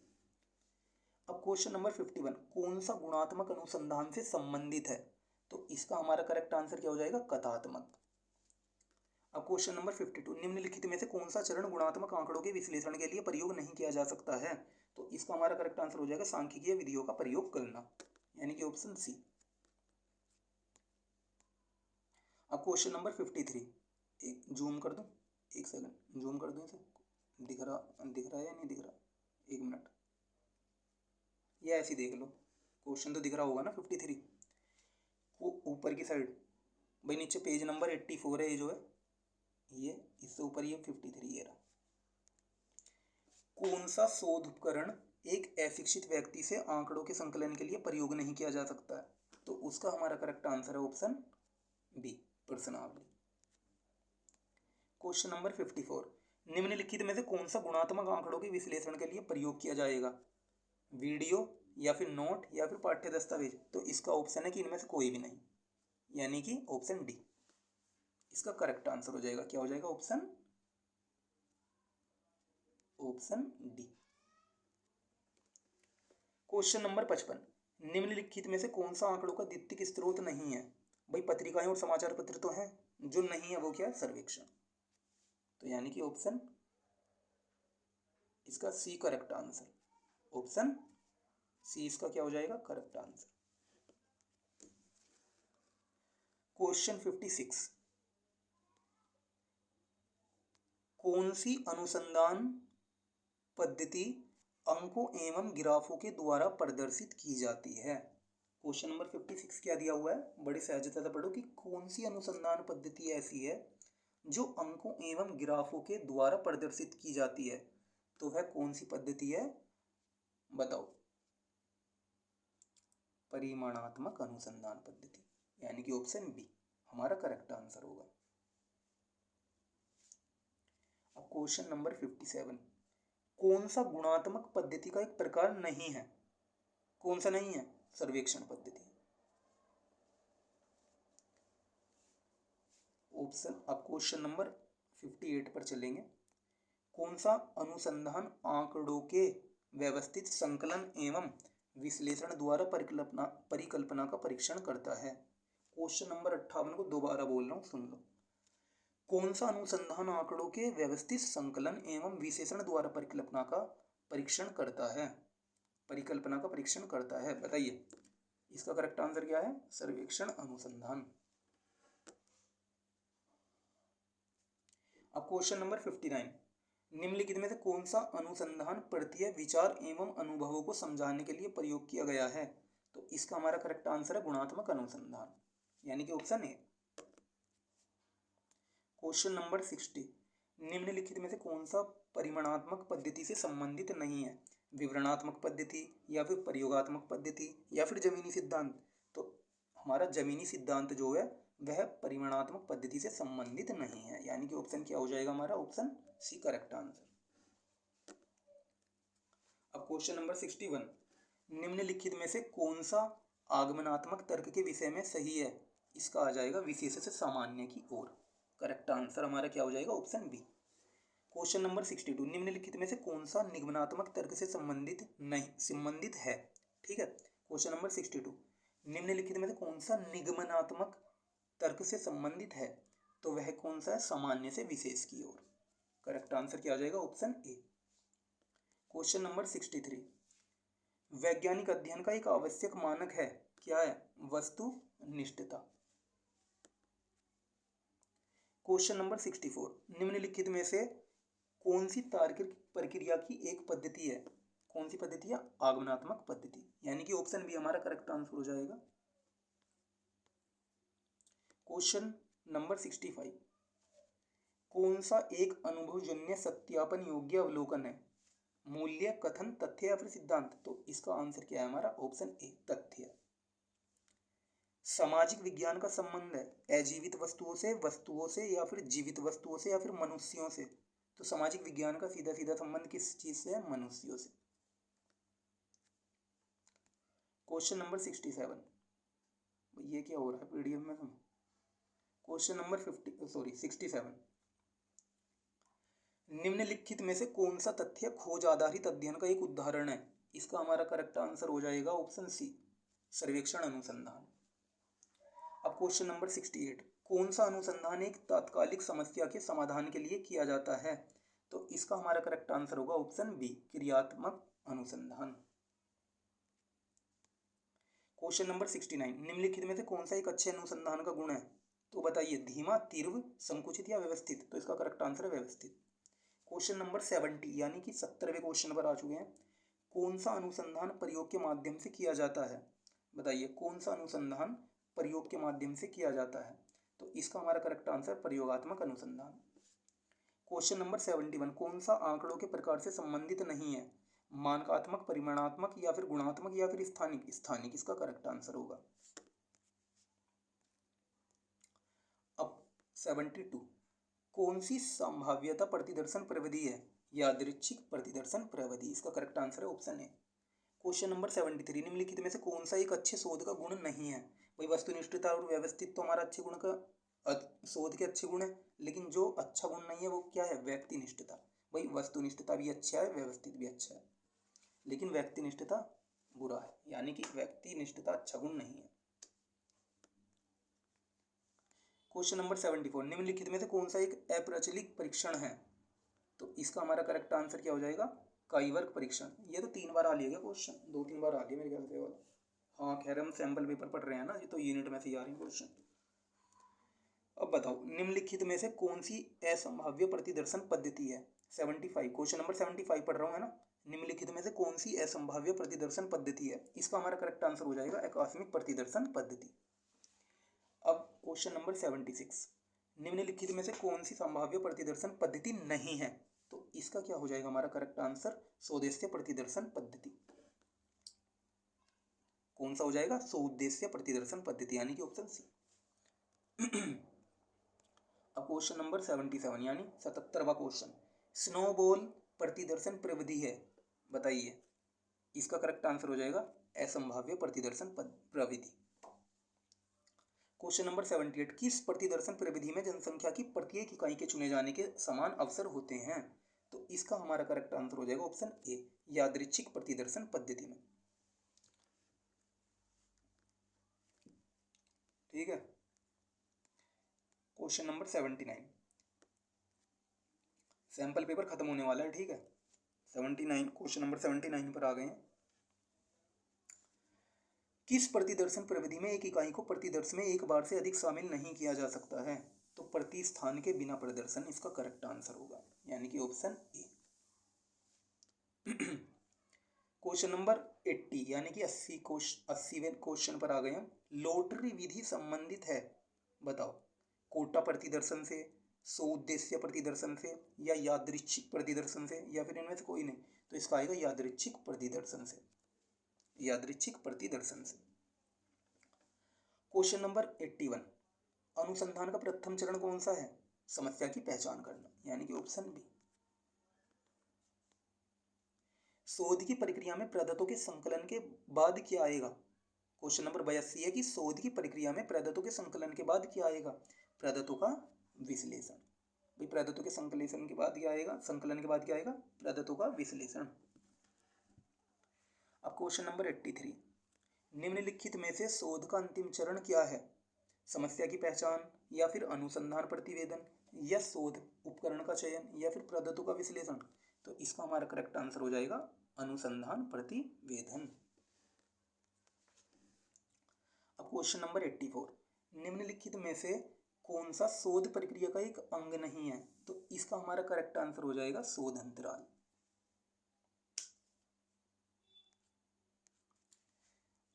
अब क्वेश्चन नंबर 51, कौन सा गुणात्मक अनुसंधान से संबंधित है? तो इसका हमारा करेक्ट आंसर क्या हो जाएगा? कथात्मक। अब क्वेश्चन नंबर 52, निम्नलिखित में से कौन सा चरण गुणात्मक आंकड़ों के विश्लेषण के लिए प्रयोग नहीं किया जा सकता है? तो इसका हमारा करेक्ट आंसर हो जाएगा सांख्यिकीय विधियों का प्रयोग करना, यानी कि ऑप्शन सी। अब क्वेश्चन नंबर 53, एक जूम कर दूं, एक सेकंड जूम कर दूं इसे, दिख रहा है या नहीं दिख रहा? एक मिनट, ये ऐसे देख लो, क्वेश्चन तो दिख रहा होगा ना 53, वो ऊपर की साइड। भाई नीचे पेज नंबर 84 है, ये जो है ये, इससे ऊपर ये 53 ये रहा। कौन सा शोध उपकरण एक अशिक्षित व्यक्ति से आंकड़ों के संकलन के लिए प्रयोग नहीं किया जा सकता है? तो उसका हमारा करेक्ट आंसर है ऑप्शन बी, प्रश्नावली। क्वेश्चन नंबर 54, निम्नलिखित में से कौन सा गुणात्मक आंकड़ों के विश्लेषण के लिए प्रयोग किया जाएगा? वीडियो या फिर नोट या फिर पाठ्य दस्तावेज, तो इसका ऑप्शन है कि इनमें से कोई भी नहीं, यानी कि ऑप्शन डी इसका करेक्ट आंसर हो जाएगा। क्या हो जाएगा? Option D. क्वेश्चन नंबर 55, निम्नलिखित में से कौन सा आंकड़ों का द्वितीयक स्रोत नहीं है? भाई पत्रिकाएं और समाचार पत्र तो हैं, जो नहीं है वो क्या है? सर्वेक्षण। तो यानी कि ऑप्शन इसका C correct answer, option C इसका क्या हो जाएगा? Correct answer. क्वेश्चन 56, कौन सी अनुसंधान पद्धति अंकों एवं ग्राफों के द्वारा प्रदर्शित की जाती है? क्वेश्चन नंबर 56 क्या दिया हुआ है? बड़ी सहजता से पढ़ो कि कौन सी अनुसंधान पद्धति ऐसी है जो अंकों एवं ग्राफों के द्वारा प्रदर्शित की जाती है। तो वह कौन सी पद्धति है? बताओ। परिमाणात्मक अनुसंधान पद्धति, यानी कि ऑप्शन बी हमारा करेक्ट आंसर होगा। अब क्वेश्चन नंबर 57, कौन सा गुणात्मक पद्धति का एक प्रकार नहीं है? कौन सा नहीं है? सर्वेक्षण पद्धति। ऑप्शन, अब क्वेश्चन नंबर 58 पर चलेंगे। कौन सा अनुसंधान आंकड़ों के व्यवस्थित संकलन एवं विश्लेषण द्वारा परिकल्पना का परीक्षण करता है? क्वेश्चन नंबर 58 को दोबारा बोल रहा हूँ, सुन लो। कौन सा अनुसंधान आंकड़ों के व्यवस्थित संकलन एवं विश्लेषण द्वारा परिकल्पना का परीक्षण करता है? परिकल्पना का परीक्षण करता है, बताइए। इसका करेक्ट आंसर क्या है? सर्वेक्षण अनुसंधान। अब क्वेश्चन नंबर 59, निम्नलिखित में से कौन सा अनुसंधान प्रत्यय विचार एवं अनुभवों को समझाने के लिए प्रयोग किया गया है? तो इसका हमारा करेक्ट आंसर है गुणात्मक अनुसंधान, यानी कि ऑप्शन ए। क्वेश्चन नंबर 60, निम्नलिखित में से कौन सा परिमाणात्मक पद्धति से संबंधित नहीं है? विवरणात्मक पद्धति या फिर प्रयोगात्मक पद्धति या फिर जमीनी सिद्धांत? तो हमारा जमीनी सिद्धांत जो है वह परिमाणात्मक पद्धति से संबंधित नहीं है, यानी कि ऑप्शन क्या हो जाएगा हमारा? Option C correct answer. अब क्वेश्चन नंबर 61, निम्नलिखित में से कौन सा आगमनात्मक तर्क के विषय में सही है? इसका आ जाएगा विशेष से सामान्य की ओर। करेक्ट आंसर हमारा क्या हो जाएगा? Option B. क्वेश्चन नंबर 62, निम्नलिखित में से कौन सा निगमनात्मक तर्क से संबंधित है? ठीक है। क्वेश्चन नंबर 62, निम्नलिखित में से कौन सा निगमनात्मक तर्क से संबंधित है? तो वह कौन सा है? सामान्य से विशेष की ओर। करेक्ट आंसर क्या आ जाएगा? ऑप्शन ए। क्वेश्चन नंबर 63, वैज्ञानिक अध्ययन का एक आवश्यक मानक है, क्या है? वस्तुनिष्ठता। क्वेश्चन नंबर 64, निम्नलिखित में से कौन सी तार्किक प्रक्रिया की एक पद्धति है? कौन सी पद्धति है? आगमनात्मक पद्धति, यानी कि ऑप्शन बी हमारा करेक्ट आंसर हो जाएगा। क्वेश्चन नंबर 65, कौन सा एक अनुभवजन्य सत्यापन योग्य अवलोकन है? मूल्य, कथन, तथ्य या फिर सिद्धांत? तो इसका आंसर क्या है हमारा? ऑप्शन ए तथ्य। सामाजिक विज्ञान का संबंध है अजीवित वस्तुओं से या फिर जीवित वस्तुओं से या फिर मनुष्यों से? तो सामाजिक विज्ञान का सीधा सीधा संबंध किस चीज से है? मनुष्यों से। क्वेश्चन नंबर 67, ये क्या हो रहा है पीडीएफ में? क्वेश्चन नंबर 67, निम्नलिखित में से कौन सा तथ्य खोज आधारित अध्ययन का एक उदाहरण है? इसका हमारा करेक्ट आंसर हो जाएगा ऑप्शन सी सर्वेक्षण अनुसंधान। अब क्वेश्चन नंबर 68, कौन सा अनुसंधान एक तात्कालिक समस्या के समाधान के लिए किया जाता है? तो इसका हमारा करेक्ट आंसर होगा ऑप्शन बी क्रियात्मक अनुसंधान। क्वेश्चन नंबर 69, निम्नलिखित में से कौन सा एक अच्छे अनुसंधान का गुण है? तो बताइए, धीमा, तीव्र, संकुचित या व्यवस्थित? तो इसका करेक्ट आंसर है व्यवस्थित। क्वेश्चन नंबर 70 यानी कि 70वें क्वेश्चन पर आ चुके हैं। कौन सा अनुसंधान प्रयोग के माध्यम से किया जाता है? बताइए, कौन सा अनुसंधान प्रयोग के माध्यम से किया जाता है? तो इसका हमारा करेक्ट आंसर प्रयोगात्मक अनुसंधान। क्वेश्चन नंबर 71, कौन सा आंकड़ों के प्रकार से संबंधित नहीं है? मानकात्मक, परिमाणात्मक या फिर गुणात्मक या फिर स्थानिक? स्थानिक इसका करेक्ट आंसर होगा। अब 72, कौन सी संभाव्यता प्रतिदर्शन प्रविधि है? यादृच्छिक प्रतिदर्शन प्रविधि। इसका करेक्ट आंसर है ऑप्शन ए क्वेश्चन नंबर 73, निम्नलिखित में से कौन सा एक अच्छे शोध का गुण नहीं है? भाई वस्तुनिष्ठता और व्यवस्थित तो हमारा अच्छे गुण का शोध के अच्छे गुण है, लेकिन जो अच्छा गुण नहीं है वो क्या है? व्यक्तिनिष्ठता। भाई वस्तुनिष्ठता भी अच्छा है, व्यवस्थित भी अच्छा है, लेकिन व्यक्तिनिष्ठता बुरा है, यानी कि व्यक्तिनिष्ठता अच्छा गुण नहीं है। क्वेश्चन नंबर 74, निम्नलिखित में से कौन सा एक अप्रचलित परीक्षण है? तो इसका हमारा करेक्ट आंसर क्या हो जाएगा? काइवर्क परीक्षण। ये तो 3 बार आ लिया क्वेश्चन, 2-3 बार आ लिया मेरे ख्याल से वाला। हाँ खैर हम सैंपल पेपर पढ़ रहे हैं ना, ये तो यूनिट में से ही आ रहे हैं क्वेश्चन। अब बताओ निम्नलिखित में से कौन सी असंभाव्य प्रतिदर्शन पद्धति है? 75, क्वेश्चन नंबर 75 पढ़ रहा हूँ है ना। निम्नलिखित में से कौन सी असंभाव्य प्रतिदर्शन पद्धति है? इसका हमारा करेक्ट आंसर हो जाएगा आकस्मिक प्रतिदर्शन पद्धति। अब क्वेश्चन नंबर 76, निम्नलिखित में से कौन सी संभाव्य प्रतिदर्शन पद्धति नहीं है? तो इसका क्या हो जाएगा हमारा करेक्ट आंसर? स्वोद्देश्य प्रतिदर्शन पद्धति। कौन सा हो जाएगा? स्वोद्देश्य प्रतिदर्शन पद्धति, यानी कि ऑप्शन सी। अब क्वेश्चन नंबर 77 यानी 77वां क्वेश्चन, स्नोबॉल प्रतिदर्शन प्रविधि है, बताइए। इसका करेक्ट आंसर हो जाएगा असंभाव्य प्रतिदर्शन प्रविधि। क्वेश्चन नंबर 78, किस प्रतिदर्शन प्रविधि में जनसंख्या की प्रत्येक इकाई के चुने जाने के समान अवसर होते हैं? तो इसका हमारा करेक्ट आंसर हो जाएगा ऑप्शन ए, यादृच्छिक प्रतिदर्शन पद्धति में। ठीक है। क्वेश्चन नंबर 79, सैंपल पेपर खत्म होने वाला है, ठीक है। 79, क्वेश्चन नंबर 79 पर आ गए हैं। किस प्रतिदर्शन प्रविधि में एक इकाई को प्रतिदर्श में एक बार से अधिक शामिल नहीं किया जा सकता है? तो प्रतिस्थान के बिना प्रदर्शन इसका करेक्ट आंसर होगा, यानी कि ऑप्शन ए। क्वेश्चन नंबर 80 यानी कि 80वें क्वेश्चन पर आ गए हम। लॉटरी विधि संबंधित है, बताओ। कोटा प्रतिदर्शन से, स्वउद्देश्य प्रतिदर्शन से, या यादृच्छिक प्रतिदर्शन से, या फिर इनमें से कोई नहीं। तो इसका आएगा यादृच्छिक प्रतिदर्शन से, यादृच्छिक प्रतिदर्शन से। क्वेश्चन नंबर 81, अनुसंधान का प्रथम चरण कौन सा है? समस्या की पहचान करना, यानी कि ऑप्शन बी। शोध की प्रक्रिया में प्रदत्तों के संकलन के बाद क्या आएगा? क्वेश्चन नंबर 82 है कि शोध की प्रक्रिया में प्रदत्तों के संकलन के बाद क्या आएगा? प्रदत्तों का विश्लेषण। भाई प्रदत्तों के संकलन के बाद क्या आएगा? संकलन के बाद क्या आएगा? प्रदत्तों का विश्लेषण। अब क्वेश्चन नंबर 83, निम्नलिखित में से शोध का अंतिम चरण क्या है? समस्या की पहचान, या फिर अनुसंधान प्रतिवेदन, या शोध उपकरण का चयन, या फिर प्रदत्तों का विश्लेषण। तो इसका हमारा करेक्ट आंसर हो जाएगा अनुसंधान प्रतिवेदन। अब क्वेश्चन नंबर 84, निम्नलिखित में से कौन सा शोध प्रक्रिया का एक अंग नहीं है? तो इसका हमारा करेक्ट आंसर हो जाएगा शोध अंतराल।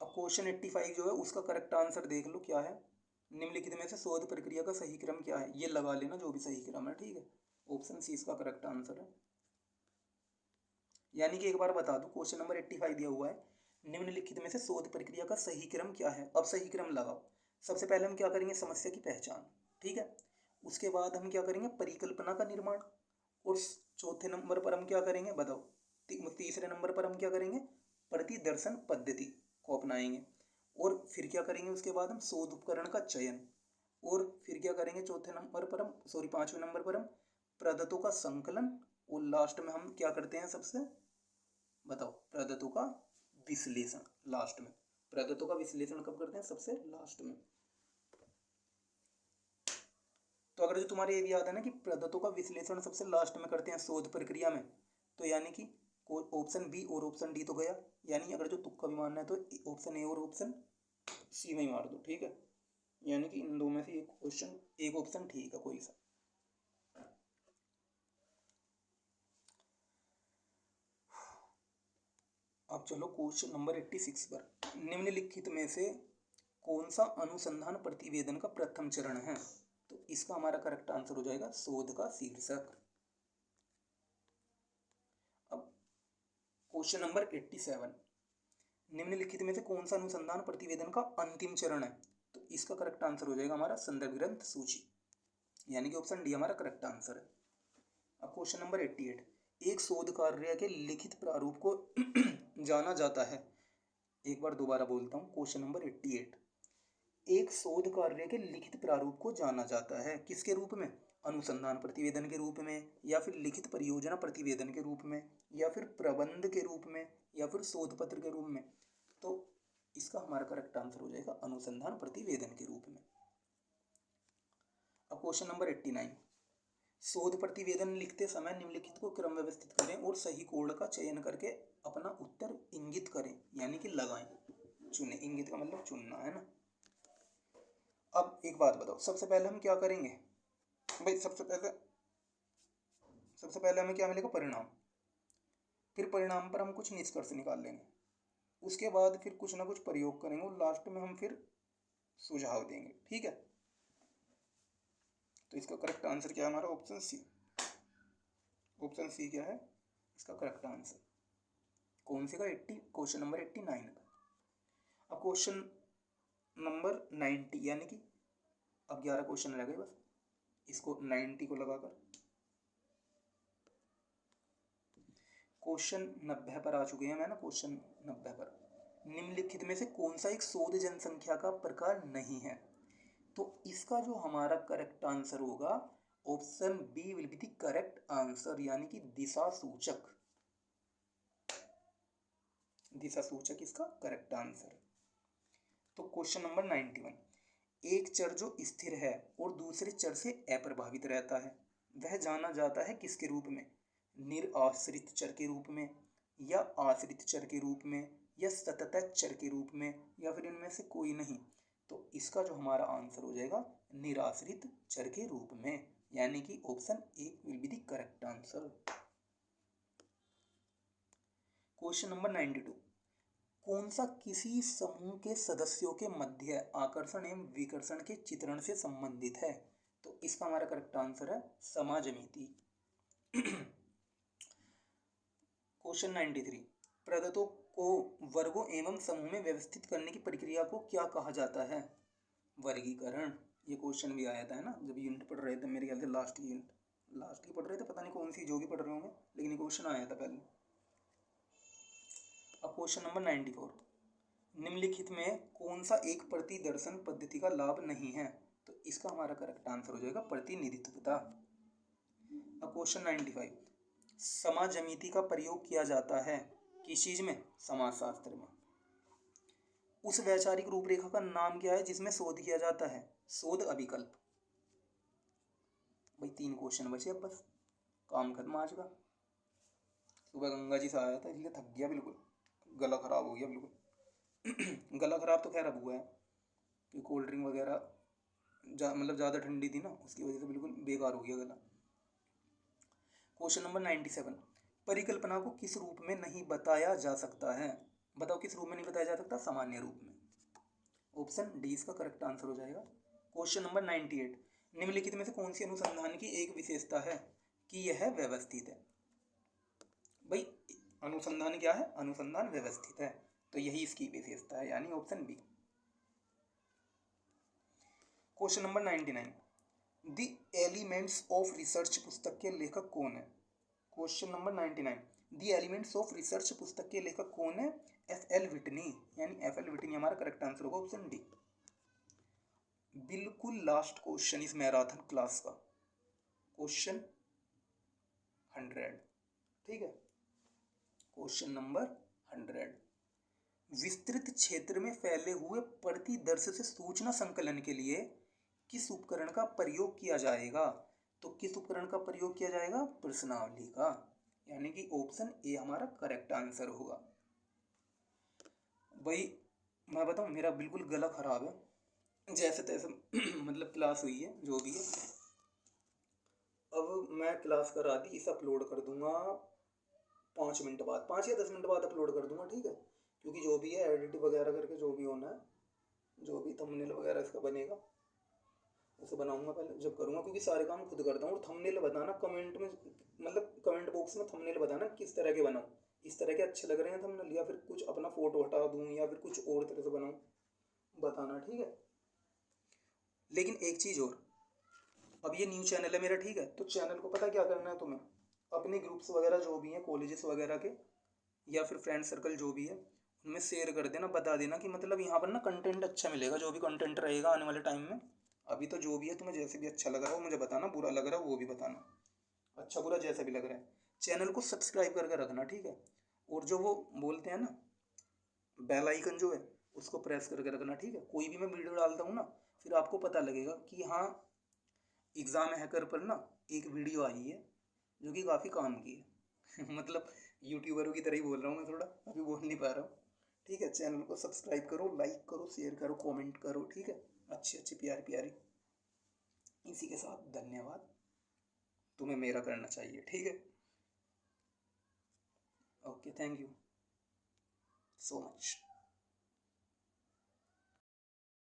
अब क्वेश्चन 85 जो है उसका करेक्ट आंसर देख लो क्या है। निम्नलिखित में से शोध प्रक्रिया का सही क्रम क्या है? ये लगा लेना जो भी सही क्रम है, ठीक है। ऑप्शन सी इसका करेक्ट आंसर है। यानी कि एक बार बता दूं, क्वेश्चन नंबर 85 दिया हुआ है, निम्नलिखित में से शोध प्रक्रिया का सही क्रम क्या है? अब सही क्रम लगाओ। सबसे पहले हम क्या करेंगे? समस्या की पहचान, ठीक है। उसके बाद हम क्या करेंगे? परिकल्पना का निर्माण। और चौथे नंबर पर हम क्या करेंगे? बताओ। तीसरे नंबर पर हम क्या करेंगे? प्रतिदर्शन पद्धति को अपनाएंगे। और फिर क्या करेंगे? उसके बाद हम शोध उपकरण का चयन। और फिर क्या करेंगे? चौथे नंबर पर हम पांचवें नंबर पर हम प्रदत्तों का संकलन। और लास्ट में हम क्या करते हैं? सबसे बताओ, प्रदत्तों का विश्लेषण लास्ट में। प्रदत्तों का विश्लेषण कब करते हैं? सबसे लास्ट में। तो अगर जो तुम्हारे ये भी याद है ना कि प्रदत्तों का विश्लेषण सबसे लास्ट में करते हैं शोध प्रक्रिया में, तो यानी कि ऑप्शन बी और ऑप्शन डी तो गया। यानी अगर जो तुक्का भी मानना है तो ऑप्शन ए और ऑप्शन सी में ही मार दो, ठीक है। यानी कि इन दो में से एक ऑप्शन ठीक है कोई सा। अब चलो क्वेश्चन नंबर 86 पर, निम्नलिखित में से कौन सा अनुसंधान प्रतिवेदन का प्रथम चरण है? तो इसका हमारा करेक्ट आंसर हो जाएगा शोध का शीर्षक। अब क्वेश्चन नंबर 87, निम्नलिखित में से कौन सा अनुसंधान प्रतिवेदन का अंतिम चरण है? तो इसका करेक्ट आंसर हो जाएगा हमारा संदर्भ ग्रंथ सूची, यानी कि ऑप्शन डी हमारा करेक्ट आंसर है। अब क्वेश्चन नंबर 88, एक शोध कार्य के लिखित प्रारूप को जाना जाता है। एक बार दोबारा बोलता हूँ, क्वेश्चन नंबर 88। एक शोध कार्य के लिखित प्रारूप को जाना जाता है किसके रूप में? अनुसंधान प्रतिवेदन के रूप में, या फिर लिखित परियोजना प्रतिवेदन के रूप में, या फिर प्रबंध के रूप में, या फिर शोध पत्र के रूप में। तो इसका हमारा करेक्ट आंसर हो जाएगा अनुसंधान प्रतिवेदन के रूप में। अब क्वेश्चन नंबर 89। शोध प्रतिवेदन लिखते समय निम्नलिखित को क्रम व्यवस्थित करें और सही कोड का चयन करके अपना उत्तर इंगित करें, यानी कि लगाएं, चुने। इंगित का मतलब चुनना है ना। अब एक बात बताओ, सबसे पहले हम क्या करेंगे भाई? सबसे पहले हमें क्या मिलेगा? परिणाम। फिर परिणाम पर हम कुछ निष्कर्ष निकाल लेंगे, उसके बाद फिर कुछ ना कुछ प्रयोग करेंगे और लास्ट में हम फिर सुझाव देंगे, ठीक है? तो इसका करेक्ट आंसर क्या है हमारा? ऑप्शन सी। ऑप्शन सी क्या है इसका करेक्ट आंसर? कौन से का? क्वेश्चन नंबर 89 का। अब क्वेश्चन नंबर 90, यानी कि अब 11 क्वेश्चन रह गए बस, इसको 90 को लगाकर क्वेश्चन 90 पर आ चुके हैं। मैं ना क्वेश्चन 90 पर, निम्नलिखित में से कौन सा एक शोध जनसंख्या का प्रकार नहीं है? तो इसका जो हमारा करेक्ट आंसर होगा, option B will be the correct answer, यानी कि दिशा सूचक। दिशा सूचक इसका करेक्ट आंसर। तो क्वेश्चन नंबर 91। एक चर जो स्थिर है और दूसरे चर से अप्रभावित रहता है, वह जाना जाता है किसके रूप में? निराश्रित चर के रूप में, या आश्रित चर के रूप में, या सतत चर के रूप में, या फिर इनमें से कोई नहीं। तो इसका जो हमारा आंसर हो जाएगा निराश्रित चर के रूप में, यानी कि option A will be the correct answer. Question number 92। कौन सा किसी समूह के सदस्यों के मध्य आकर्षण एवं विकर्षण के चित्रण से संबंधित है? तो इसका हमारा करेक्ट आंसर है समाजमिति। क्वेश्चन 93। प्रदत्तों को वर्गों एवं समूह में व्यवस्थित करने की प्रक्रिया को क्या कहा जाता है? वर्गीकरण। ये क्वेश्चन भी आया था, है ना, जब यूनिट पढ़ रहे थे, मेरे ख्याल से लास्ट की पढ़ रहे थे, पता नहीं कौन सी जो भी पढ़ रहे होंगे, लेकिन ये क्वेश्चन आया था पहले। अब क्वेश्चन नंबर 94। निम्नलिखित में कौन सा एक प्रतिदर्शन पद्धति का लाभ नहीं है? तो इसका हमारा करेक्ट आंसर हो जाएगा प्रतिनिधित्वता। अब क्वेश्चन 95। समाजमिति का प्रयोग किया जाता है किस चीज में? समाजशास्त्र में। उस वैचारिक रूपरेखा का नाम क्या है जिसमें शोध किया जाता है? शोध अभिकल्प। भाई 3 क्वेश्चन बचे, अब बस काम खत्म आज का। सुबह गंगा जी से आया था, इसलिए थक गया, बिल्कुल गला खराब हो गया बिल्कुल। गला खराब तो खैर अब हुआ है कि कोल्ड ड्रिंक वगैरह मतलब ज़्यादा ठंडी थी ना, उसकी वजह से बिल्कुल बेकार हो गया गला। Question number 97। परिकल्पना को किस रूप में नहीं बताया जा सकता है? बताओ किस रूप में नहीं बताया जा सकता? सामान्य रूप में। ऑप्शन डी इसका करेक्ट आंसर हो जाएगा। Question number 98। निम्नलिखित में से कौन सी अनुसंधान की एक विशेषता है कि यह व्यवस्थित है? भाई अनुसंधान क्या है? अनुसंधान व्यवस्थित है, तो यही इसकी विशेषता है, यानी option B. Question number 99। The elements of research पुस्तक के लेखक कौन है? Question number 99। The elements of research पुस्तक के लेखक कौन है? एफ.एल. विटनी, यानी एफ.एल. विटनी हमारा करेक्ट आंसर होगा, ऑप्शन डी। बिल्कुल लास्ट क्वेश्चन इस मैराथन क्लास का, क्वेश्चन 100, ठीक है। Question number 100। विस्तृत क्षेत्र में फैले हुए प्रतिदर्श से सूचना संकलन के लिए किस उपकरण का प्रयोग किया जाएगा? तो किस उपकरण का प्रयोग किया जाएगा? प्रश्नावली का, यानी कि ऑप्शन ए हमारा करेक्ट आंसर होगा। भाई मैं बताऊं, मेरा बिल्कुल गला खराब है, जैसे तैसे मतलब क्लास हुई है जो भी है। अब मैं क्लास करा दी, इसे अपलोड कर दूंगा 5 मिनट बाद, 5 या 10 मिनट बाद अपलोड कर दूंगा, ठीक है। क्योंकि जो भी है एडिट वगैरह करके जो भी होना है, जो भी थंबनेल वगैरह इसका बनेगा उसे बनाऊंगा पहले जब करूँगा, क्योंकि सारे काम खुद करता हूँ। और थंबनेल बताना कमेंट में, मतलब कमेंट बॉक्स में थंबनेल बताना किस तरह के बनाऊँ, इस तरह के अच्छे लग रहे हैं थंबनेल, या फिर कुछ अपना फोटो हटा दूँ, या फिर कुछ और तरह से बनाऊँ, बताना, ठीक है। लेकिन एक चीज़ और, अब ये न्यू चैनल है मेरा, ठीक है, तो चैनल को पता क्या करना है तुम्हें? अपने ग्रुप्स वगैरह जो भी हैं कॉलेजेस वगैरह के, या फिर फ्रेंड सर्कल जो भी है उनमें शेयर कर देना, बता देना कि मतलब यहाँ पर ना कंटेंट अच्छा मिलेगा, जो भी कंटेंट रहेगा आने वाले टाइम में। अभी तो जो भी है तुम्हें जैसे भी अच्छा लग रहा हो मुझे बताना, बुरा लग रहा हो वो भी बताना, अच्छा बुरा जैसा भी लग रहा है। चैनल को सब्सक्राइब करके रखना, ठीक है। और जो वो बोलते हैं ना बेल आइकन जो है उसको प्रेस करके रखना, ठीक है। कोई भी मैं वीडियो डालता हूँ ना फिर आपको पता लगेगा कि हाँ एग्ज़ाम हैकर पर ना एक वीडियो आई है जो कि काफ़ी काम की है। मतलब यूट्यूबरों की तरह ही बोल रहा हूँ मैं, थोड़ा अभी बोल नहीं पा रहा हूँ, ठीक है। चैनल को सब्सक्राइब करो, लाइक करो, शेयर करो, कमेंट करो, ठीक है। अच्छी अच्छी प्यारी प्यारी। इसी के साथ धन्यवाद, तुम्हें मेरा करना चाहिए, ठीक है। Okay, thank you so much.